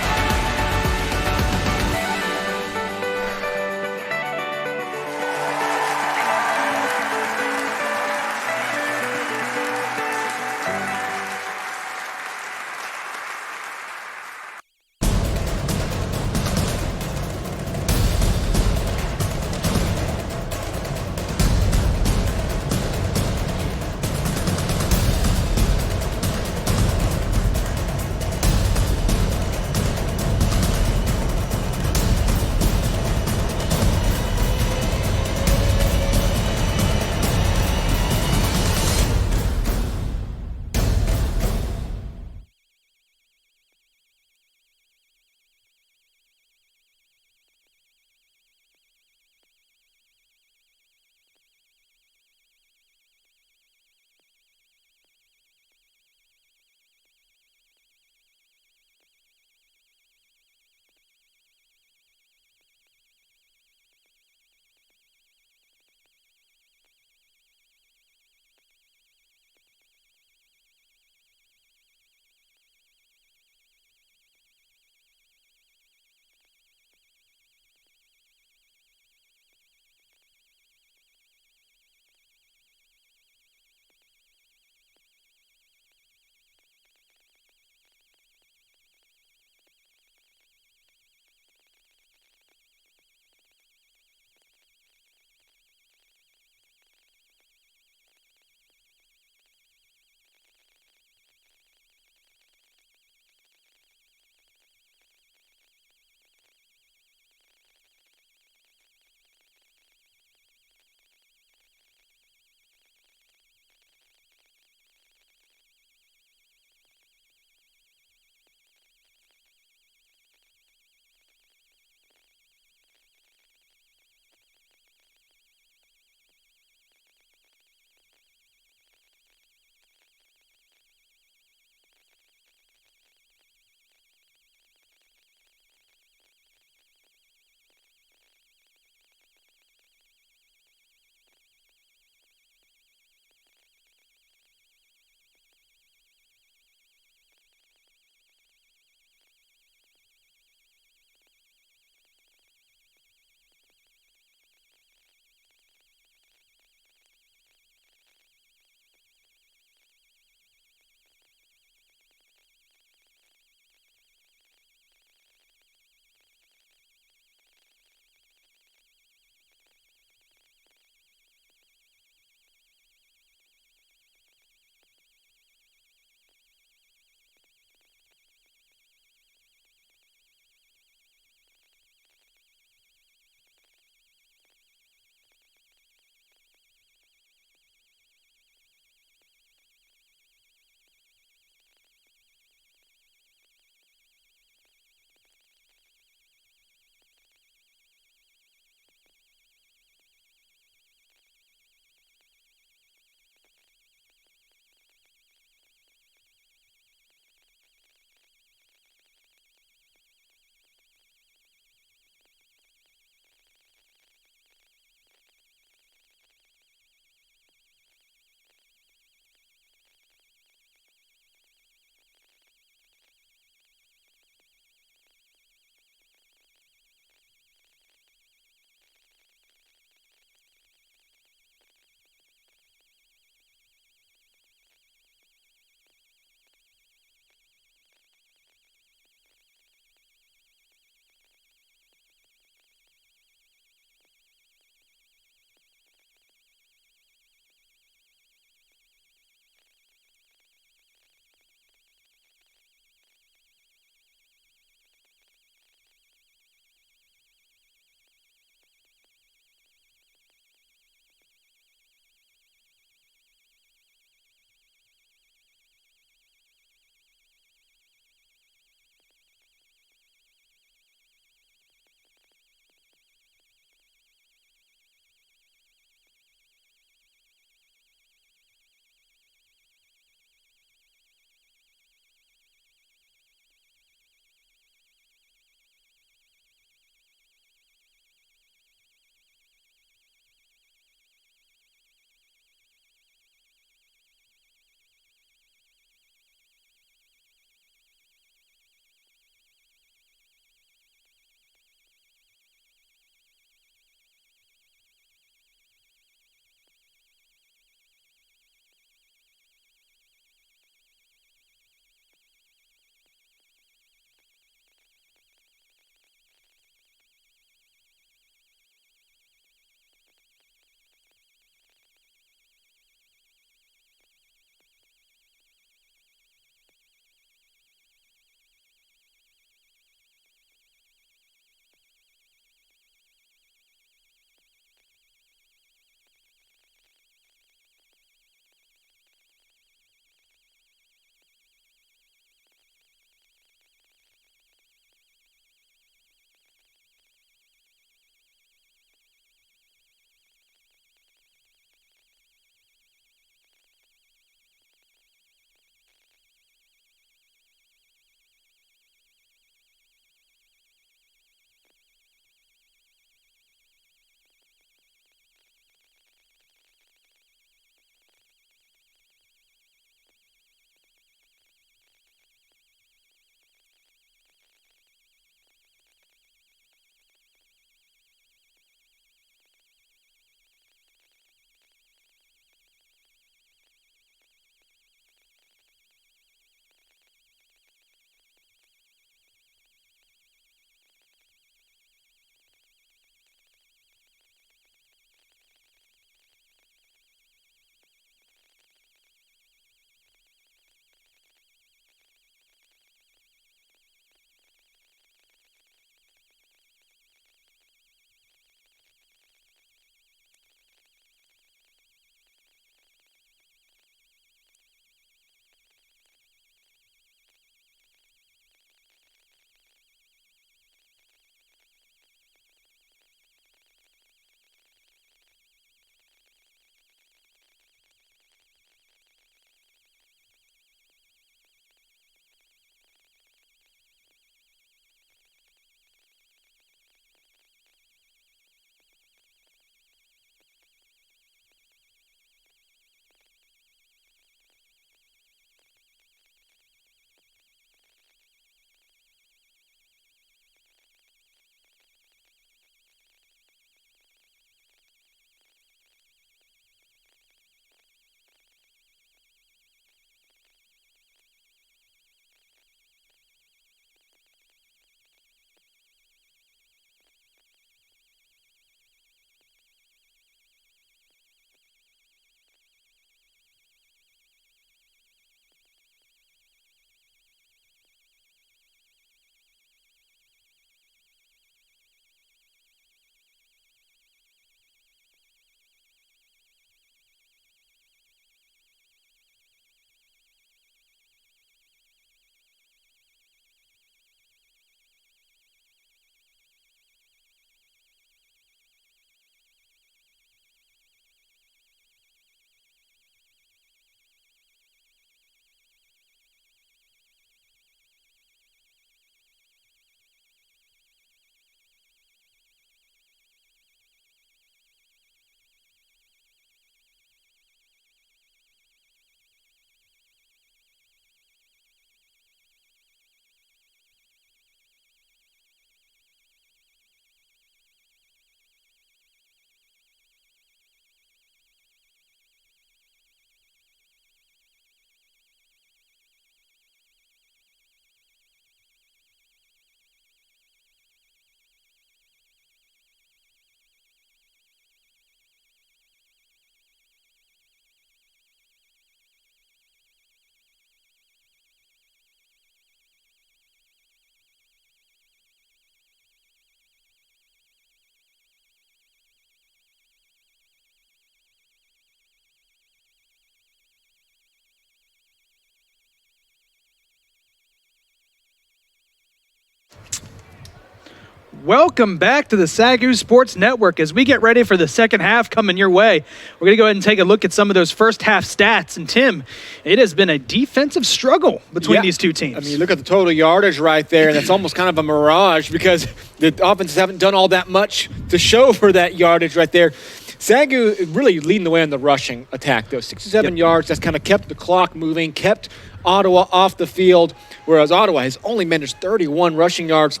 Welcome back to the SAGU Sports Network. As we get ready for the second half coming your way, we're going to go ahead and take a look at some of those first half stats. And Tim, it has been a defensive struggle between these two teams. I mean, you look at the total yardage right there, and that's almost kind of a mirage because the offenses haven't done all that much to show for that yardage right there. SAGU really leading the way on the rushing attack, though. 67 yards, that's kind of kept the clock moving, kept Ottawa off the field, whereas Ottawa has only managed 31 rushing yards.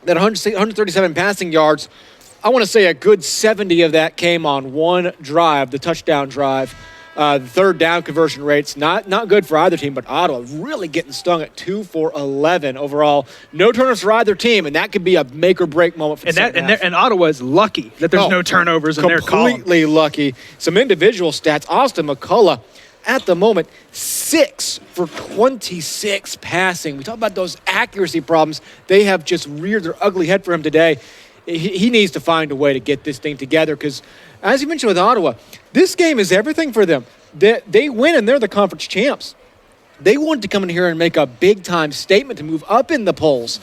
That 137 passing yards, I want to say a good 70 of that came on one drive, the touchdown drive. The third down conversion rates, not good for either team, but Ottawa really getting stung at 2 for 11 overall. No turnovers for either team, and that could be a make or break moment for the second half. And Ottawa is lucky that there's no turnovers in their column. Completely lucky. Some individual stats. Austin McCullough, at the moment, 6 for 26 passing. We talk about those accuracy problems. They have just reared their ugly head for him today. He needs to find a way to get this thing together because, as you mentioned with Ottawa, this game is everything for them. They win, and they're the conference champs. They wanted to come in here and make a big-time statement to move up in the polls.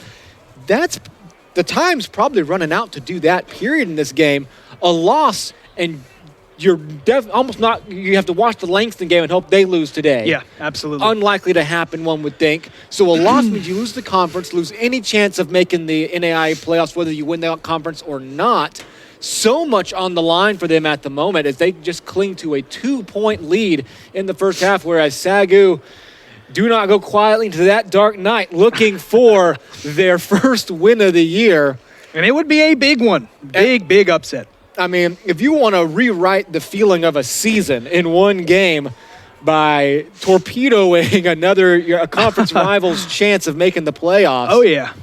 The time's probably running out to do that, period, in this game. A loss, and you're almost not. You have to watch the Langston game and hope they lose today. Yeah, absolutely. Unlikely to happen, one would think. So a loss means you lose the conference, lose any chance of making the NAIA playoffs, whether you win that conference or not. So much on the line for them at the moment as they just cling to a 2-point lead in the first half, whereas SAGU do not go quietly into that dark night looking for their first win of the year. And it would be a big one. Big upset. I mean, if you want to rewrite the feeling of a season in one game by torpedoing a conference rival's chance of making the playoffs. Oh, yeah.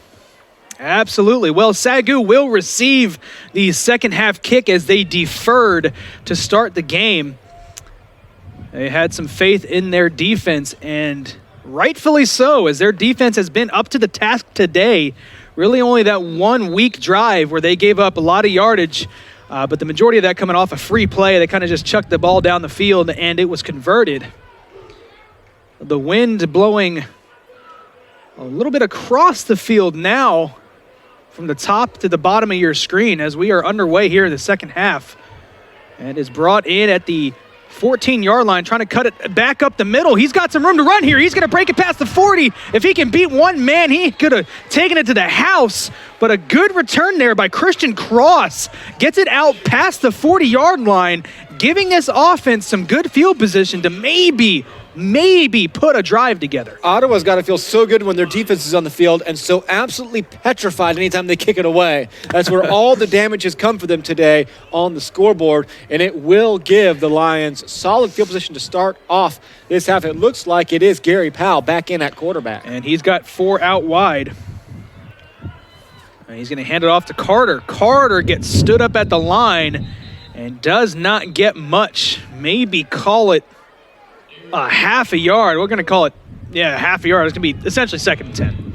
Absolutely. Well, SAGU will receive the second half kick as they deferred to start the game. They had some faith in their defense, and rightfully so, as their defense has been up to the task today. Really only that 1 weak drive where they gave up a lot of yardage. But the majority of that coming off a free play. They kind of just chucked the ball down the field, and it was converted. The wind blowing a little bit across the field now from the top to the bottom of your screen as we are underway here in the second half. And is brought in at the 14-yard line, trying to cut it back up the middle. He's got some room to run here. He's going to break it past the 40. If he can beat one man, he could have taken it to the house. But a good return there by Christian Cross. Gets it out past the 40-yard line, giving this offense some good field position to maybe put a drive together. Ottawa's got to feel so good when their defense is on the field and so absolutely petrified anytime they kick it away. That's where all the damage has come for them today on the scoreboard, and it will give the Lions solid field position to start off this half. It looks like it is Gary Powell back in at quarterback. And he's got 4 out wide. And he's going to hand it off to Carter. Carter gets stood up at the line and does not get much. Maybe call it a half a yard. We're going to call it, half a yard. It's going to be essentially 2nd and 10.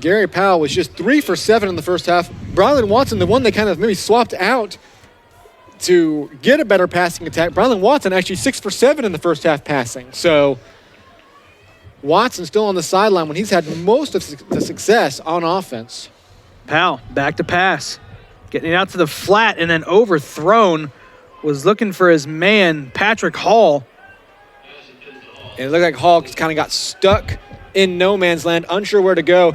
Gary Powell was just 3 for 7 in the first half. Brylan Watson, the one they kind of maybe swapped out to get a better passing attack. Brylan Watson actually 6 for 7 in the first half passing. So Watson still on the sideline when he's had most of the success on offense. Powell back to pass. Getting it out to the flat and then overthrown. Was looking for his man, Patrick Hall. And it looked like Hall kind of got stuck in no man's land, unsure where to go.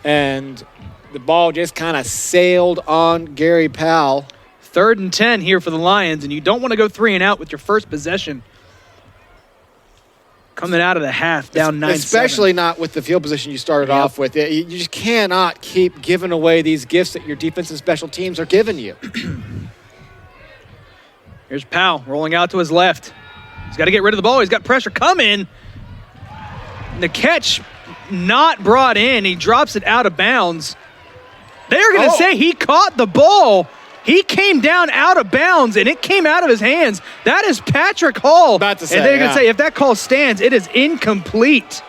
And the ball just kind of sailed on Gary Powell. 3rd and 10 here for the Lions, and you don't want to go 3 and out with your first possession. Coming out of the half, down 9-7. Especially not with the field position you started off with. You just cannot keep giving away these gifts that your defense and special teams are giving you. Here's Powell rolling out to his left. He's got to get rid of the ball. He's got pressure coming. The catch not brought in. He drops it out of bounds. They're going to say he caught the ball. He came down out of bounds, and it came out of his hands. That is Patrick Hall. About to say, and they're going to say if that call stands, it is incomplete.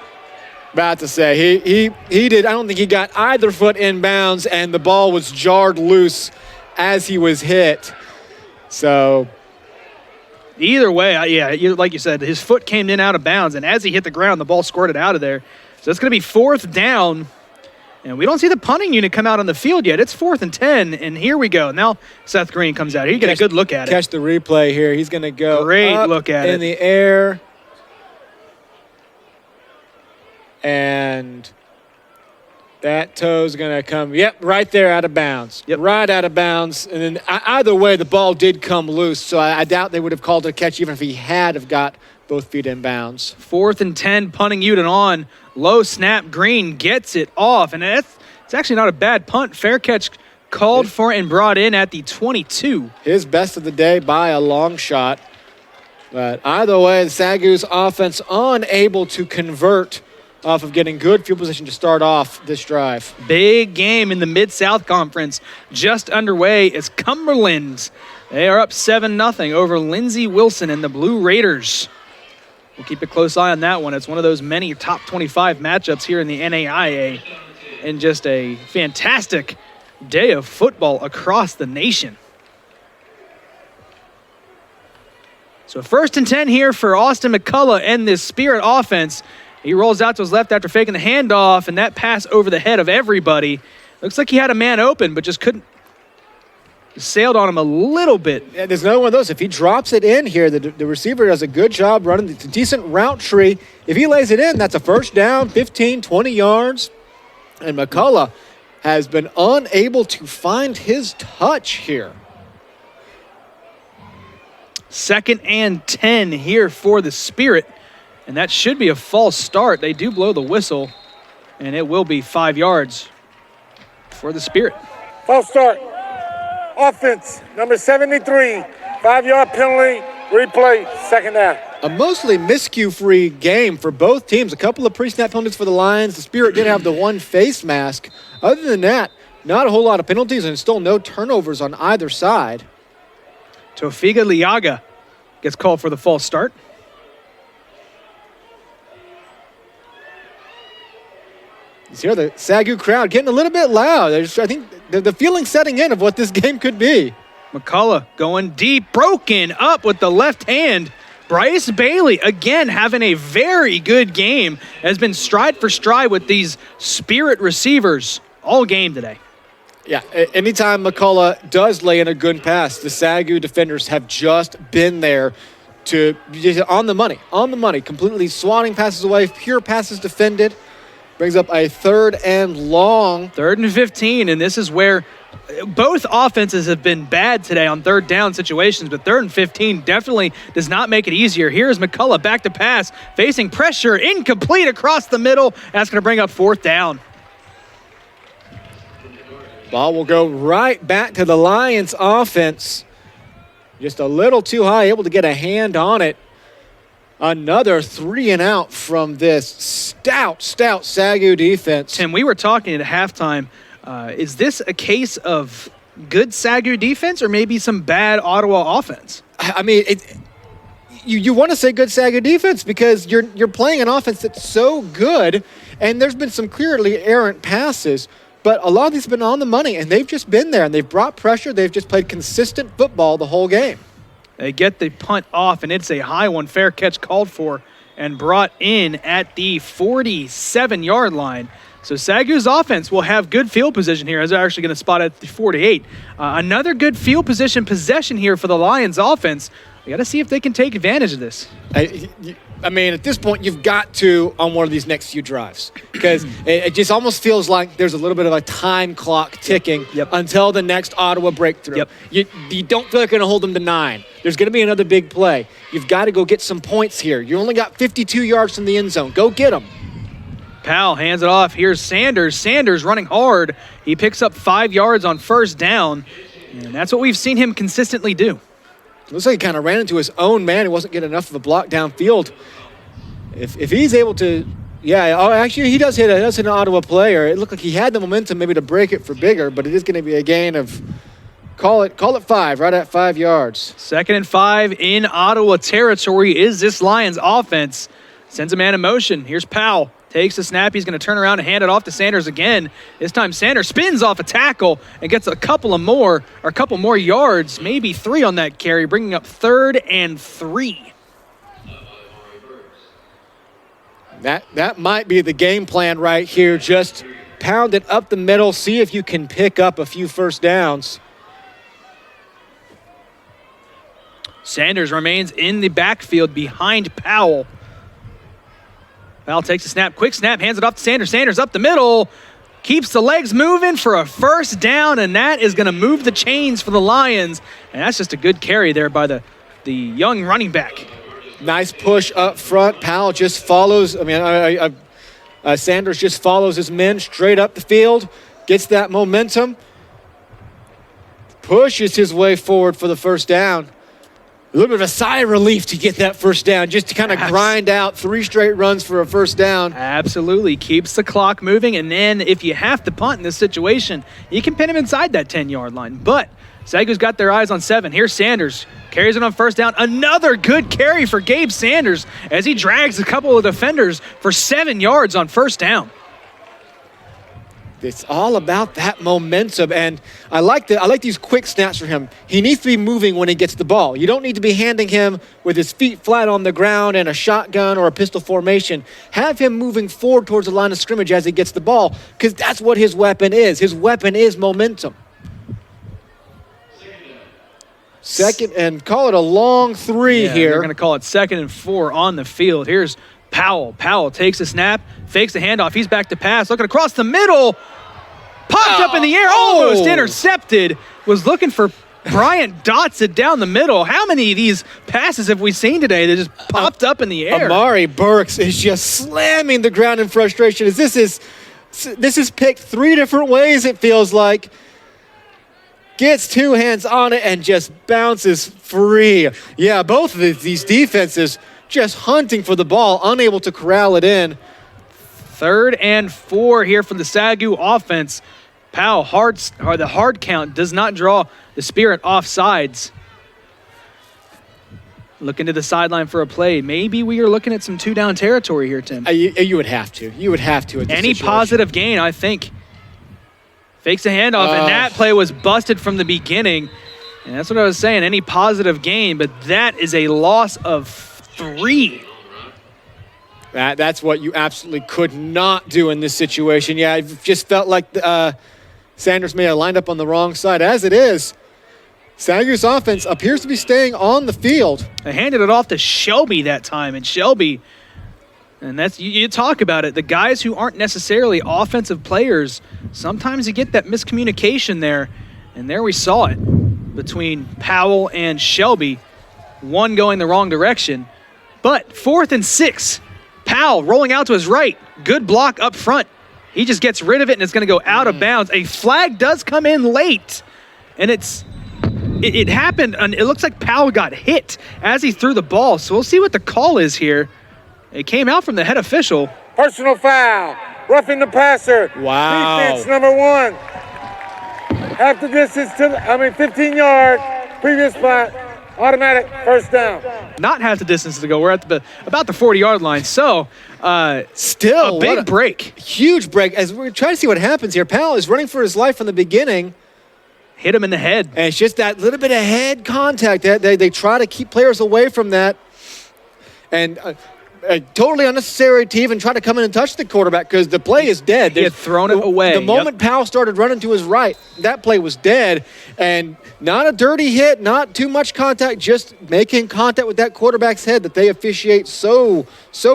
About to say, he did. I don't think he got either foot in bounds, and the ball was jarred loose as he was hit. So either way, like you said, his foot came in out of bounds, and as he hit the ground, the ball squirted out of there. So it's going to be 4th down And we don't see the punting unit come out on the field yet. It's 4th and 10, and here we go. Now Seth Green comes out. You get a good look at it. Catch the replay here. He's going to go Great up look at it. in the air. And that toe's going to come, right there out of bounds. Yep. Right out of bounds. And then either way, the ball did come loose, so I doubt they would have called it a catch even if he had have got both feet in bounds. 4th and 10, punting unit on. Low snap, Green gets it off, and it's actually not a bad punt. Fair catch called for and brought in at the 22. His best of the day by a long shot. But either way, the SAGU's offense unable to convert off of getting good field position to start off this drive. Big game in the Mid-South Conference just underway as Cumberland. They are up 7-0 over Lindsey Wilson and the Blue Raiders. We'll keep a close eye on that one. It's one of those many top 25 matchups here in the NAIA, and just a fantastic day of football across the nation. So 1st and 10 here for Austin McCullough and this Spirit offense. He rolls out to his left after faking the handoff, and that pass over the head of everybody. Looks like he had a man open, but just couldn't. Sailed on him a little bit. Yeah, there's another one of those. If he drops it in here, the receiver does a good job running. It's a decent route tree. If he lays it in, that's a first down, 15, 20 yards. And McCullough has been unable to find his touch here. 2nd and 10 here for the Spirit. And that should be a false start. They do blow the whistle, and it will be 5 yards for the Spirit. False start. Offense, number 73, 5-yard penalty, replay, 2nd down. A mostly miscue-free game for both teams. A couple of pre-snap penalties for the Lions. The Spirit did have the one face mask. Other than that, not a whole lot of penalties and still no turnovers on either side. Tofiga Liaga gets called for the false start. You see the SAGU crowd getting a little bit loud. I think the feeling setting in of what this game could be. McCullough going deep, broken up with the left hand. Bryce Bailey, again, having a very good game, has been stride for stride with these Spirit receivers all game today. Yeah, anytime McCullough does lay in a good pass, the SAGU defenders have just been there to on the money, completely swatting passes away, pure passes defended. Brings up a 3rd and long. 3rd and 15, and this is where both offenses have been bad today on 3rd down situations, but 3rd and 15 definitely does not make it easier. Here's McCullough back to pass, facing pressure, incomplete across the middle. That's going to bring up 4th down. Ball will go right back to the Lions offense. Just a little too high, able to get a hand on it. Another 3 and out from this stout SAGU defense. Tim, we were talking at halftime. Is this a case of good SAGU defense or maybe some bad Ottawa offense? I mean, you want to say good SAGU defense because you're playing an offense that's so good, and there's been some clearly errant passes, but a lot of these have been on the money, and they've just been there, and they've brought pressure. They've just played consistent football the whole game. They get the punt off, and it's a high one. Fair catch called for and brought in at the 47-yard line. So SAGU's offense will have good field position here, as they're actually going to spot at the 48. Another good field position possession here for the Lions offense. We got to see if they can take advantage of this. I mean, at this point, you've got to on one of these next few drives because it just almost feels like there's a little bit of a time clock ticking until the next Ottawa breakthrough. You don't feel like you're going to hold them to 9. There's going to be another big play. You've got to go get some points here. You only got 52 yards from the end zone. Go get them. Powell hands it off. Here's Sanders. Sanders running hard. He picks up 5 yards on 1st down, and that's what we've seen him consistently do. Looks like he kind of ran into his own man. He wasn't getting enough of a block downfield. If he's able to, actually he does hit an Ottawa player. It looked like he had the momentum maybe to break it for bigger, but it is going to be a gain of, call it 5, right at 5 yards. 2nd and 5 in Ottawa territory is this Lions offense. Sends a man in motion. Here's Powell. Takes the snap. He's going to turn around and hand it off to Sanders again. This time Sanders spins off a tackle and gets a couple more yards, maybe 3 on that carry, bringing up 3rd and 3. That might be the game plan right here. Just pound it up the middle, see if you can pick up a few first downs. Sanders remains in the backfield behind Powell. Powell takes a snap, quick snap, hands it off to Sanders. Sanders up the middle, keeps the legs moving for a first down, and that is going to move the chains for the Lions. And that's just a good carry there by the young running back. Nice push up front. Powell just follows. Sanders just follows his men straight up the field, gets that momentum, pushes his way forward for the first down. A little bit of a sigh of relief to get that first down, just to kind of grind out 3 straight runs for a first down. Absolutely. Keeps the clock moving, and then if you have to punt in this situation, you can pin him inside that 10-yard line. But SAGU's got their eyes on 7. Here's Sanders. Carries it on first down. Another good carry for Gabe Sanders as he drags a couple of defenders for 7 yards on first down. It's all about that momentum, and I like these quick snaps for him. He needs to be moving when he gets the ball. You don't need to be handing him with his feet flat on the ground in a shotgun or a pistol formation. Have him moving forward towards the line of scrimmage as he gets the ball, because that's what his weapon is. His weapon is momentum. Second, and call it a long 3 here. They're going to call it 2nd and 4 on the field. Here's Powell. Powell takes a snap, fakes the handoff. He's back to pass, looking across the middle. Popped up in the air, almost intercepted. Was looking for Bryant Dotson down the middle. How many of these passes have we seen today that just popped up in the air? Amari Burks is just slamming the ground in frustration. As this is picked 3 different ways, it feels like. Gets 2 hands on it and just bounces free. Yeah, both of these defenses just hunting for the ball, unable to corral it in. 3rd and 4 here from the SAGU offense. Powell, the hard count does not draw the Spirit off sides. Looking to the sideline for a play. Maybe we are looking at some 2-down territory here, Tim. You would have to. You would have to. Any positive gain, I think. Fakes a handoff, and that play was busted from the beginning. And that's what I was saying, any positive gain, but that is a loss of 3. That's what you absolutely could not do in this situation. Yeah, it just felt like Sanders may have lined up on the wrong side. As it is, SAGU's offense appears to be staying on the field. They handed it off to Shelby that time, and Shelby, and that's you talk about it, the guys who aren't necessarily offensive players, sometimes you get that miscommunication there, and there we saw it between Powell and Shelby, one going the wrong direction. But 4th and 6, Powell rolling out to his right, good block up front. He just gets rid of it, and it's going to go out of bounds. A flag does come in late, and it happened, and it looks like Powell got hit as he threw the ball, so we'll see what the call is here. It came out from the head official. Personal foul, roughing the passer. Wow. Defense number 1. Half the distance 15 yards, previous spot, automatic first down. Not half the distance to go. We're at about the 40-yard line. So, still a big break. Huge break. As we're trying to see what happens here, Powell is running for his life from the beginning. Hit him in the head. And it's just that little bit of head contact. They try to keep players away from that. And totally unnecessary to even try to come in and touch the quarterback because the play is dead. He had thrown it away. The moment Powell started running to his right, that play was dead. And not a dirty hit, not too much contact, just making contact with that quarterback's head that they officiate so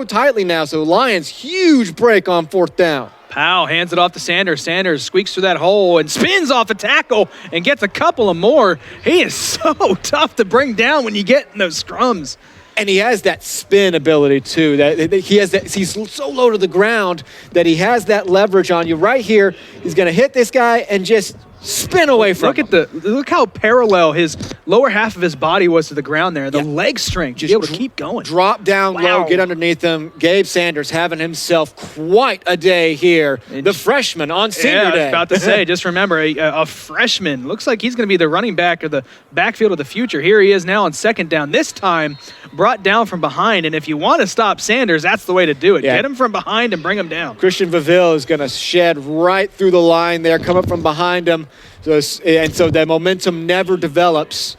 tightly now. So Lions, huge break on 4th down. Powell hands it off to Sanders. Sanders squeaks through that hole and spins off a tackle and gets a couple of more. He is so tough to bring down when you get in those scrums. And he has that spin ability too. He's so low to the ground that he has that leverage on you. Right here, he's going to hit this guy and just spin away from him. Look how parallel his lower half of his body was to the ground there. The leg strength, just be able to keep going. Drop down low, get underneath him. Gabe Sanders having himself quite a day here. The freshman on senior day. I was about to say, just remember, a freshman. Looks like he's going to be the running back or the backfield of the future. Here he is now on 2nd down. This time, brought down from behind. And if you want to stop Sanders, that's the way to do it. Yeah. Get him from behind and bring him down. Christian Vaville is going to shed right through the line there, come up from behind him. So the momentum never develops.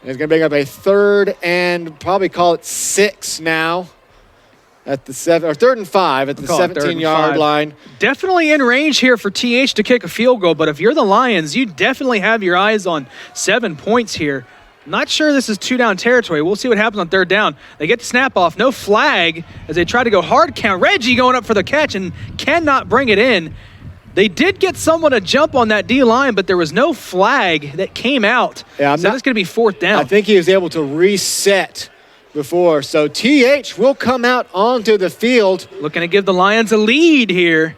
It's going to bring up a 3rd and probably call it 6 now. at the 3rd and 5 at the Call it 17-yard 3rd line. Definitely in range here for TH to kick a field goal, but if you're the Lions, you definitely have your eyes on 7 points here. Not sure this is 2-down territory. We'll see what happens on 3rd down. They get the snap off, no flag as they try to go hard count. Reggie going up for the catch and cannot bring it in. They did get someone to jump on that D-line, but there was no flag that came out. Yeah, so that's going to be 4th down. I think he was able to reset before. So TH will come out onto the field. Looking to give the Lions a lead here.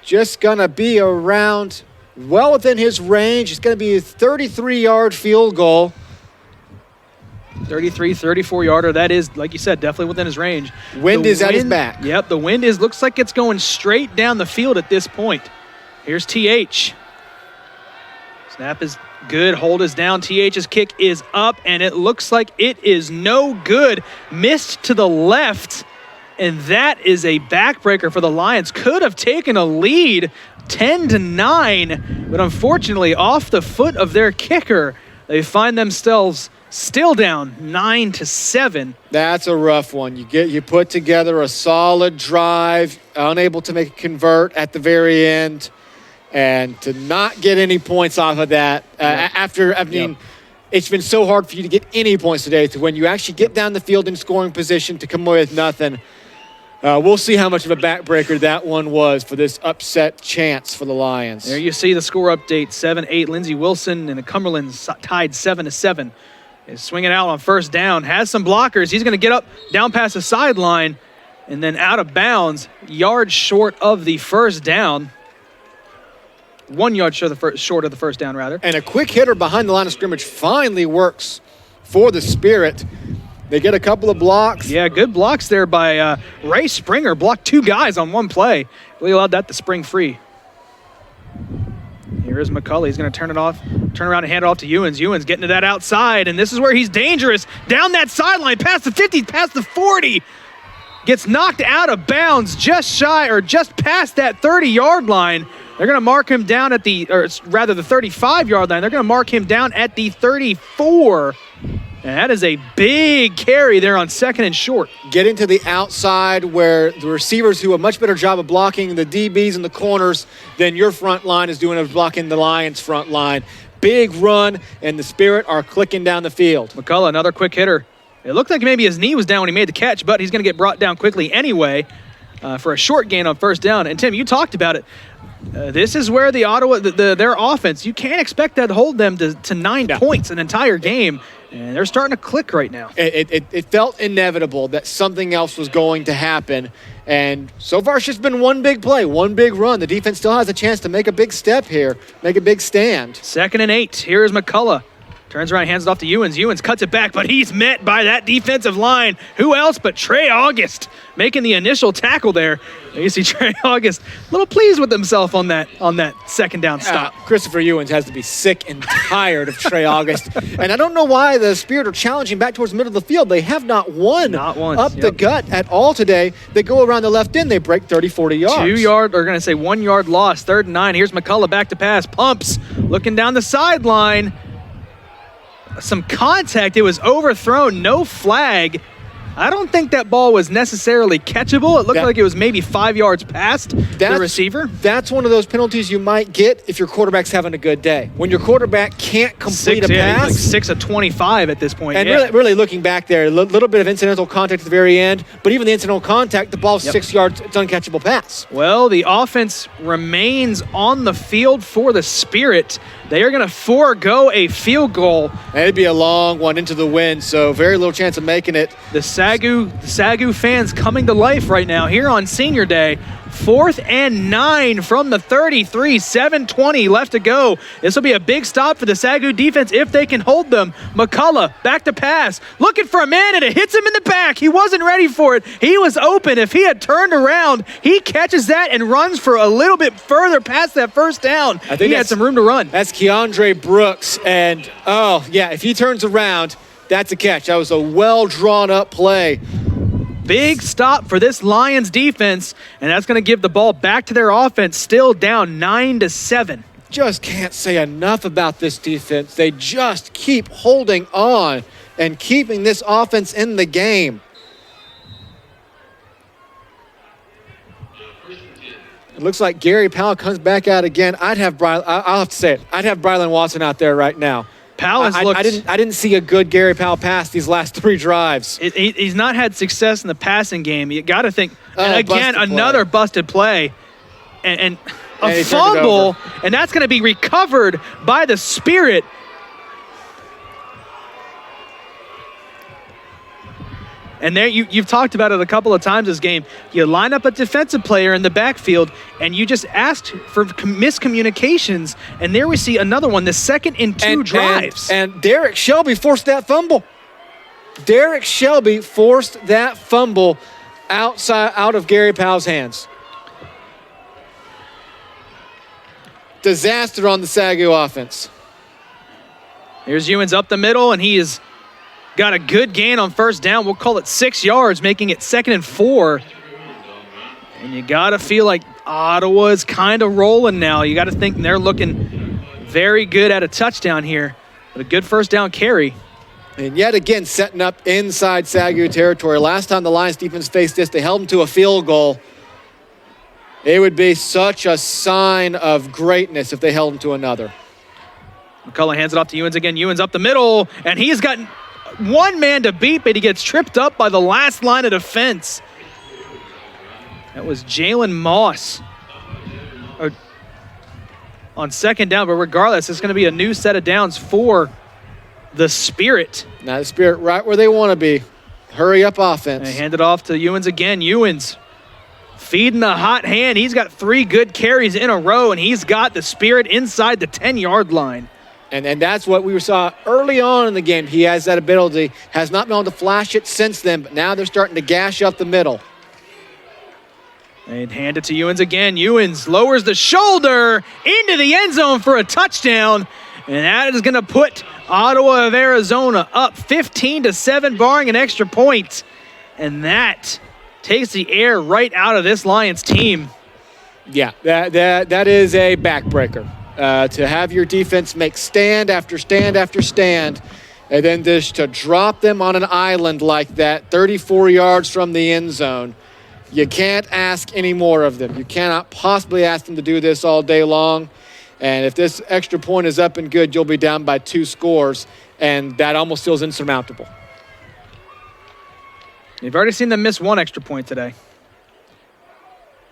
Just going to be around well within his range. It's going to be a 33-yard field goal. 33, 34-yarder. That is, like you said, definitely within his range. Wind is at his back. Yep, the wind looks like it's going straight down the field at this point. Here's TH. Snap is good. Hold is down. TH's kick is up, and it looks like it is no good. Missed to the left, and that is a backbreaker for the Lions. Could have taken a lead 10-9, but unfortunately off the foot of their kicker, they find themselves still down 9-7. That's a rough one. You put together a solid drive, unable to make a convert at the very end, and to not get any points off of that it's been so hard for you to get any points today. So when you actually get down the field in scoring position to come away with nothing, we'll see how much of a backbreaker that one was for this upset chance for the Lions. There you see the score update, 7-8. Lindsey Wilson and Cumberland tied 7-7. Is swinging out on 1st down, has some blockers. He's going to get up, down past the sideline, and then out of bounds, yards short of the 1st down. 1 yard short of the 1st down, rather. And a quick hitter behind the line of scrimmage finally works for the Spirit. They get a couple of blocks. Yeah, good blocks there by Ray Springer. Blocked 2 guys on 1 play. Really allowed that to spring free. Here is McCulley. He's going to turn around and hand it off to Ewens. Ewens getting to that outside, and this is where he's dangerous. Down that sideline, past the 50, past the 40. Gets knocked out of bounds just past that 30-yard line. They're going to mark him down at the 35-yard line. They're going to mark him down at the 34. And that is a big carry there on 2nd and short. Getting to the outside where the receivers do a much better job of blocking the DBs and the corners than your front line is doing of blocking the Lions' front line. Big run, and the Spirit are clicking down the field. McCullough, another quick hitter. It looked like maybe his knee was down when he made the catch, but he's going to get brought down quickly anyway for a short gain on 1st down. And, Tim, you talked about it. This is where the Ottawa, their offense, you can't expect that to hold them to 9 points an entire game. And they're starting to click right now. It felt inevitable that something else was going to happen. And so far, it's just been one big play, one big run. The defense still has a chance to make a big step here, make a big stand. 2nd and 8. Here's McCullough. Turns around, hands it off to Ewens. Ewens cuts it back, but he's met by that defensive line. Who else but Trey August making the initial tackle there. You see Trey August a little pleased with himself on that 2nd down stop. Christopher Ewens has to be sick and tired of Trey August. And I don't know why the Spirit are challenging back towards the middle of the field. They have not won up the gut at all today. They go around the left end. They break 30, 40 yards. 1 yard loss. 3rd and 9. Here's McCullough back to pass. Pumps looking down the sideline. Some contact. It was overthrown. No flag. I don't think that ball was necessarily catchable. It looked like it was maybe 5 yards past the receiver. That's one of those penalties you might get if your quarterback's having a good day. When your quarterback can't complete a pass. Like 6 of 25 at this point. And really looking back there, a little bit of incidental contact at the very end. But even the incidental contact, the ball's 6 yards. It's an uncatchable pass. Well, the offense remains on the field for the Spirit. They are going to forego a field goal. And it'd be a long one into the wind, so very little chance of making it. The SAGU fans coming to life right now here on Senior Day. 4th and 9 from the 33, 7:20 left to go. This will be a big stop for the SAGU defense if they can hold them. McCullough back to pass, looking for a man, and it hits him in the back. He wasn't ready for it. He was open. If he had turned around, he catches that and runs for a little bit further past that 1st down. I think he had some room to run. That's Keandre Brooks, and if he turns around, that's a catch. That was a well-drawn-up play. Big stop for this Lions defense, and that's going to give the ball back to their offense, still down 9-7. Just can't say enough about this defense. They just keep holding on and keeping this offense in the game. It looks like Gary Powell comes back out again. I'll have to say it. I'd have Brylan Watson out there right now. Powell has looked. I didn't see a good Gary Powell pass these last 3 drives. He's not had success in the passing game. You got to think. And again, busted another play. busted play, and a he turned it fumble, over. and that's going to be recovered by the Spirit. And there, you've talked about it a couple of times this game. You line up a defensive player in the backfield, and you just asked for miscommunications. And there we see another one, the second in 2 drives. And Derek Shelby forced that fumble. Derek Shelby forced that fumble out of Gary Powell's hands. Disaster on the SAGU offense. Here's Ewens up the middle, and he has got a good gain on first down. We'll call it 6 yards, making it 2nd and 4. And you got to feel like Ottawa is kind of rolling now. You got to think they're looking very good at a touchdown here. But a good first down carry. And yet again, setting up inside SAGU territory. Last time the Lions defense faced this, they held them to a field goal. It would be such a sign of greatness if they held them to another. McCullough hands it off to Ewens again. Ewens up the middle, and he's got one man to beat, but he gets tripped up by the last line of defense. That was Jalen Moss on 2nd down, but regardless, it's going to be a new set of downs for the Spirit. Now the Spirit right where they want to be. Hurry up offense. They hand it off to Ewens again. Ewens feeding the hot hand. He's got 3 good carries in a row, and he's got the Spirit inside the 10-yard line. And that's what we saw early on in the game. He has that ability, has not been able to flash it since then, but now they're starting to gash up the middle. And hand it to Ewens again. Ewens lowers the shoulder into the end zone for a touchdown. And that is going to put Ottawa of Arizona up 15-7, barring an extra point. And that takes the air right out of this Lions team. Yeah, that is a backbreaker. To have your defense make stand after stand after stand, and then just to drop them on an island like that, 34 yards from the end zone, you can't ask any more of them. You cannot possibly ask them to do this all day long. And if this extra point is up and good, you'll be down by 2 scores, and that almost feels insurmountable. You've already seen them miss 1 extra point today.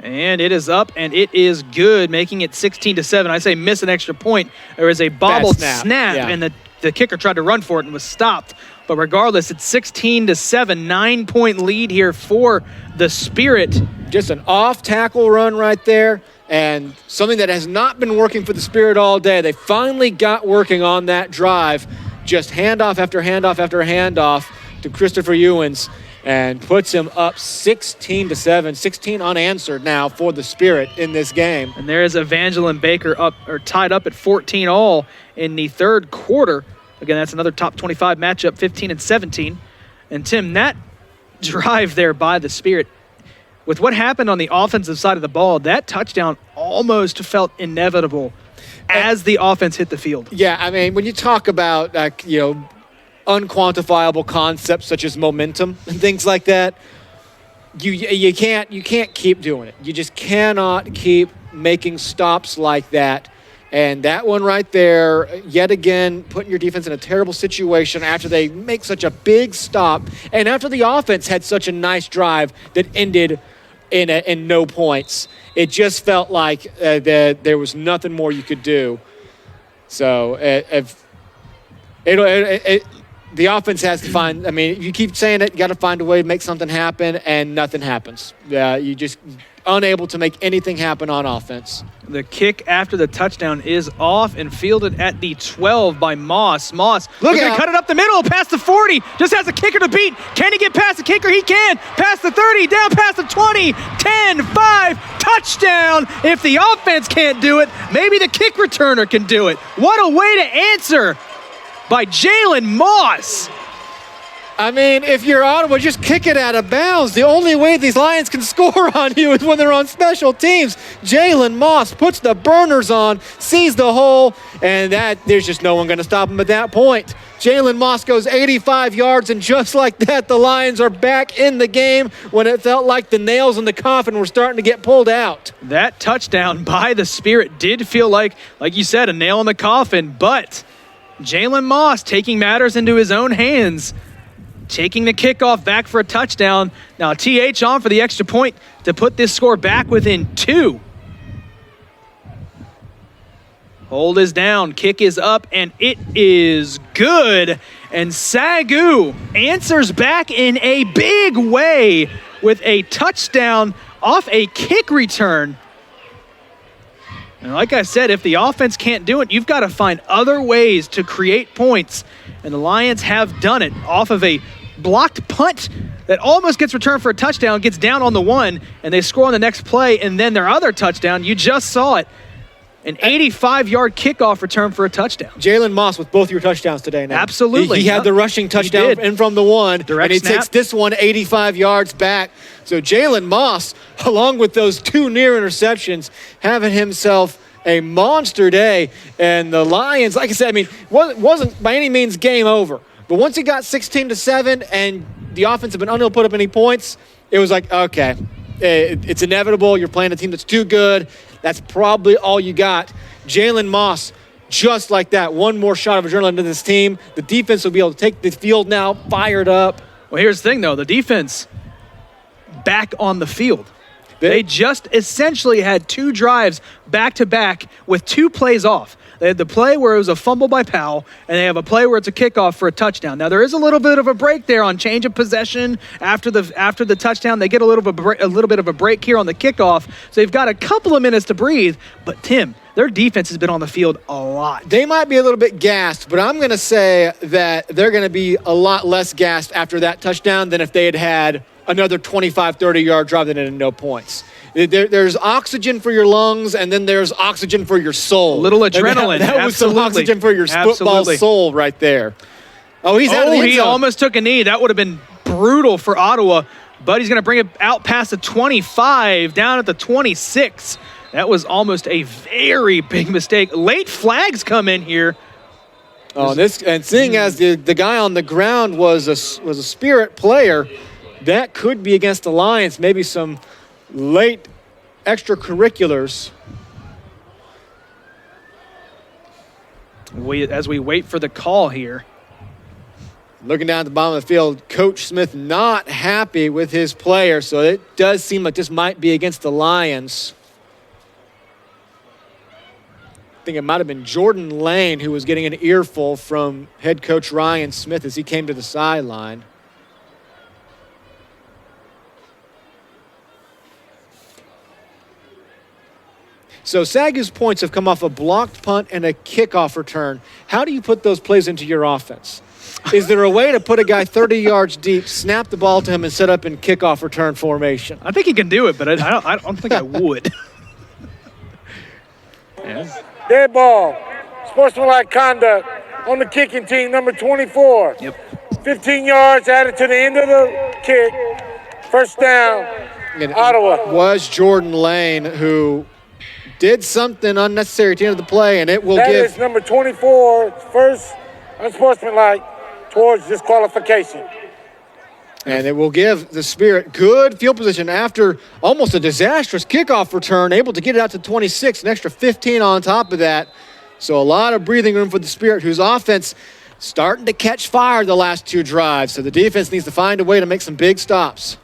And it is up, and it is good, making it 16-7. I say miss an extra point. There was a bobbled snap yeah. and the kicker tried to run for it and was stopped. But regardless, it's 16-7, 9-point lead here for the Spirit. Just an off-tackle run right there, and something that has not been working for the Spirit all day. They finally got working on that drive. Just handoff after handoff after handoff to Christopher Ewens, and puts him up 16-7, 16 unanswered now for the Spirit in this game. And there is Evangeline Baker tied up at 14 all in the 3rd quarter. Again, that's another top 25 matchup, 15-17. And Tim, that drive there by the Spirit, with what happened on the offensive side of the ball, that touchdown almost felt inevitable as the offense hit the field. Yeah, I mean, when you talk about, unquantifiable concepts such as momentum and things like that, you can't keep doing it. You just cannot keep making stops like that. And that one right there, yet again, putting your defense in a terrible situation after they make such a big stop, and after the offense had such a nice drive that ended in no points. It just felt like that there was nothing more you could do. So the offense has to find, I mean, you keep saying it, you got to find a way to make something happen, and nothing happens. You just unable to make anything happen on offense. The kick after the touchdown is off and fielded at the 12 by Moss. Moss, Look going to out. cut it up the middle, past the 40, just has a kicker to beat. Can he get past the kicker? He can. Past the 30, down past the 20, 10, 5, touchdown. If the offense can't do it, maybe the kick returner can do it. What a way to answer by Jalen Moss. I mean, if you're Ottawa, just kick it out of bounds. The only way these Lions can score on you is when they're on special teams. Jalen Moss puts the burners on, sees the hole, and there's just no one going to stop him at that point. Jalen Moss goes 85 yards, and just like that, the Lions are back in the game when it felt like the nails in the coffin were starting to get pulled out. That touchdown by the Spirit did feel like you said, a nail in the coffin, but Jalen Moss taking matters into his own hands, taking the kickoff back for a touchdown. Now TH on for the extra point to put this score back within 2. Hold is down, kick is up, and it is good. And SAGU answers back in a big way with a touchdown off a kick return. And like I said, if the offense can't do it, you've got to find other ways to create points. And the Lions have done it off of a blocked punt that almost gets returned for a touchdown, gets down on the 1, and they score on the next play, and then their other touchdown, you just saw it. An 85-yard kickoff return for a touchdown. Jalen Moss with both your touchdowns today now. Absolutely. He had the rushing touchdown in from the 1, Direct and he snap. takes this one 85 yards back. So Jalen Moss, along with those 2 near interceptions, having himself a monster day. And the Lions, like I said, I mean, wasn't by any means game over. But once it got 16-7 and the offense had been unable to put up any points, it was like, okay, it's inevitable. You're playing a team that's too good. That's probably all you got. Jalen Moss, just like that, one more shot of adrenaline to this team. The defense will be able to take the field now, fired up. Well, here's the thing, though. The defense back on the field. They just essentially had 2 drives back-to-back with 2 plays off. They had the play where it was a fumble by Powell, and they have a play where it's a kickoff for a touchdown. Now, there is a little bit of a break there on change of possession after the touchdown. They get a little bit of a break here on the kickoff, so they've got a couple of minutes to breathe. But, Tim, their defense has been on the field a lot. They might be a little bit gassed, but I'm going to say that they're going to be a lot less gassed after that touchdown than if they had had another 25, 30-yard drive that ended in no points. There's oxygen for your lungs, and then there's oxygen for your soul. A little adrenaline. That was some oxygen for your football soul right there. Oh, he's out of the end he zone. almost took a knee. That would have been brutal for Ottawa, but he's going to bring it out past the 25, down at the 26. That was almost a very big mistake. Late flags come in here. Oh, and seeing as the guy on the ground was a Spirit player, that could be against the Lions. Maybe some late extracurriculars. As we wait for the call here. Looking down at the bottom of the field, Coach Smith not happy with his player, so it does seem like this might be against the Lions. I think it might have been Jordan Lane who was getting an earful from head coach Ryan Smith as he came to the sideline. So SAGU's points have come off a blocked punt and a kickoff return. How do you put those plays into your offense? Is there a way to put a guy 30 yards deep, snap the ball to him, and set up in kickoff return formation? I think he can do it, but I don't think I would. Dead ball. Sportsmanlike conduct on the kicking team, number 24. Yep. 15 yards added to the end of the kick. First down, Ottawa. Was Jordan Lane who did something unnecessary at the end of the play, and it will That give... is number 24, first unsportsmanlike towards disqualification. And it will give the Spirit good field position after almost a disastrous kickoff return, able to get it out to 26, an extra 15 on top of that. So a lot of breathing room for the Spirit, whose offense starting to catch fire the last 2 drives. So the defense needs to find a way to make some big stops.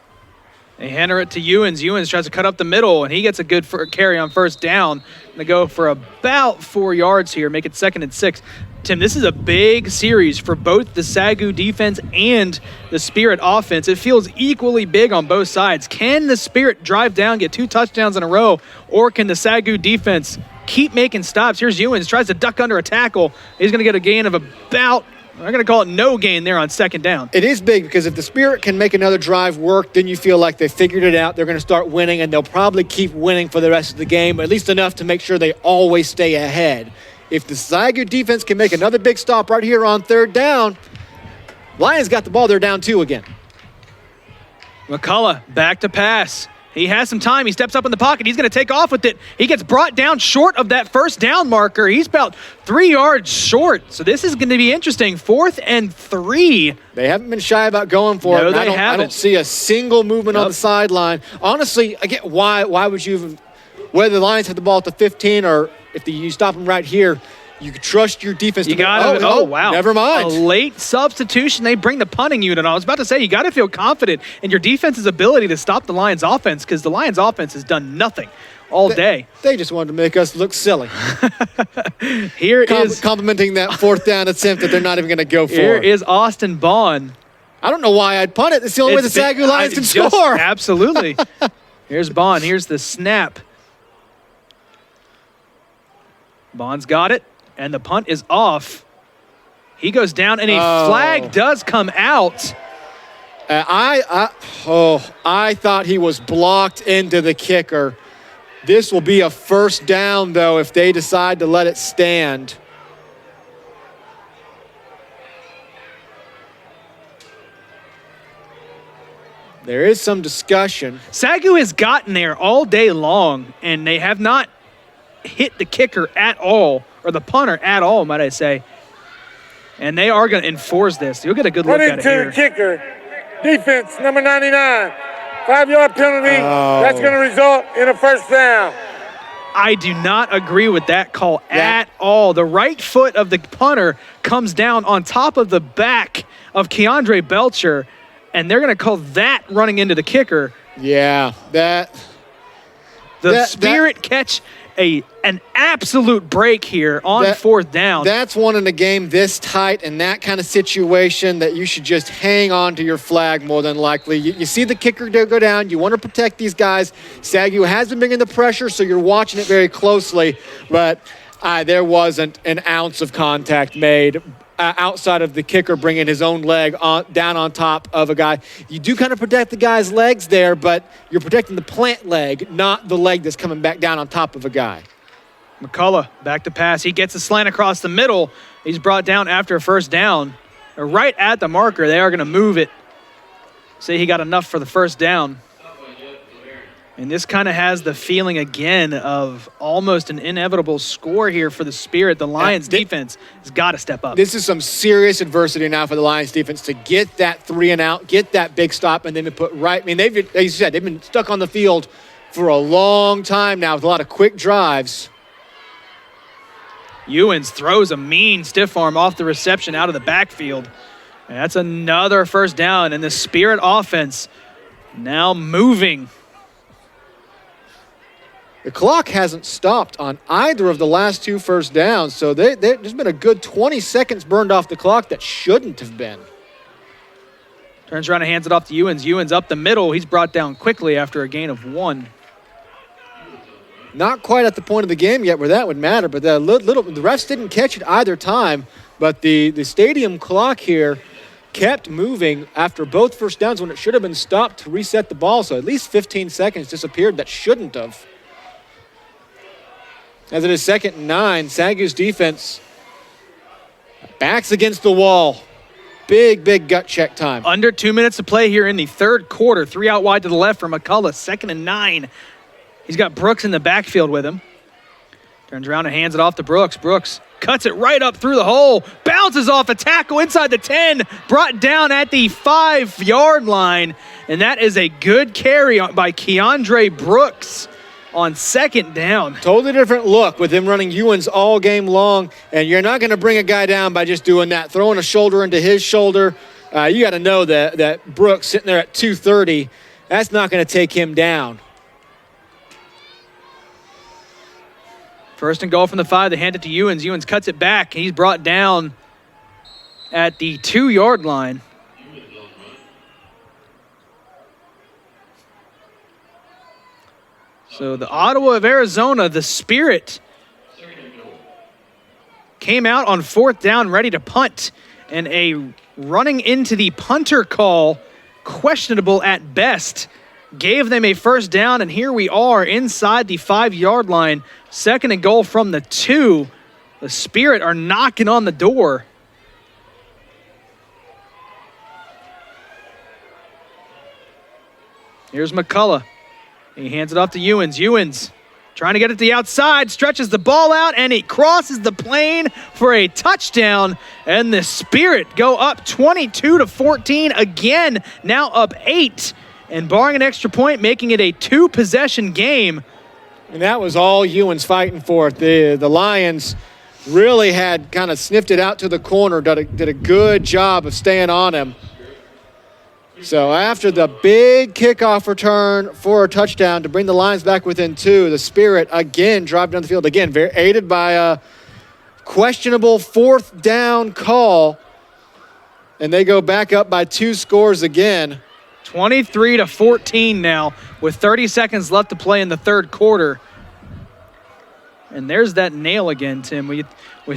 They hand it to Ewens. Ewens tries to cut up the middle, and he gets a good carry on first down. They go for about 4 yards here, make it 2nd and 6. Tim, this is a big series for both the SAGU defense and the Spirit offense. It feels equally big on both sides. Can the Spirit drive down, get 2 touchdowns in a row, or can the SAGU defense keep making stops? Here's Ewens, tries to duck under a tackle. He's going to get a gain of about, I'm going to call it no gain there on 2nd down. It is big because if the Spirit can make another drive work, then you feel like they figured it out. They're going to start winning, and they'll probably keep winning for the rest of the game, at least enough to make sure they always stay ahead. If the SAGU defense can make another big stop right here on 3rd down, Lions got the ball. They're down 2 again. McCullough back to pass. He has some time. He steps up in the pocket. He's going to take off with it. He gets brought down short of that first down marker. He's about 3 yards short. So this is going to be interesting. 4th and 3. They haven't been shy about going for No, it. they I haven't. don't see a single movement on the sideline. Honestly, again, why would you even, whether the Lions have the ball at the 15 or if you stop them right here, you could trust your defense. You got to. Oh, wow. Never mind. A late substitution. They bring the punting unit on. I was about to say, you got to feel confident in your defense's ability to stop the Lions' offense because the Lions' offense has done nothing all day. They just wanted to make us look silly. Here is complimenting that 4th down attempt that they're not even going to go for. Here is Austin Bond. I don't know why I'd punt it. It's the only way the SAGU Lions can score. Absolutely. Here's Bond. Here's the snap. Bond's got it. And the punt is off. He goes down, and a flag does come out. I thought he was blocked into the kicker. This will be a first down, though, if they decide to let it stand. There is some discussion. SAGU has gotten there all day long, and they have not hit the kicker at all, or the punter at all, might I say. And they are going to enforce this. You'll get a good look Running at it to here. the kicker. Defense, number 99. 5-yard penalty. That's going to result in a first down. I do not agree with that call at all. The right foot of the punter comes down on top of the back of Keandre Belcher, and they're going to call that running into the kicker. Yeah, The Spirit catch an absolute break here on 4th down. That's one in a game this tight and that kind of situation that you should just hang on to your flag more than likely. You see the kicker go down. You want to protect these guys. SAGU has been bringing the pressure, so you're watching it very closely. But there wasn't an ounce of contact made outside of the kicker bringing his own leg down on top of a guy. You do kind of protect the guy's legs there, but you're protecting the plant leg, not the leg that's coming back down on top of a guy. McCullough back to pass. He gets a slant across the middle. He's brought down after a first down. Right at the marker, they are going to move it. Say he got enough for the first down. And this kind of has the feeling again of almost an inevitable score here for the Spirit. The Lions defense has got to step up. This is some serious adversity now for the Lions defense to get that 3 and out, get that big stop, and then to put right. I mean, like you said, they've been stuck on the field for a long time now with a lot of quick drives. Ewens throws a mean stiff arm off the reception out of the backfield. And that's another first down, and the Spirit offense now moving. The clock hasn't stopped on either of the last 2 first downs, so there's been a good 20 seconds burned off the clock that shouldn't have been. Turns around and hands it off to Ewens. Ewens up the middle. He's brought down quickly after a gain of 1. Not quite at the point of the game yet where that would matter, but the refs didn't catch it either time, but the stadium clock here kept moving after both first downs when it should have been stopped to reset the ball, so at least 15 seconds disappeared that shouldn't have. As it is 2nd and 9, SAGU's defense backs against the wall. Big gut check time. Under 2 minutes to play here in the third quarter. 3 out wide to the left for McCullough. 2nd and 9. He's got Brooks in the backfield with him. Turns around and hands it off to Brooks. Brooks cuts it right up through the hole. Bounces off a tackle inside the 10. Brought down at the 5-yard line. And that is a good carry by Keandre Brooks on 2nd down. Totally different look with him running Ewens all game long, and you're not going to bring a guy down by just doing that. Throwing a shoulder into his shoulder, you got to know that Brooks sitting there at 230, that's not going to take him down. 1st and goal from the 5. They hand it to Ewens. Ewens cuts it back. He's brought down at the 2-yard line. So the Ottawa of Arizona, the Spirit, came out on 4th down ready to punt. And a running into the punter call, questionable at best, gave them a first down. And here we are inside the 5-yard line. 2nd and goal from the 2. The Spirit are knocking on the door. Here's McCullough. He hands it off to Ewens. Ewens trying to get it to the outside, stretches the ball out, and he crosses the plane for a touchdown. And the Spirit go up 22-14 again, now up 8. And barring an extra point, making it a 2-possession game. And that was all Ewens fighting for it. The Lions really had kind of sniffed it out to the corner, did a good job of staying on him. So after the big kickoff return for a touchdown to bring the Lions back within 2, the Spirit again drive down the field. Again, very aided by a questionable 4th down call. And they go back up by 2 scores again. 23-14 now with 30 seconds left to play in the third quarter. And there's that nail again, Tim. We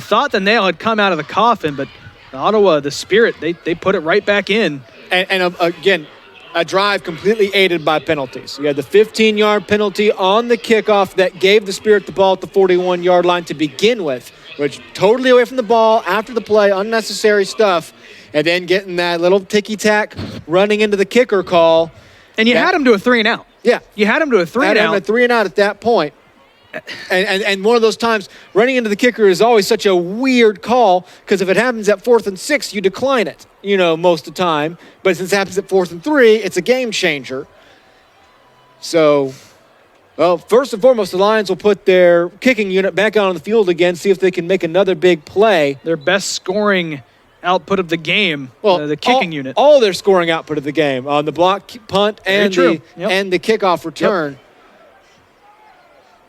thought the nail had come out of the coffin, but Ottawa, the Spirit, they put it right back in. And again, a drive completely aided by penalties. You had the 15-yard penalty on the kickoff that gave the Spirit the ball at the 41-yard line to begin with, which totally away from the ball after the play, unnecessary stuff, and then getting that little ticky-tack running into the kicker call. And you had him to a 3-and-out. Yeah. You had him to a 3-and-out. Had him a 3-and-out at that point. And one of those times, running into the kicker is always such a weird call because if it happens at 4th and 6, you decline it, most of the time. But since it happens at 4th and 3, it's a game changer. So, well, first and foremost, the Lions will put their kicking unit back out on the field again, see if they can make another big play. Their best scoring output of the game, the kicking unit. All their scoring output of the game on the block, punt, and the kickoff return. Yep.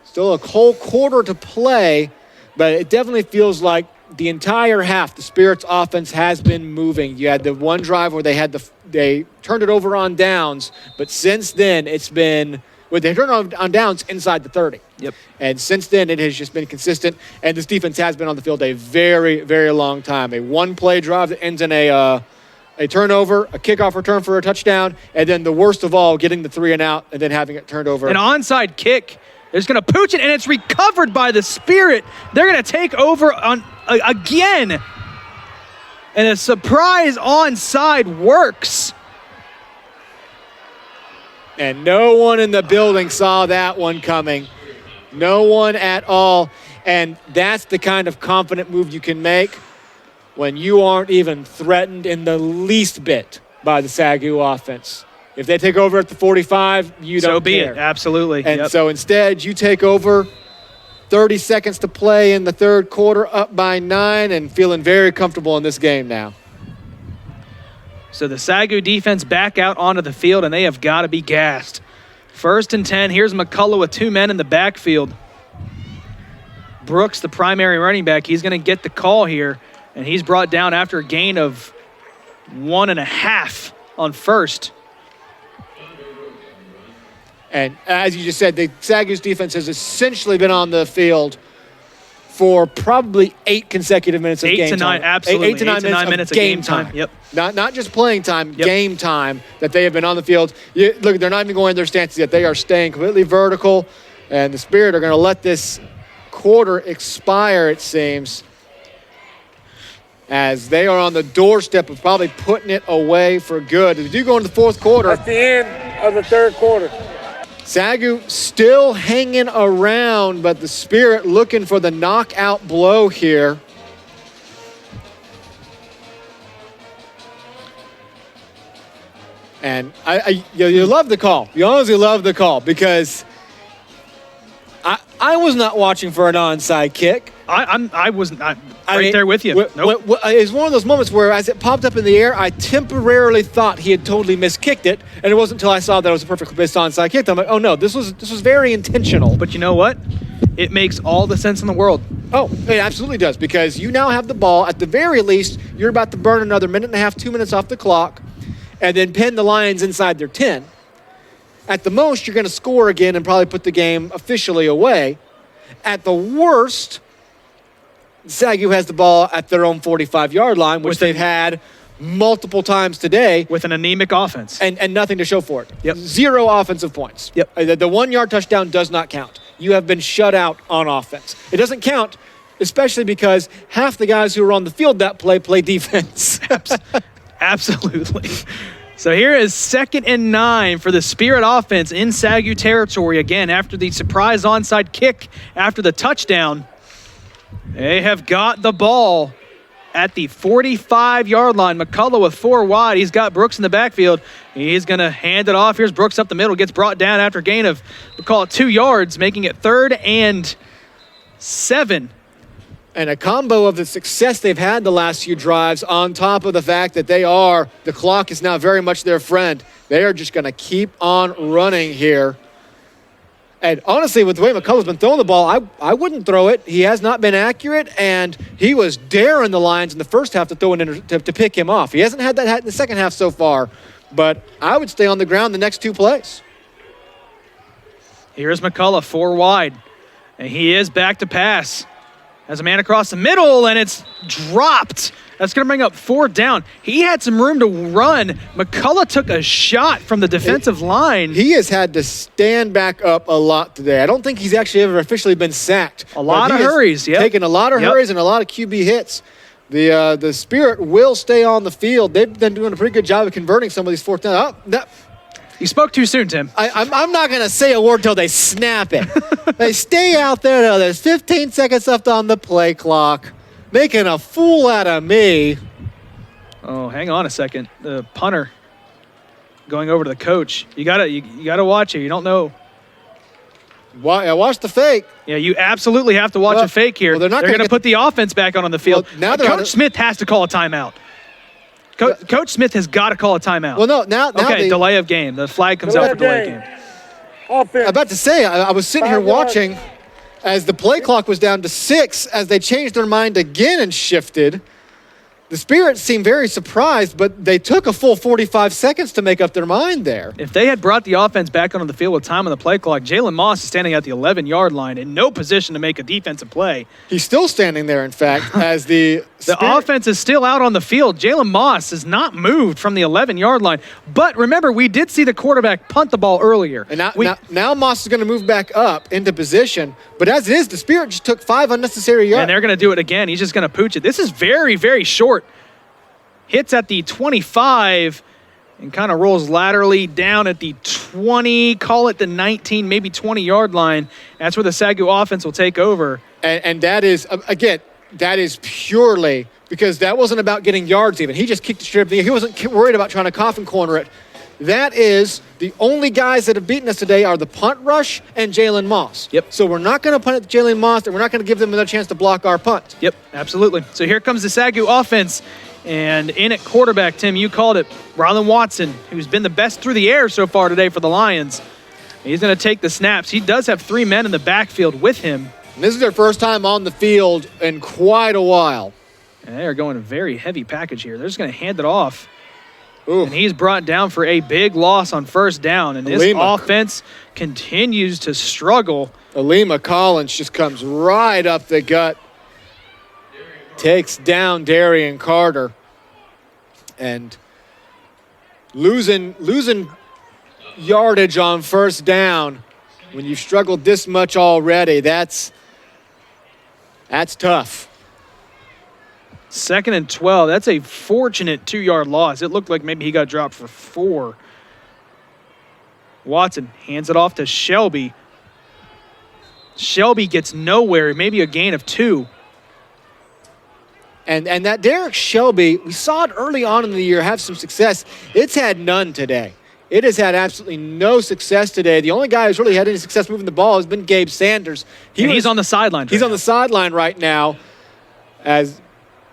Still a whole quarter to play, but it definitely feels like the entire half, the Spirit's offense has been moving. You had the one drive where they turned it over on downs, but since then it's been they turned on downs inside the 30. Yep. And since then it has just been consistent, and this defense has been on the field a very, very long time. A one-play drive that ends in a turnover, a kickoff return for a touchdown, and then the worst of all, getting the 3-and-out and then having it turned over. An onside kick. They're just going to pooch it, and it's recovered by the Spirit. They're going to take over again. And a surprise onside works. And no one in the building saw that one coming. No one at all. And that's the kind of confident move you can make when you aren't even threatened in the least bit by the SAGU offense. If they take over at the 45, you don't care. So be it, absolutely. And so instead, you take over, 30 seconds to play in the third quarter, up by 9, and feeling very comfortable in this game now. So the SAGU defense back out onto the field, and they have got to be gassed. 1st and 10, here's McCullough with 2 men in the backfield. Brooks, the primary running back, he's going to get the call here, and he's brought down after a gain of 1.5 on first. And as you just said, the SAGU's defense has essentially been on the field for probably 8 consecutive minutes of game time. 8 to 9, absolutely. 8 to 9 minutes of game time. Yep. Not just playing time, game time that they have been on the field. Look, they're not even going in their stances yet. They are staying completely vertical, and the Spirit are going to let this quarter expire, it seems, as they are on the doorstep of probably putting it away for good. If you do go into the fourth quarter. That's the end of the third quarter. SAGU still hanging around, but the Spirit looking for the knockout blow here. And you love the call. You honestly love the call because I was not watching for an onside kick. I was not right there with you. Nope. It's one of those moments where as it popped up in the air, I temporarily thought he had totally miskicked it, and it wasn't until I saw that it was a perfectly missed onside kick that I'm like, oh no, this was very intentional. But you know what? It makes all the sense in the world. Oh, it absolutely does, because you now have the ball. At the very least, you're about to burn another 1.5 minutes, 2 minutes off the clock, and then pin the Lions inside their 10. At the most, you're going to score again and probably put the game officially away. At the worst, SAGU has the ball at their own 45-yard line, which they've had multiple times today. With an anemic offense. And nothing to show for it. Yep. 0 offensive points. Yep. The 1-yard touchdown does not count. You have been shut out on offense. It doesn't count, especially because half the guys who are on the field that play defense. Absolutely. So here is 2nd and 9 for the Spirit offense in SAGU territory. Again, after the surprise onside kick after the touchdown, they have got the ball at the 45-yard line. McCullough with 4 wide. He's got Brooks in the backfield. He's going to hand it off. Here's Brooks up the middle. Gets brought down after a gain of, we'll call it 2 yards, making it 3rd and 7. And a combo of the success they've had the last few drives on top of the fact that the clock is now very much their friend. They are just going to keep on running here. And honestly, with the way McCullough's been throwing the ball, I wouldn't throw it. He has not been accurate, and he was daring the Lions in the first half to throw to pick him off. He hasn't had that in the second half so far, but I would stay on the ground the next 2 plays. Here's McCullough, 4 wide, and he is back to pass. Has a man across the middle, and it's dropped. That's going to bring up 4th down. He had some room to run. McCullough took a shot from the defensive line. He has had to stand back up a lot today. I don't think he's actually ever officially been sacked. A lot of hurries, yeah. Taken a lot of hurries and a lot of QB hits. The Spirit will stay on the field. They've been doing a pretty good job of converting some of these 4th down. You spoke too soon, Tim. I'm not going to say a word till they snap it. They stay out there till there's 15 seconds left on the play clock, making a fool out of me. Oh, hang on a second. The punter going over to the coach. You gotta watch it. You don't know. Watch the fake. Yeah, you absolutely have to watch a fake here. Well, they're going to put the offense back on the field. Well, now Coach Smith has to call a timeout. Coach Smith has got to call a timeout. Well, no, now okay, delay of game. The flag comes out for delay of game. Offense. I'm about to say, I was sitting here watching as the play clock was down to 6 as they changed their mind again and shifted. The Spirit seemed very surprised, but they took a full 45 seconds to make up their mind there. If they had brought the offense back onto the field with time on the play clock, Jalen Moss is standing at the 11-yard line in no position to make a defensive play. He's still standing there, in fact, as the offense is still out on the field. Jalen Moss has not moved from the 11-yard line. But remember, we did see the quarterback punt the ball earlier. And now Moss is going to move back up into position. But as it is, the Spirit just took 5 unnecessary yards. And they're going to do it again. He's just going to pooch it. This is very, very short. Hits at the 25 and kind of rolls laterally down at the 20, call it the 19, maybe 20-yard line. That's where the SAGU offense will take over. And that is, again, that is purely because that wasn't about getting yards even. He just kicked the strip. He wasn't worried about trying to coffin corner it. That is the only guys that have beaten us today are the punt rush and Jalen Moss. Yep. So we're not going to punt at Jalen Moss, and we're not going to give them another chance to block our punt. Yep, absolutely. So here comes the SAGU offense. And in at quarterback, Tim, you called it, Rylan Watson, who's been the best through the air so far today for the Lions. He's going to take the snaps. He does have 3 men in the backfield with him. And this is their first time on the field in quite a while. And they are going a very heavy package here. They're just going to hand it off. Ooh. And he's brought down for a big loss on 1st down. And this offense continues to struggle. Alima Collins just comes right up the gut. Takes down Darian Carter. And losing yardage on 1st down when you've struggled this much already, that's tough. 2nd and 12. That's a fortunate 2-yard loss. It looked like maybe he got dropped for 4. Watson hands it off to Shelby. Shelby gets nowhere, maybe a gain of 2. And that Derek Shelby, we saw it early on in the year have some success. It's had none today. It has had absolutely no success today. The only guy who's really had any success moving the ball has been Gabe Sanders. He's on the sideline. He's on the sideline right now. As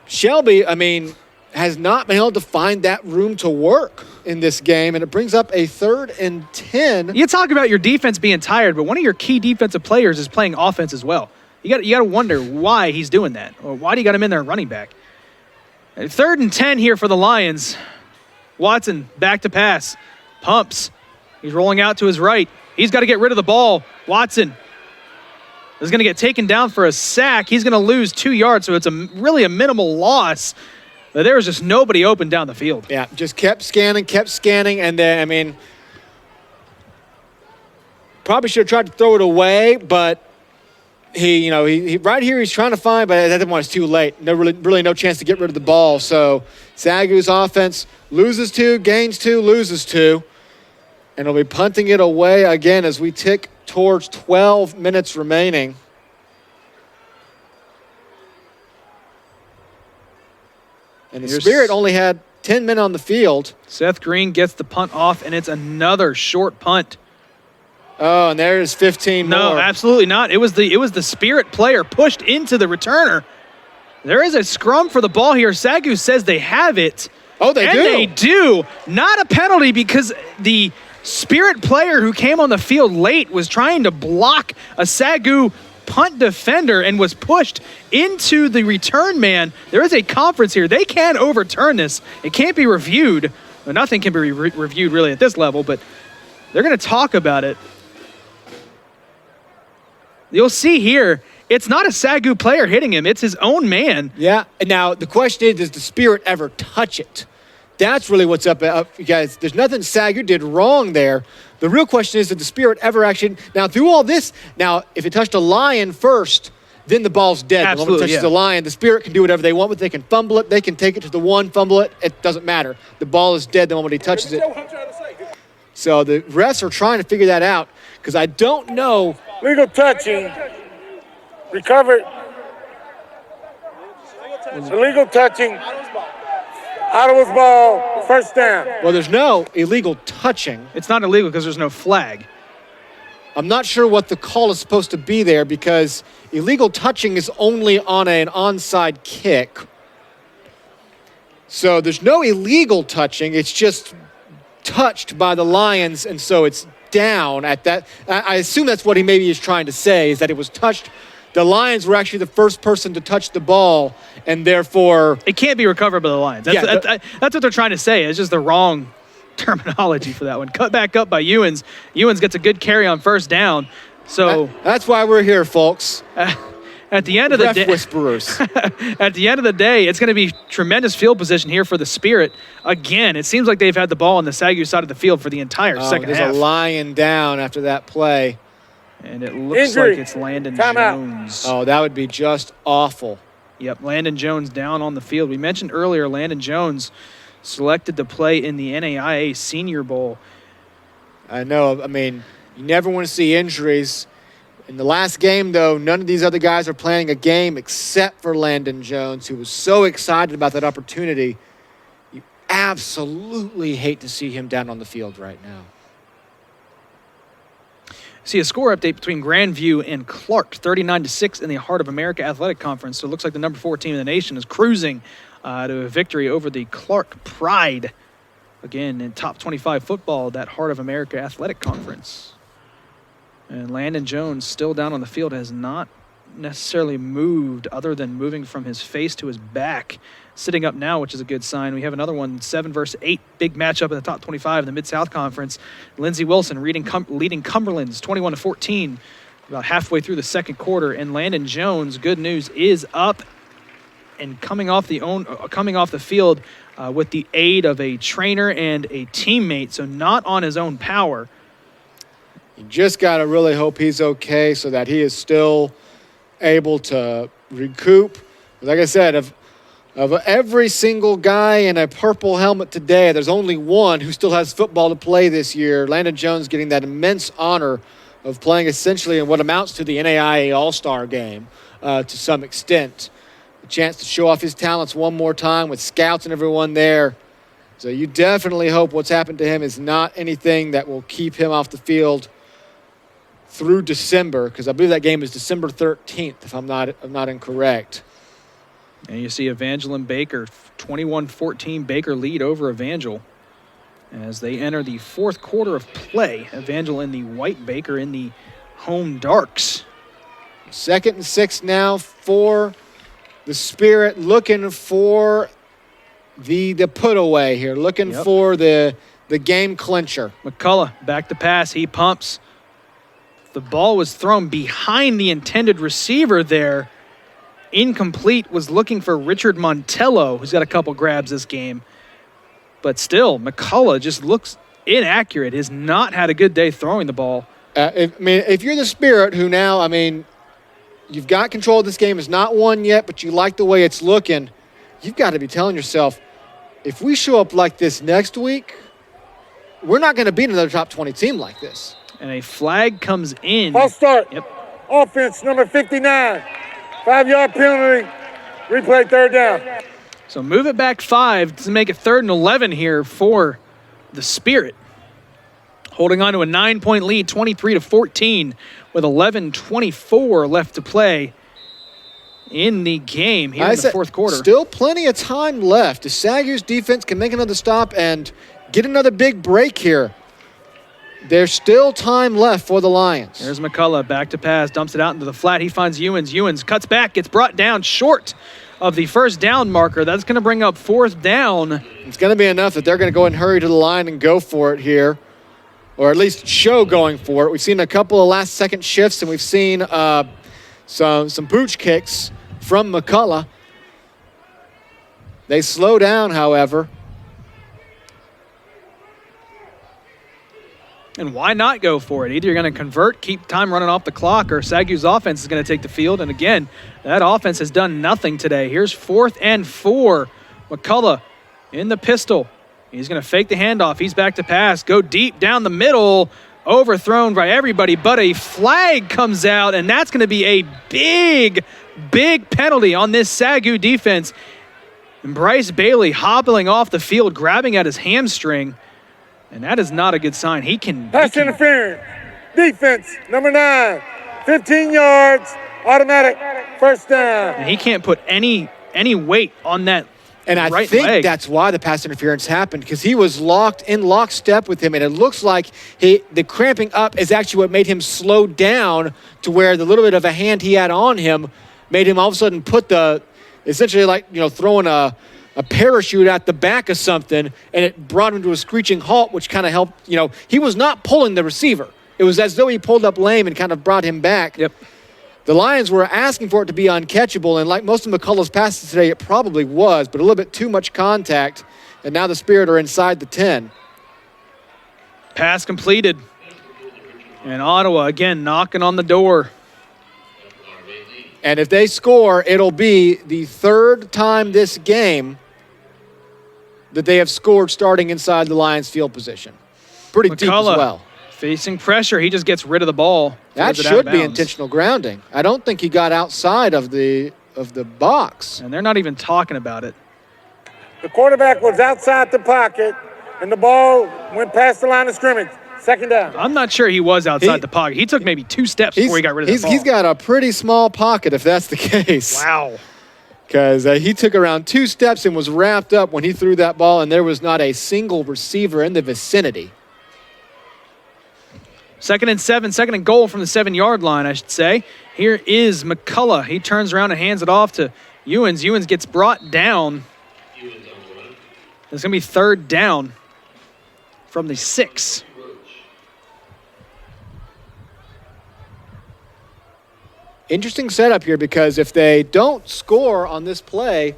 Shelby, has not been able to find that room to work in this game, and it brings up a 3rd and 10. You talk about your defense being tired, but one of your key defensive players is playing offense as well. You got to wonder why he's doing that, or why do you got him in there running back? 3rd and 10 here for the Lions. Watson back to pass, pumps. He's rolling out to his right. He's got to get rid of the ball. Watson is going to get taken down for a sack. He's going to lose 2 yards, so it's really a minimal loss. But there was just nobody open down the field. Yeah, just kept scanning, and then, probably should have tried to throw it away, but he right here he's trying to find, but at that point it's too late. Really no chance to get rid of the ball. So SAGU's offense loses 2, gains 2, loses 2. And it'll be punting it away again as we tick towards 12 minutes remaining. And the Spirit only had 10 men on the field. Seth Green gets the punt off, and it's another short punt. Oh, and there's 15 more. No, absolutely not. It was the Spirit player pushed into the returner. There is a scrum for the ball here. SAGU says they have it. Oh, they do. And they do. Not a penalty because the Spirit player who came on the field late was trying to block a SAGU punt defender and was pushed into the return man. There is a conference here. They can overturn this. It can't be reviewed. Well, nothing can be reviewed really at this level, but they're going to talk about it. You'll see here, it's not a SAGU player hitting him. It's his own man. Yeah. And now the question is, does the Spirit ever touch it? That's really what's up, you guys. There's nothing SAGU did wrong there. The real question is, did the Spirit ever actually... Now, through all this, now, if it touched a Lion first, then the ball's dead. Absolutely, the moment it touches a Lion, the Spirit can do whatever they want with it. They can fumble it. They can take it to the one, fumble it. It doesn't matter. The ball is dead the moment he touches it. So the refs are trying to figure that out because I don't know... Legal touching. Recovered. Illegal touching. Ottawa's ball, first down. Well, there's no illegal touching. It's not illegal because there's no flag. I'm not sure what the call is supposed to be there because illegal touching is only on an onside kick. So there's no illegal touching. It's just touched by the Lions, and so it's down at that. I assume that's what he maybe is trying to say, is that it was touched. The Lions were actually the first person to touch the ball, and therefore... It can't be recovered by the Lions. That's what they're trying to say. It's just the wrong terminology for that one. Cut back up by Ewens. Ewens gets a good carry on first down. So that's why we're here, folks. At the end of the day, whisperers. At the end of the day, it's going to be tremendous field position here for the Spirit. Again, it seems like they've had the ball on the SAGU side of the field for the entire second half. There's a Lion down after that play. And it looks like it's Landon Jones. Oh, that would be just awful. Yep, Landon Jones down on the field. We mentioned earlier Landon Jones selected to play in the NAIA Senior Bowl. I know. I mean, you never want to see injuries. In the last game, though, none of these other guys are playing a game except for Landon Jones, who was so excited about that opportunity. You absolutely hate to see him down on the field right now. See a score update between Grandview and Clark, 39-6 in the Heart of America Athletic Conference. So it looks like the number 4 team in the nation is cruising to a victory over the Clark Pride. Again, in top 25 football, that Heart of America Athletic Conference. And Landon Jones still down on the field, has not necessarily moved other than moving from his face to his back. Sitting up now, which is a good sign. We have another one, 7 versus 8, big matchup in the top 25 in the Mid-South Conference. Lindsey Wilson leading Cumberland's 21-14 about halfway through the second quarter. And Landon Jones, good news, is up and coming off the field with the aid of a trainer and a teammate, so not on his own power. You just got to really hope he's okay so that he is still able to recoup. Like I said, of every single guy in a purple helmet today, there's only one who still has football to play this year. Landon Jones getting that immense honor of playing essentially in what amounts to the NAIA All-Star game to some extent. A chance to show off his talents one more time with scouts and everyone there. So you definitely hope what's happened to him is not anything that will keep him off the field through December, because I believe that game is December 13th, if I'm not incorrect. And you see Evangeline Baker, 21-14 Baker lead over Evangel as they enter the fourth quarter of play. Evangel in the white, Baker in the home darks. 2nd and 6 now for the Spirit, looking for the put away here, looking for the game clincher. McCullough back to pass, he pumps. The ball was thrown behind the intended receiver there. Incomplete, was looking for Richard Montello, who's got a couple grabs this game. But still, McCullough just looks inaccurate, has not had a good day throwing the ball. If you're the Spirit, who now, you've got control of this game. It's not won yet, but you like the way it's looking. You've got to be telling yourself, if we show up like this next week, we're not going to beat another top 20 team like this. And a flag comes in. False start. Yep. Offense number 59. 5-yard penalty. Replay third down. So move it back 5 to make it 3rd and 11 here for the Spirit. Holding on to a 9-point lead, 23-14, with 11:24 left to play in the game here in the fourth quarter. Still plenty of time left. The SAGU's defense can make another stop and get another big break here. There's still time left for the Lions. There's McCullough, back to pass, dumps it out into the flat. He finds Ewens. Ewens cuts back, gets brought down short of the first down marker. That's going to bring up 4th down. It's going to be enough that they're going to go and hurry to the line and go for it here, or at least show going for it. We've seen a couple of last-second shifts, and we've seen some pooch kicks from McCullough. They slow down, however. And why not go for it? Either you're going to convert, keep time running off the clock, or SAGU's offense is going to take the field. And again, that offense has done nothing today. Here's 4th and 4. McCullough in the pistol. He's going to fake the handoff. He's back to pass. Go deep down the middle. Overthrown by everybody, but a flag comes out, and that's going to be a big, big penalty on this SAGU defense. And Bryce Bailey hobbling off the field, grabbing at his hamstring. And that is not a good sign. He can... Pass interference. Defense, number 9. 15 yards, automatic, first down. And he can't put any weight on that And I right think leg. that's why the pass interference happened, because he was in lockstep with him, and it looks like the cramping up is actually what made him slow down to where the little bit of a hand he had on him made him all of a sudden put essentially like, throwing a parachute at the back of something, and it brought him to a screeching halt, which kind of helped. He was not pulling the receiver. It was as though he pulled up lame and kind of brought him back. Yep. The Lions were asking for it to be uncatchable, and like most of McCullough's passes today, it probably was, but a little bit too much contact, and now the Spirit are inside the 10. Pass completed. And Ottawa, again, knocking on the door. And if they score, it'll be the 3rd time this game that they have scored starting inside the Lions' field position. Pretty deep as well. Facing pressure, he just gets rid of the ball. That should be intentional grounding. I don't think he got outside of the box. And they're not even talking about it. The quarterback was outside the pocket, and the ball went past the line of scrimmage. Second down. I'm not sure he was outside the pocket. He took maybe 2 steps before he got rid of the ball. He's got a pretty small pocket if that's the case. Wow. Because he took around 2 steps and was wrapped up when he threw that ball, and there was not a single receiver in the vicinity. 2nd and 7, 2nd and goal from the 7-yard line, I should say. Here is McCullough. He turns around and hands it off to Ewens. Ewens gets brought down. It's going to be 3rd down from the 6. Interesting setup here, because if they don't score on this play,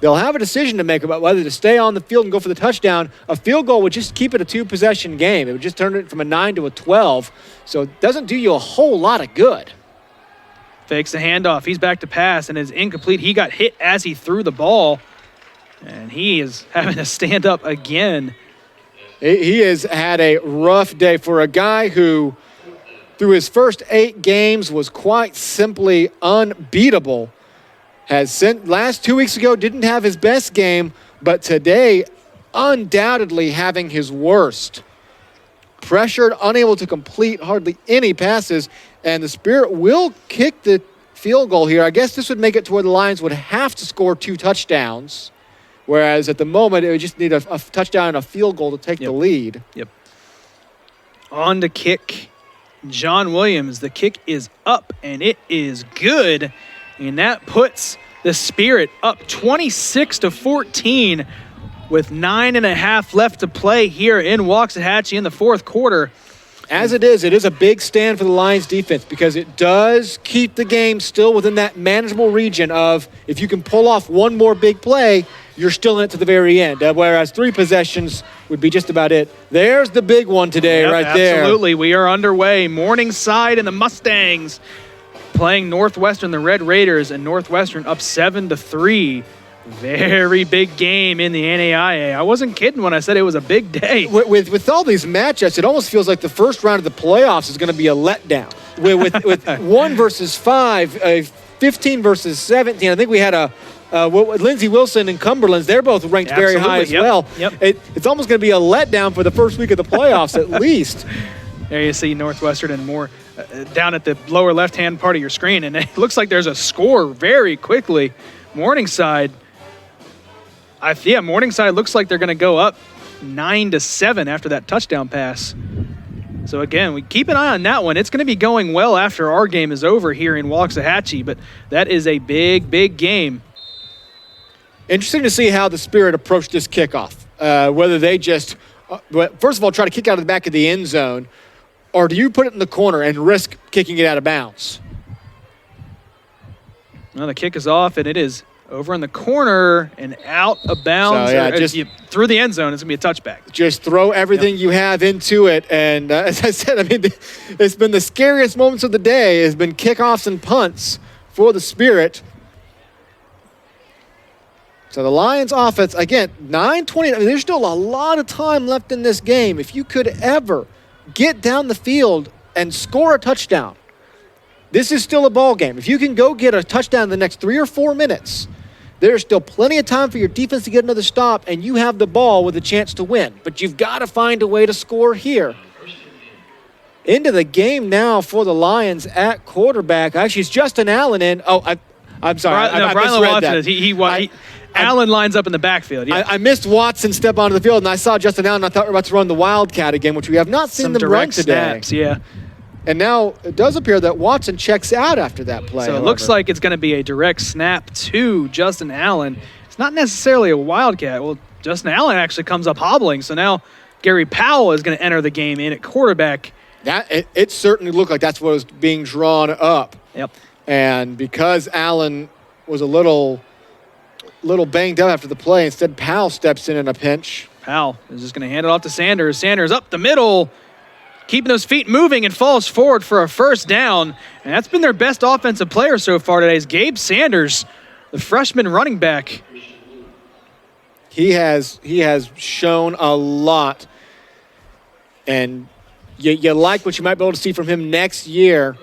they'll have a decision to make about whether to stay on the field and go for the touchdown. A field goal would just keep it a 2-possession game. It would just turn it from a 9 to a 12. So it doesn't do you a whole lot of good. Fakes the handoff. He's back to pass and is incomplete. He got hit as he threw the ball, and he is having to stand up again. He has had a rough day for a guy who, through his first 8 games, was quite simply unbeatable. Last 2 weeks ago didn't have his best game, but today undoubtedly having his worst. Pressured, unable to complete hardly any passes, and the Spirit will kick the field goal here. I guess this would make it to where the Lions would have to score 2 touchdowns, whereas at the moment it would just need a touchdown and a field goal to take the lead. Yep. On to kick, John Williams. The kick is up, and it is good. And that puts the Spirit up 26-14 with 9.5 left to play here in Waxahachie in the 4th quarter. As it is a big stand for the Lions defense, because it does keep the game still within that manageable region of, if you can pull off one more big play, you're still in it to the very end, whereas 3 possessions would be just about it. There's the big one today, right there. Absolutely. We are underway. Morningside and the Mustangs playing Northwestern, the Red Raiders, and Northwestern up 7-3. Very big game in the NAIA. I wasn't kidding when I said it was a big day. With all these matchups, it almost feels like the first round of the playoffs is going to be a letdown. With 1 versus 5, 15 versus 17. I think we had Lindsey Wilson and Cumberland's. They're both ranked very high as well. Yep. It's almost going to be a letdown for the first week of the playoffs at least. There you see Northwestern and more down at the lower left-hand part of your screen, and it looks like there's a score very quickly. Morningside looks like they're going to go up 9-7 after that touchdown pass. So again, we keep an eye on that one. It's going to be going well after our game is over here in Waxahachie, but that is a big, big game. Interesting to see how the Spirit approached this kickoff. Whether they just, first of all, try to kick out of the back of the end zone, or do you put it in the corner and risk kicking it out of bounds? Well, the kick is off, and it is over in the corner and out of bounds. So, through the end zone, it's going to be a touchback. Just throw everything you have into it. And as I said, I mean, it's been the scariest moments of the day. Has been kickoffs and punts for the Spirit. So the Lions offense, again, 9:20. I mean, there's still a lot of time left in this game. If you could ever get down the field and score a touchdown, this is still a ball game. If you can go get a touchdown in the next 3 or 4 minutes, there's still plenty of time for your defense to get another stop, and you have the ball with a chance to win. But you've got to find a way to score here. Into the game now for the Lions at quarterback. Actually, it's Justin Allen in. Oh, I'm sorry. I misread that. Allen lines up in the backfield. Yeah. I missed Watson step onto the field, and I saw Justin Allen, and I thought we were about to run the Wildcat again, which we have not seen them run today. Snaps, yeah. And now it does appear that Watson checks out after that play. So it looks like it's going to be a direct snap to Justin Allen. It's not necessarily a Wildcat. Well, Justin Allen actually comes up hobbling, so now Gary Powell is going to enter the game in at quarterback. It certainly looked like that's what was being drawn up. Yep. And because Allen was a little banged up after the play, instead Powell steps in a pinch. Powell is just going to hand it off to Sanders. Sanders up the middle, keeping those feet moving, and falls forward for a first down. And that's been their best offensive player so far today is Gabe Sanders, the freshman running back. He has shown a lot. And you like what you might be able to see from him next year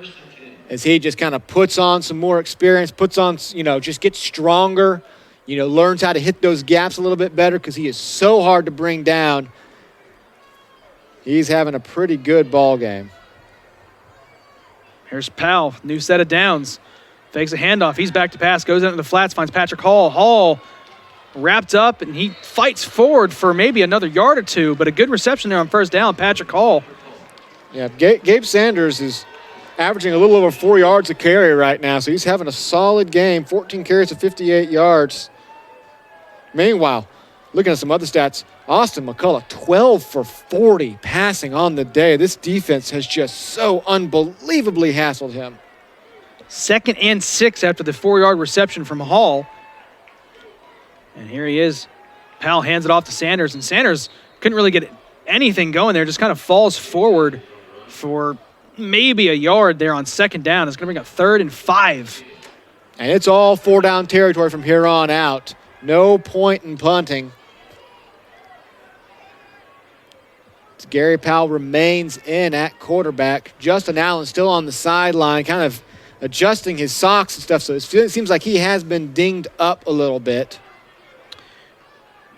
as he just kind of puts on some more experience, just gets stronger, learns how to hit those gaps a little bit better because he is so hard to bring down. He's having a pretty good ball game. Here's Powell, new set of downs. Fakes a handoff. He's back to pass, goes into the flats, finds Patrick Hall. Hall wrapped up, and he fights forward for maybe another yard or two, but a good reception there on first down, Patrick Hall. Yeah, Gabe Sanders is averaging a little over 4 yards a carry right now, so he's having a solid game, 14 carries to 58 yards. Meanwhile, looking at some other stats, Austin McCullough, 12 for 40 passing on the day. This defense has just so unbelievably hassled him. 2nd and 6 after the 4-yard reception from Hall. And here he is. Powell hands it off to Sanders, and Sanders couldn't really get anything going there, just kind of falls forward for maybe a yard there on 2nd down. It's going to bring up 3rd and 5. And it's all 4-down territory from here on out. No point in punting. Gary Powell remains in at quarterback. Justin Allen still on the sideline, kind of adjusting his socks and stuff, so it seems like he has been dinged up a little bit.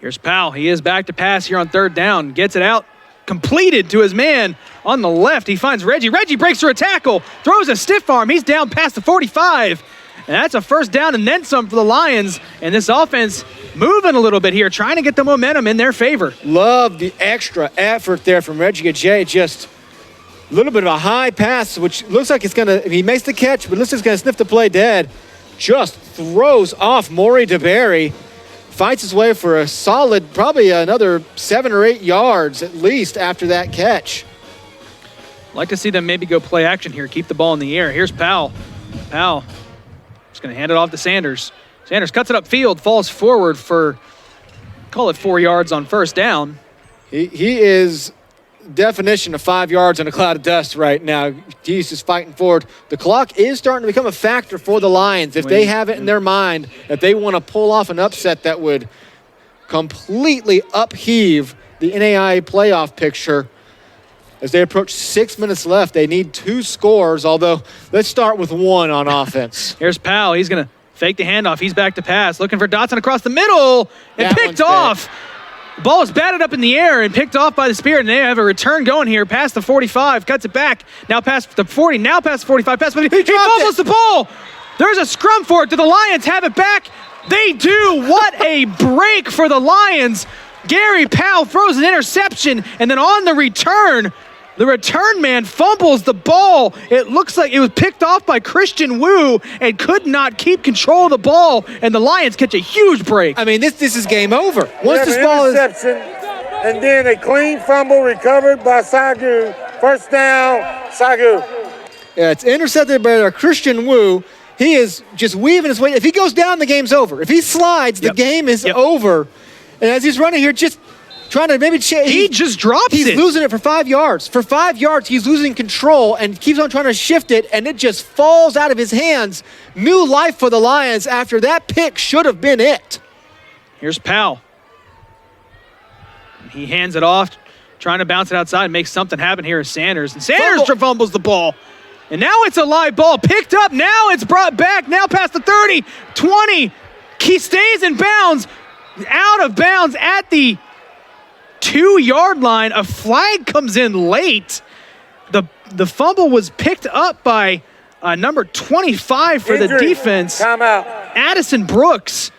Here's Powell. He is back to pass here on 3rd down. Gets it out, completed to his man on the left. He finds Reggie. Reggie breaks through a tackle, throws a stiff arm. He's down past the 45. And that's a first down and then some for the Lions. And this offense moving a little bit here, trying to get the momentum in their favor. Love the extra effort there from Reggie Ajay. Just a little bit of a high pass, which looks like it's going to, he makes the catch, but looks like it's going to sniff the play dead. Just throws off Maury DeBerry. Fights his way for a solid, probably another 7 or 8 yards at least after that catch. Like to see them maybe go play action here, keep the ball in the air. Here's Powell. Powell just going to hand it off to Sanders. Sanders cuts it upfield, falls forward for, call it 4 yards on first down. He is definition of 5 yards in a cloud of dust right now. He's just fighting forward. The clock is starting to become a factor for the Lions. If they have it in their mind that they want to pull off an upset that would completely upheave the NAIA playoff picture, as they approach 6 minutes left, they need 2 scores, although let's start with 1 on offense. Here's Powell. He's going to fake the handoff. He's back to pass. Looking for Dotson across the middle and That picked one's off. The ball is batted up in the air and picked off by the Spirit, and they have a return going here past the 45. Cuts it back. Now past the 40. Now past the 45. Past the 50. He fumbles the ball. There's a scrum for it. Do the Lions have it back? They do. What a break for the Lions. Gary Powell throws an interception, and then on the return man fumbles the ball. It looks like it was picked off by Christian Wu and could not keep control of the ball, and the Lions catch a huge break. I mean, this is game over. We Once have this an ball is... interception, and then a clean fumble recovered by SAGU. First down, SAGU. Yeah, it's intercepted by Christian Wu. He is just weaving his way. If he goes down, the game's over. If he slides, the game is over. And as he's running here, just trying to maybe he just drops it. He's losing it for 5 yards. For 5 yards, he's losing control and keeps on trying to shift it, and it just falls out of his hands. New life for the Lions after that pick should have been it. Here's Powell. He hands it off, trying to bounce it outside and make something happen here is Sanders. And Sanders fumbles the ball. And now it's a live ball picked up. Now it's brought back. Now past the 30, 20. He stays in bounds. Out of bounds at the 2-yard line. A flag comes in late. The fumble was picked up by number 25 for the defense. Timeout. Addison Brooks.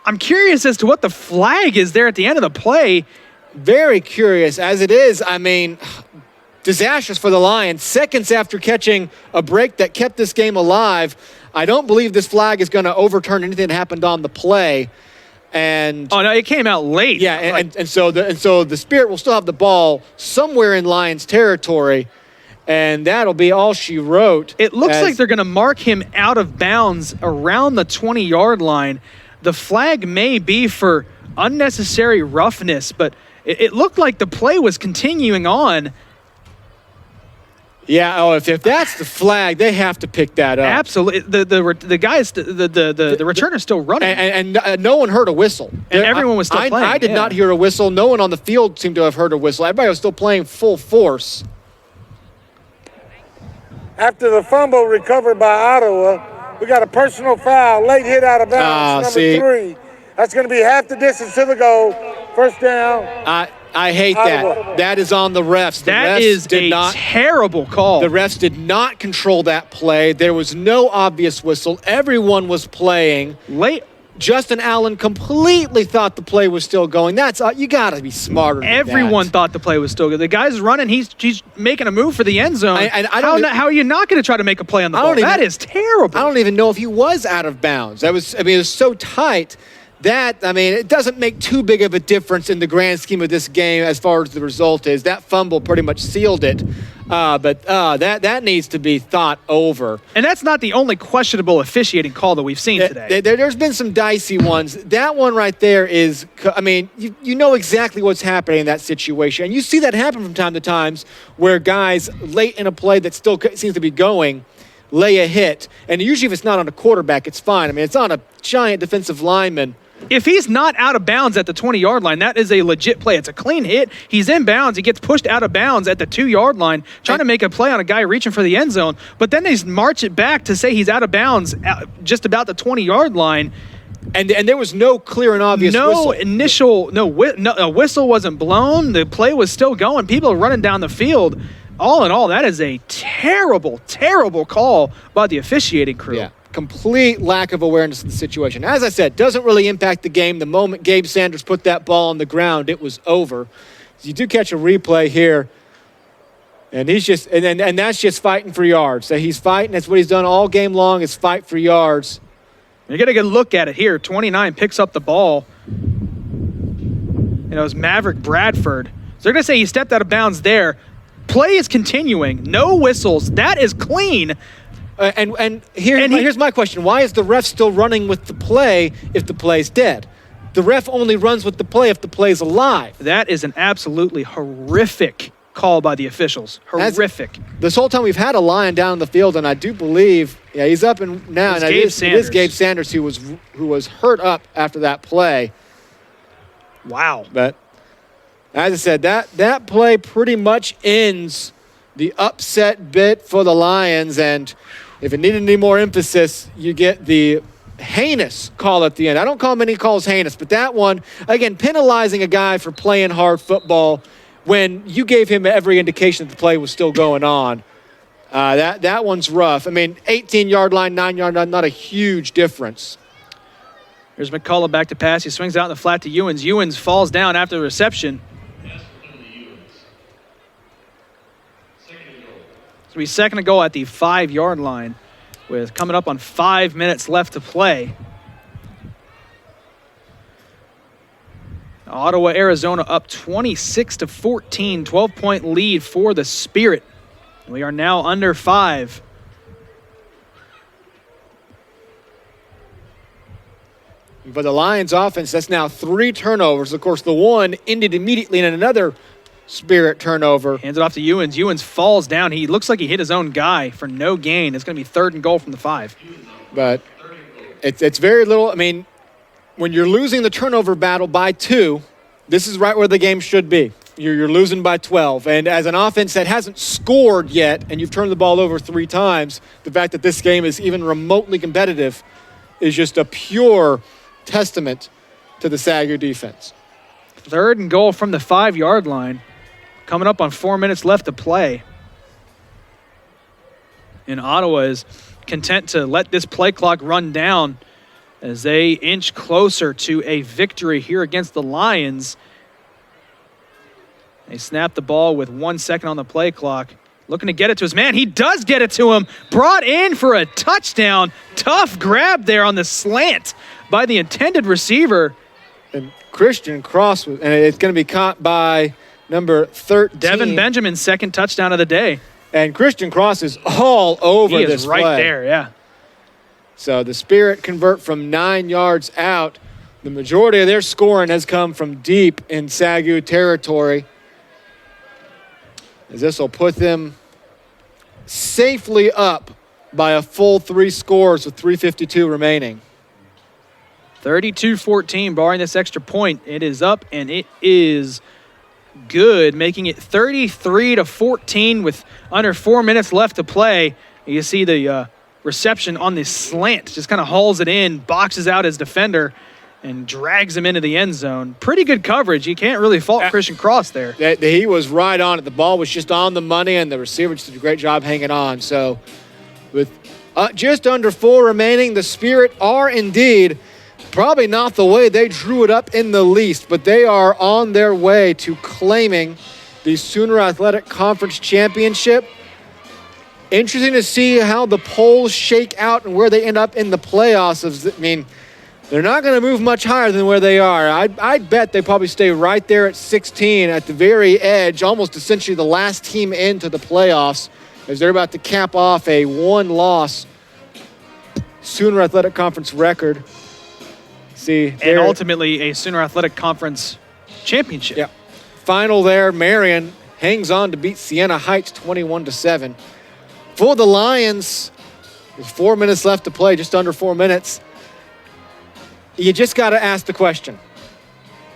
I'm curious as to what the flag is there at the end of the play. Very curious. As it is, I mean, disastrous for the Lions. Seconds after catching a break that kept this game alive, I don't believe this flag is going to overturn anything that happened on the play. And oh no, it came out late. Yeah, and so the Spirit will still have the ball somewhere in Lions territory, and that'll be all she wrote. It looks like they're going to mark him out of bounds around the 20-yard line. The flag may be for unnecessary roughness, but it looked like the play was continuing on. Yeah, if that's the flag, they have to pick that up. Absolutely. The guys, the returner's still running. And no one heard a whistle. And everyone was still playing. I did not hear a whistle. No one on the field seemed to have heard a whistle. Everybody was still playing full force. After the fumble recovered by Ottawa, we got a personal foul, late hit out of bounds, number 3. That's going to be half the distance to the goal. First down. I hate that. That is on the refs. That is a terrible call. The refs did not control that play. There was no obvious whistle. Everyone was playing. Justin Allen completely thought the play was still going. That's you got to be smarter than Everyone that. thought the play was still good. The guy's running. He's making a move for the end zone. How are you not going to try to make a play on the ball? That is terrible. I don't even know if he was out of bounds. It was so tight. It doesn't make too big of a difference in the grand scheme of this game as far as the result is. That fumble pretty much sealed it. But that needs to be thought over. And that's not the only questionable officiating call that we've seen today. There's been some dicey ones. That one right there is, you know exactly what's happening in that situation. And you see that happen from time to time where guys late in a play that still seems to be going lay a hit. And usually if it's not on a quarterback, it's fine. It's on a giant defensive lineman. If he's not out of bounds at the 20-yard line, that is a legit play. It's a clean hit. He's in bounds. He gets pushed out of bounds at the 2-yard line, trying to make a play on a guy reaching for the end zone. But then they march it back to say he's out of bounds just about the 20-yard line. And there was no clear and obvious whistle. A whistle wasn't blown. The play was still going. People are running down the field. All in all, that is a terrible, terrible call by the officiating crew. Yeah. Complete lack of awareness of the situation. As I said, doesn't really impact the game. The moment Gabe Sanders put that ball on the ground, it was over. You do catch a replay here, and he's just and that's just fighting for yards. So he's fighting. That's what he's done all game long, is fight for yards. You're getting a good look at it here. 29 picks up the ball. It was Maverick Bradford. So they're going to say he stepped out of bounds there. Play is continuing. No whistles. That is clean. Here's my question. Why is the ref still running with the play if the play's dead? The ref only runs with the play if the play's alive. That is an absolutely horrific call by the officials. Horrific. This whole time we've had a Lion down in the field, and I do believe, he's up and now. And it is Gabe Sanders who was hurt up after that play. Wow. But as I said, that play pretty much ends the upset bit for the Lions, and if it needed any more emphasis, you get the heinous call at the end. I don't call many calls heinous, but that one, again, penalizing a guy for playing hard football when you gave him every indication that the play was still going on. That one's rough. I mean, 18-yard line, 9-yard line, not a huge difference. Here's McCullough back to pass. He swings out in the flat to Ewens. Ewens falls down after the reception. It's going to be second and goal at the 5-yard line with coming up on 5 minutes left to play. Ottawa, Arizona up 26-14, 12-point lead for the Spirit. We are now under 5. For the Lions offense, that's now 3 turnovers. Of course, the one ended immediately in another Spirit turnover. Hands it off to Ewens. Ewens falls down. He looks like he hit his own guy for no gain. It's going to be 3rd and goal from the 5. But it's very little. I mean, when you're losing the turnover battle by 2, this is right where the game should be. You're losing by 12. And as an offense that hasn't scored yet, and you've turned the ball over 3 times, the fact that this game is even remotely competitive is just a pure testament to the SAGU defense. 3rd and goal from the 5-yard line. Coming up on 4 minutes left to play. And Ottawa is content to let this play clock run down as they inch closer to a victory here against the Lions. They snap the ball with 1 second on the play clock. Looking to get it to his man. He does get it to him. Brought in for a touchdown. Tough grab there on the slant by the intended receiver. And Christian Cross, and it's going to be caught by number 13. Devin Benjamin's second touchdown of the day. And Christian Cross is all over this play. He is right there, yeah. So the Spirit convert from 9 yards out. The majority of their scoring has come from deep in SAGU territory, as this will put them safely up by a full 3 scores with 3:52 remaining. 32-14, barring this extra point. It is up, and it is good, making it 33-14 with under 4 minutes left to play. You see the reception on the slant, just kind of hauls it in, boxes out his defender, and drags him into the end zone. Pretty good coverage. You can't really fault Christian Cross there. He was right on it. The ball was just on the money, and the receiver just did a great job hanging on. So with just under 4 remaining, the Spirit are indeed probably not the way they drew it up in the least, but they are on their way to claiming the Sooner Athletic Conference Championship. Interesting to see how the polls shake out and where they end up in the playoffs. I mean, they're not going to move much higher than where they are. I'd bet they probably stay right there at 16 at the very edge, almost essentially the last team into the playoffs, as they're about to cap off a 1-loss Sooner Athletic Conference record. And ultimately a Sooner Athletic Conference championship. Yeah. Final there, Marion hangs on to beat Siena Heights 21-7. For the Lions, with 4 minutes left to play, just under 4 minutes, you just got to ask the question,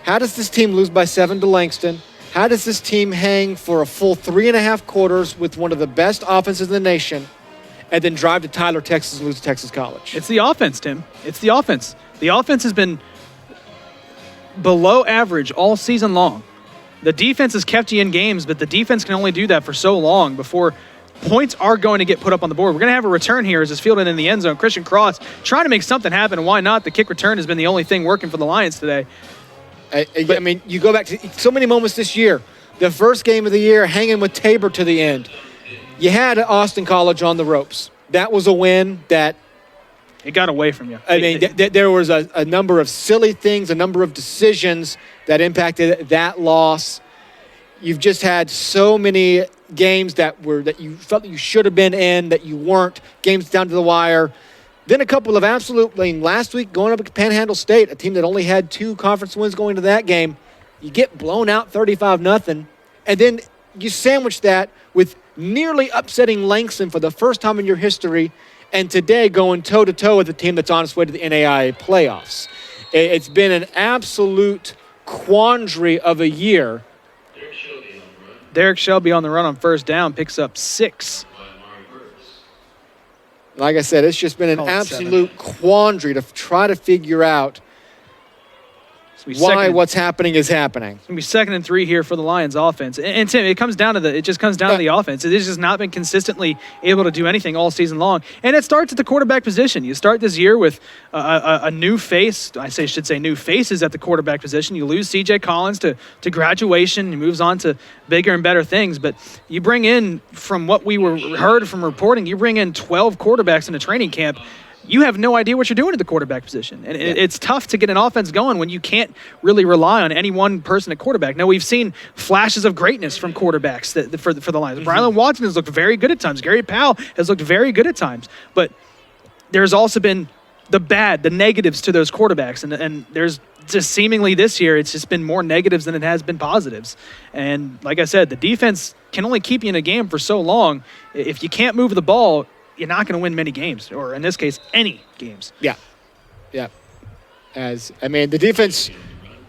how does this team lose by 7 to Langston? How does this team hang for a full 3.5 quarters with one of the best offenses in the nation and then drive to Tyler, Texas, and lose to Texas College? It's the offense, Tim. It's the offense. The offense has been below average all season long. The defense has kept you in games, but the defense can only do that for so long before points are going to get put up on the board. We're going to have a return here as it's fielded in the end zone. Christian Cross trying to make something happen, and why not? The kick return has been the only thing working for the Lions today. I mean, you go back to so many moments this year. The first game of the year, hanging with Tabor to the end. You had Austin College on the ropes. That was a win that it got away from you. I mean, there was a number of silly things, a number of decisions that impacted that loss. You've just had so many games that you felt that you should have been in, that you weren't, games down to the wire. Then a couple of last week going up at Panhandle State, a team that only had 2 conference wins going to that game. You get blown out 35-0. And then you sandwich that with nearly upsetting Langston for the first time in your history, and today going toe-to-toe with a team that's on its way to the NAIA playoffs. It's been an absolute quandary of a year. Derek Shelby on the run on first down, picks up 6. Like I said, it's just been an absolute quandary to try to figure out why what's happening is happening. It's going to be 2nd and 3 here for the Lions offense. And Tim, it just comes down to the offense. It has just not been consistently able to do anything all season long. And it starts at the quarterback position. You start this year with a new face. Should say new faces at the quarterback position. You lose C.J. Collins to graduation. He moves on to bigger and better things. But you bring in, from what we heard from reporting, you bring in 12 quarterbacks in a training camp. You have no idea what you're doing at the quarterback position. And it's tough to get an offense going when you can't really rely on any one person at quarterback. Now, we've seen flashes of greatness from quarterbacks for the Lions. Mm-hmm. Brylan Watson has looked very good at times. Gary Powell has looked very good at times. But there's also been the negatives to those quarterbacks. And there's just seemingly this year, it's just been more negatives than it has been positives. And like I said, the defense can only keep you in a game for so long. If you can't move the ball, you're not going to win many games, or in this case, any games. Yeah. The defense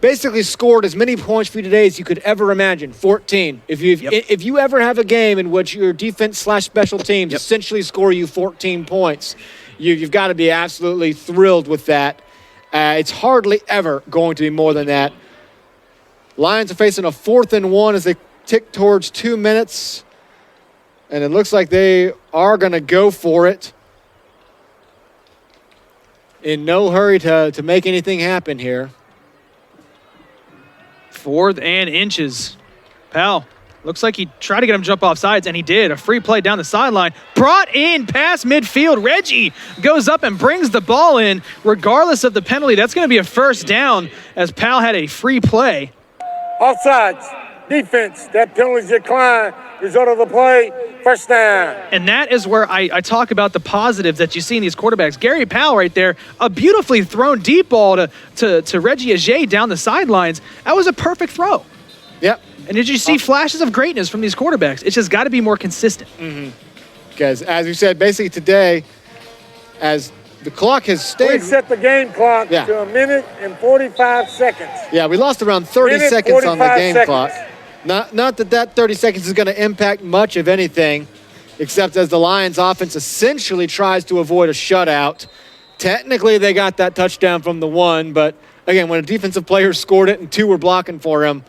basically scored as many points for you today as you could ever imagine, 14. If you ever have a game in which your defense/special teams essentially score you 14 points, you've got to be absolutely thrilled with that. It's hardly ever going to be more than that. Lions are facing a 4th and 1 as they tick towards 2 minutes. And it looks like they are going to go for it. In no hurry to make anything happen here. 4th and inches. Powell, looks like he tried to get him to jump off sides, and he did. A free play down the sideline. Brought in past midfield. Reggie goes up and brings the ball in. Regardless of the penalty, that's going to be a first down as Powell had a free play. Offsides. Defense. That penalty's declined. Result of the play, first down. And that is where I talk about the positives that you see in these quarterbacks. Gary Powell right there, a beautifully thrown deep ball to Reggie Ajay down the sidelines. That was a perfect throw. Yep. And did you see flashes of greatness from these quarterbacks? It's just got to be more consistent. Because as we said, basically today, as the clock has stayed. Reset the game clock to 1 minute and 45 seconds. Yeah, we lost around 30 seconds on the game clock. Not that 30 seconds is going to impact much of anything, except as the Lions offense essentially tries to avoid a shutout. Technically, they got that touchdown from the 1, but again, when a defensive player scored it and 2 were blocking for him,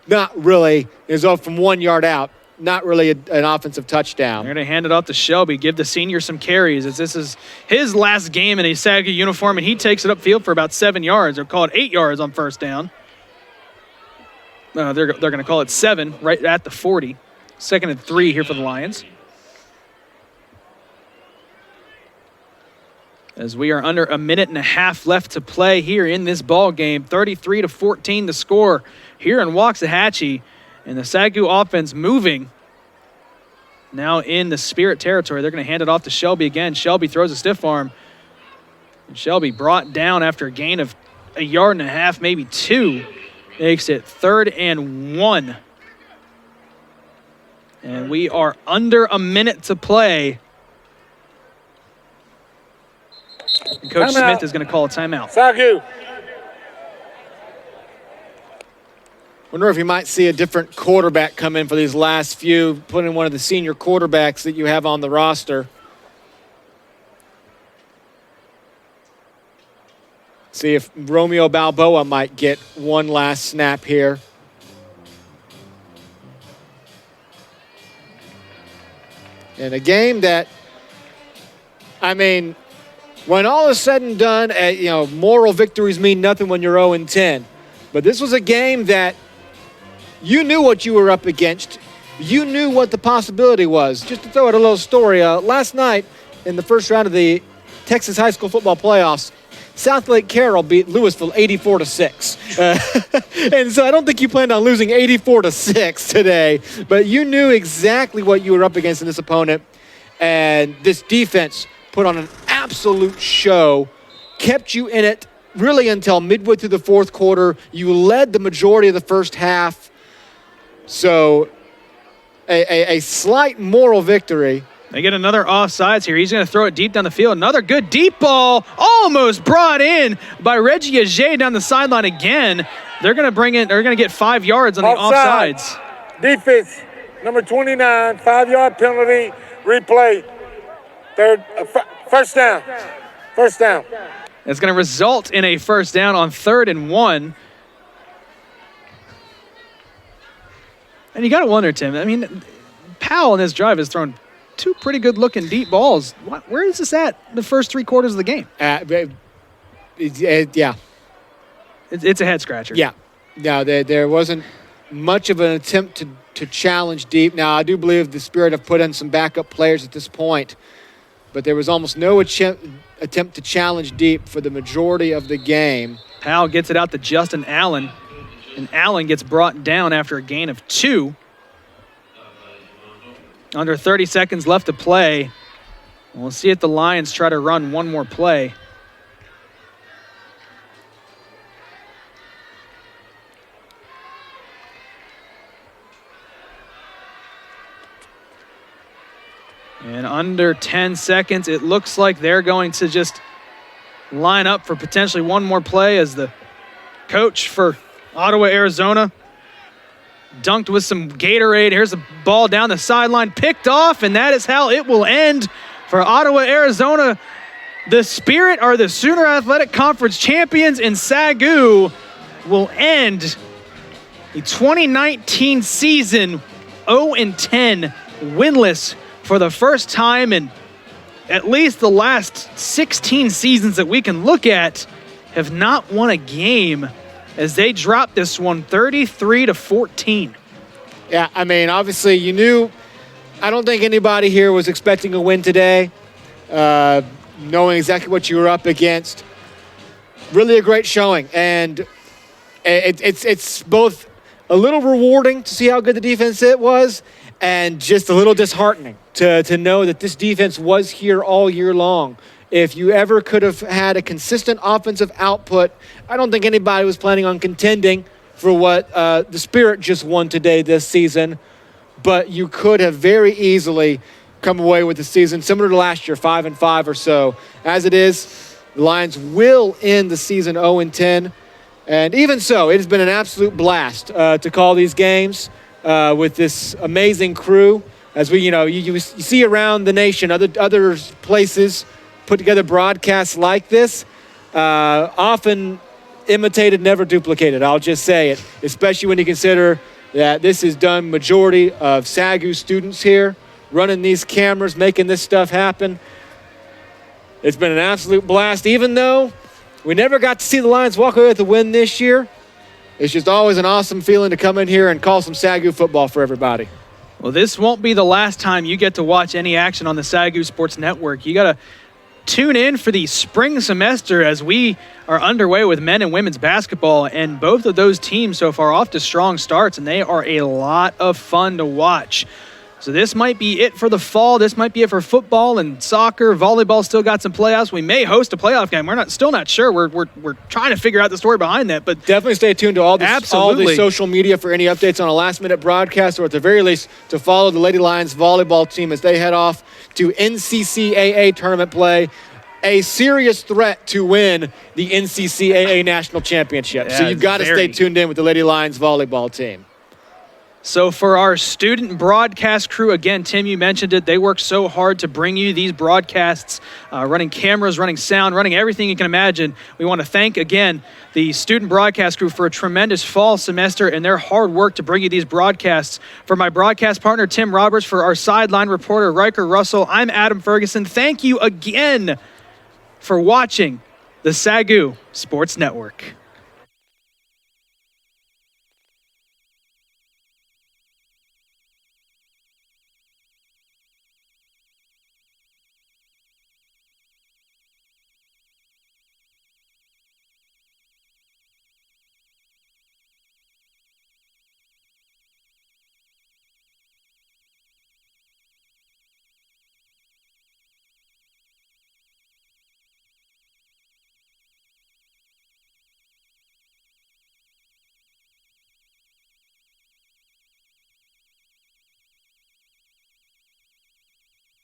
not really. It was off from 1 yard out. Not really an offensive touchdown. They're going to hand it off to Shelby, give the senior some carries, as this is his last game in a SAGU uniform, and he takes it upfield for about 7 yards, or call it 8 yards on first down. They're going to call it 7 right at the 40. 2nd and 3 here for the Lions. As we are under 1.5 minutes left to play here in this ball game. 33-14 the score here in Waxahachie. And the SAGU offense moving now in the Spirit territory. They're going to hand it off to Shelby again. Shelby throws a stiff arm. And Shelby brought down after a gain of 1.5 yards, maybe 2. Makes it 3rd and 1. And we are under 1 minute to play. And Coach Smith is going to call a timeout. SAGU. Wonder if you might see a different quarterback come in for these last few, put in one of the senior quarterbacks that you have on the roster. See if Romeo Balboa might get one last snap here. In a game that, when all is said and done, moral victories mean nothing when you're 0-10. But this was a game that you knew what you were up against. You knew what the possibility was. Just to throw out a little story, last night in the first round of the Texas high school football playoffs, South Lake Carroll beat Louisville 84-6. And so I don't think you planned on losing 84-6 today, but you knew exactly what you were up against in this opponent. And this defense put on an absolute show, kept you in it really until midway through the fourth quarter. You led the majority of the first half. So a slight moral victory. They get another offsides here. He's going to throw it deep down the field. Another good deep ball, almost brought in by Reggie Ajay down the sideline again. They're going to bring it. They're going to get 5 yards on the offsides. Defense, number 29, 5-yard penalty, replay. First down. First down. It's going to result in a first down on 3rd and 1. And you got to wonder, Tim. I mean, Powell in this drive has thrown 2 pretty good-looking deep balls. Where is this at the first 3 quarters of the game? Yeah. It's a head-scratcher. Yeah. No, there wasn't much of an attempt to challenge deep. Now, I do believe the Spirit have put in some backup players at this point, but there was almost no attempt to challenge deep for the majority of the game. Powell gets it out to Justin Allen, and Allen gets brought down after a gain of 2. Under 30 seconds left to play. We'll see if the Lions try to run one more play. And under 10 seconds, it looks like they're going to just line up for potentially one more play as the coach for Ottawa, Arizona, dunked with some Gatorade. Here's the ball down the sideline, picked off, and that is how it will end for Ottawa, Arizona. The Spirit are the Sooner Athletic Conference champions, and SAGU will end the 2019 season 0-10, winless for the first time in at least the last 16 seasons that we can look at, have not won a game as they drop this one 33-14. Yeah, I mean, obviously you knew, I don't think anybody here was expecting a win today, knowing exactly what you were up against. Really a great showing, and it's both a little rewarding to see how good the defense it was, and just a little disheartening to know that this defense was here all year long. If you ever could have had a consistent offensive output, I don't think anybody was planning on contending for what the Spirit just won today this season, but you could have very easily come away with the season similar to last year, 5-5 or so. As it is, the Lions will end the season 0-10, and even so, it has been an absolute blast to call these games with this amazing crew. As we, you see around the nation, other places put together broadcasts like this, often imitated, never duplicated. I'll just say it, especially when you consider that this is done majority of SAGU students here, running these cameras, making this stuff happen. It's been an absolute blast. Even though we never got to see the Lions walk away with a win this year, it's just always an awesome feeling to come in here and call some SAGU football for everybody. Well, this won't be the last time you get to watch any action on the SAGU Sports Network. You got to tune in for the spring semester as we are underway with men and women's basketball, and both of those teams so far off to strong starts, and they are a lot of fun to watch. So this might be it for the fall. This might be it for football and soccer. Volleyball still got some playoffs. We may host a playoff game. We're still not sure. We're trying to figure out the story behind that. But definitely stay tuned to all the social media for any updates on a last-minute broadcast, or at the very least to follow the Lady Lions volleyball team as they head off to NCCAA tournament play. A serious threat to win the NCCAA National Championship. So you've got to stay tuned in with the Lady Lions volleyball team. So for our student broadcast crew, again, Tim, you mentioned it. They work so hard to bring you these broadcasts, running cameras, running sound, running everything you can imagine. We want to thank, again, the student broadcast crew for a tremendous fall semester and their hard work to bring you these broadcasts. For my broadcast partner, Tim Roberts, for our sideline reporter, Riker Russell, I'm Adam Ferguson. Thank you again for watching the SAGU Sports Network.